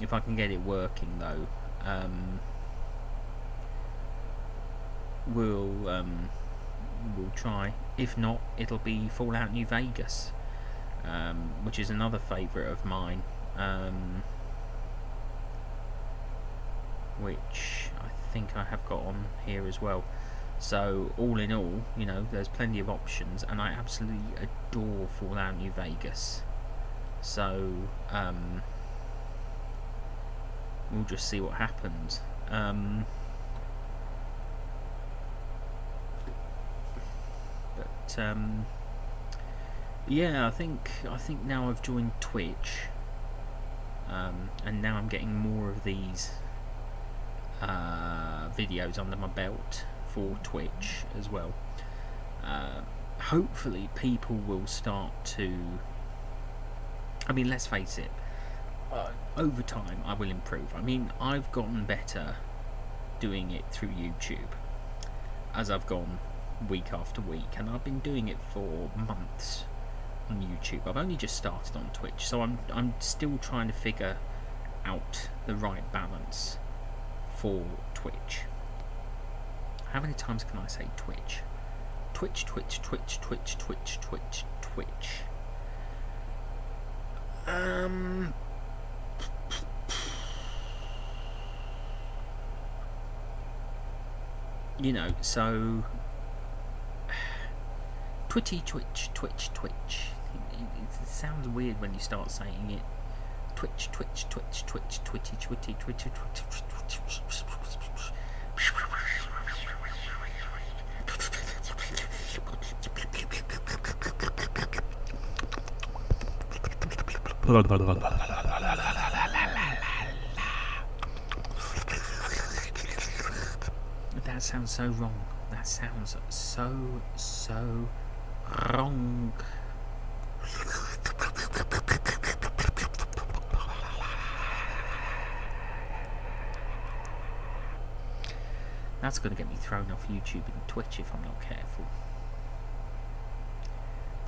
If I can get it working though, we'll try. If not, it'll be Fallout New Vegas, which is another favourite of mine, which I think I have got on here as well. So all in all, there's plenty of options, and I absolutely adore Fallout New Vegas. So we'll just see what happens. Yeah, I think now I've joined Twitch, and now I'm getting more of these videos under my belt for Twitch as well. Hopefully people will start to, let's face it, over time I will improve. I've gotten better doing it through YouTube as I've gone week after week, and I've been doing it for months on YouTube. I've only just started on Twitch, so I'm still trying to figure out the right balance for Twitch. How many times can I say Twitch? Twitch, Twitch, Twitch, Twitch, Twitch, Twitch, Twitch. You know, so Twitch. It sounds weird when you start saying it. Twitch. That sounds so wrong. That sounds so wrong. That's going to get me thrown off YouTube and Twitch if I'm not careful.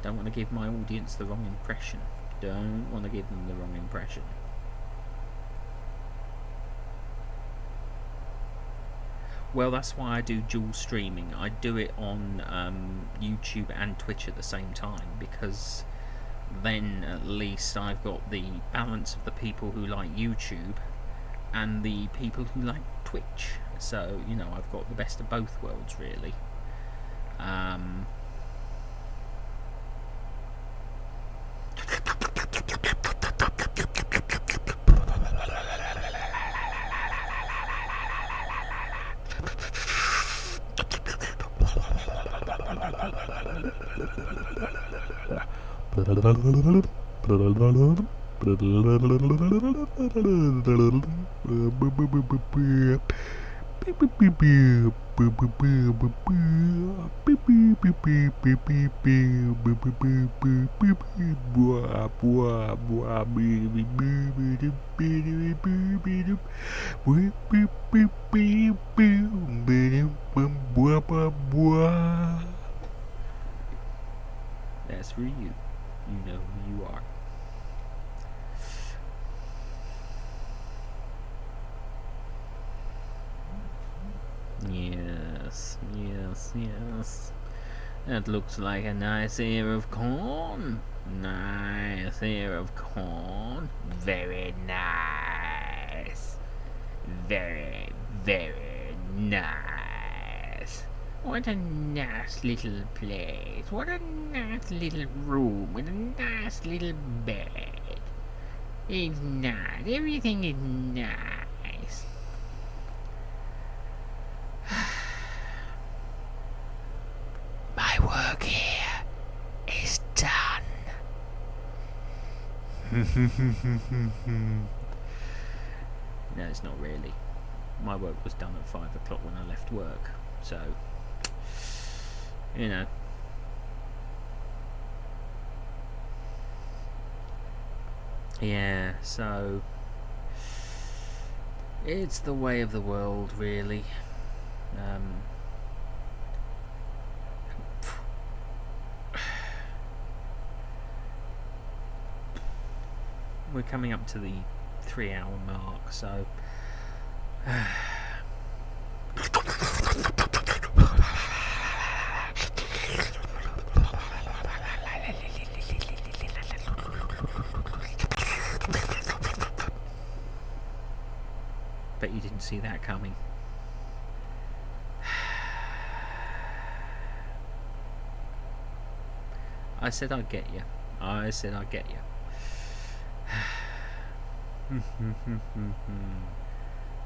Don't want to give my audience the wrong impression. Don't want to give them the wrong impression. Well, that's why I do dual streaming. I do it on YouTube and Twitch at the same time, because then at least I've got the balance of the people who like YouTube and the people who like Twitch. So, you know, I've got the best of both worlds, really. That's for you. You know who you are. Yes. That looks like a nice ear of corn. Nice ear of corn. Very nice. Very, very nice. What a nice little place. What a nice little room with a nice little bed. It's nice. Everything is nice. My work here is done. No, it's not really. My work was done at 5 o'clock when I left work. So, you know. Yeah, so it's the way of the world, really. We're coming up to the 3-hour mark, so bet you didn't see that coming. I said I'd get you.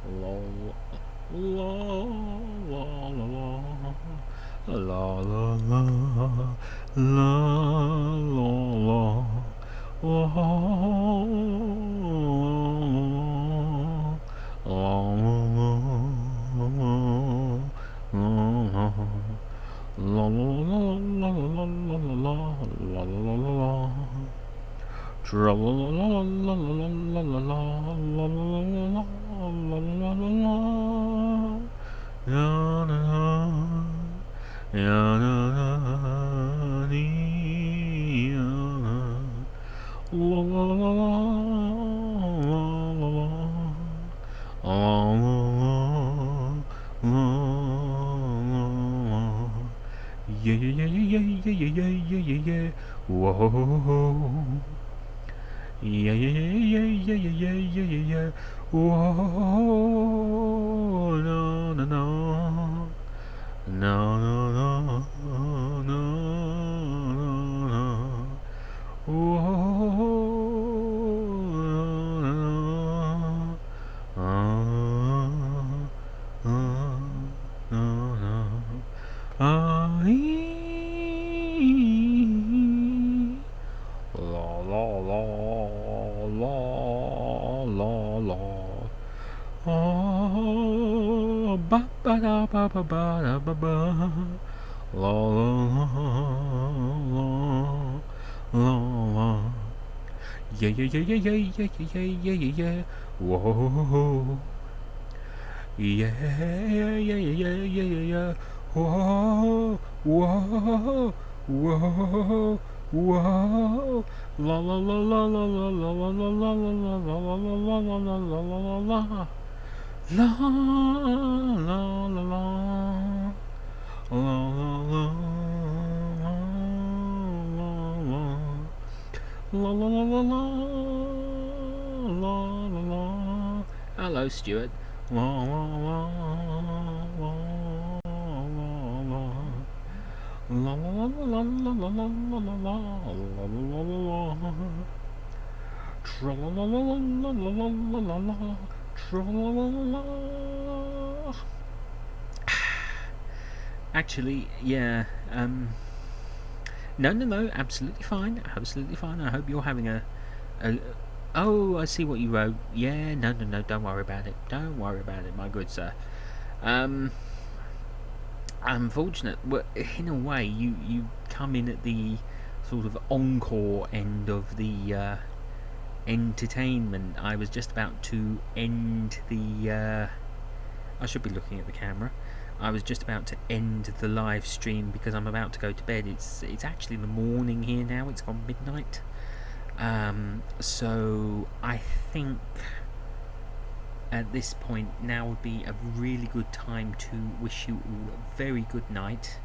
Lol. La la la la la la Yeah, yeah, yeah, yeah, yeah, yeah, yeah, yeah, yeah. Whoa, no, no, no. No, no, no, no, no, no. Whoa, no, no, no, no, no. Ah, la la la la la la. Oh, ba ba da ba ba ba da ba ba. La la la la la. Yeah yeah yeah yeah yeah yeah yeah yeah yeah yeah. Whoa. Yeah yeah yeah yeah yeah yeah yeah. Whoa whoa whoa whoa. La la la la la la la la la la la la la la la la la la la la. La la la la. La la la la la. La la la la la la la la. Hello, Stuart. La la la la la la. La la la la la la la la la la la la. Tra la la la la la la la la la. Tra la la la la. Actually, yeah. No, no, no. Absolutely fine. Absolutely fine. I hope you're having a. Oh, I see what you wrote. Yeah. No, no, no. Don't worry about it. Don't worry about it, my good sir. I'm fortunate. Well, in a way, you come in at the sort of encore end of the entertainment. I was just about to end the. I should be looking at the camera. I was just about to end the live stream because I'm about to go to bed. It's actually the morning here now. It's gone midnight. So I think at this point now would be a really good time to wish you all a very good night.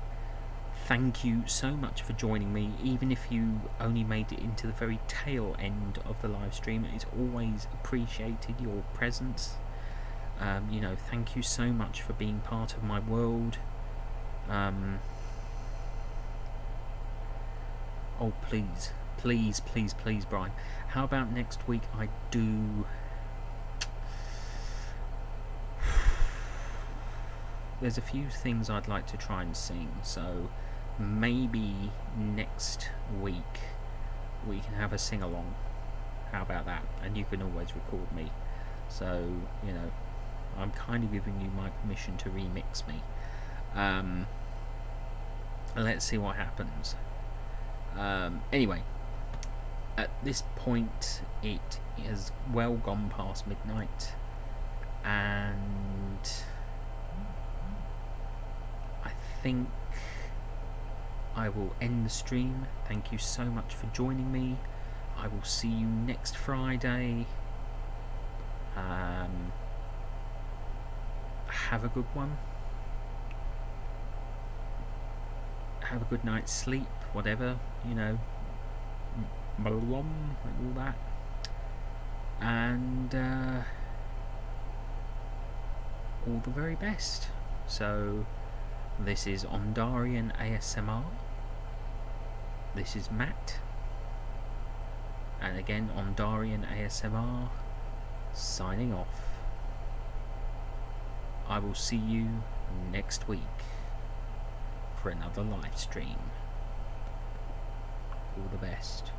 Thank you so much for joining me, even if you only made it into the very tail end of the live stream. It's always appreciated, your presence. Thank you so much for being part of my world. Oh, please, please, please, please, Brian. How about next week I do... There's a few things I'd like to try and sing, so maybe next week we can have a sing-along. How about that? And you can always record me. So, I'm kind of giving you my permission to remix me. Let's see what happens. Anyway, at this point it has well gone past midnight, and I think I will end the stream. Thank you so much for joining me. I will see you next Friday. Have a good one. Have a good night's sleep, whatever, and all that. And all the very best. So, this is Ondarian ASMR. This is Matt. And again, Ondarian ASMR, signing off. I will see you next week for another live stream. All the best.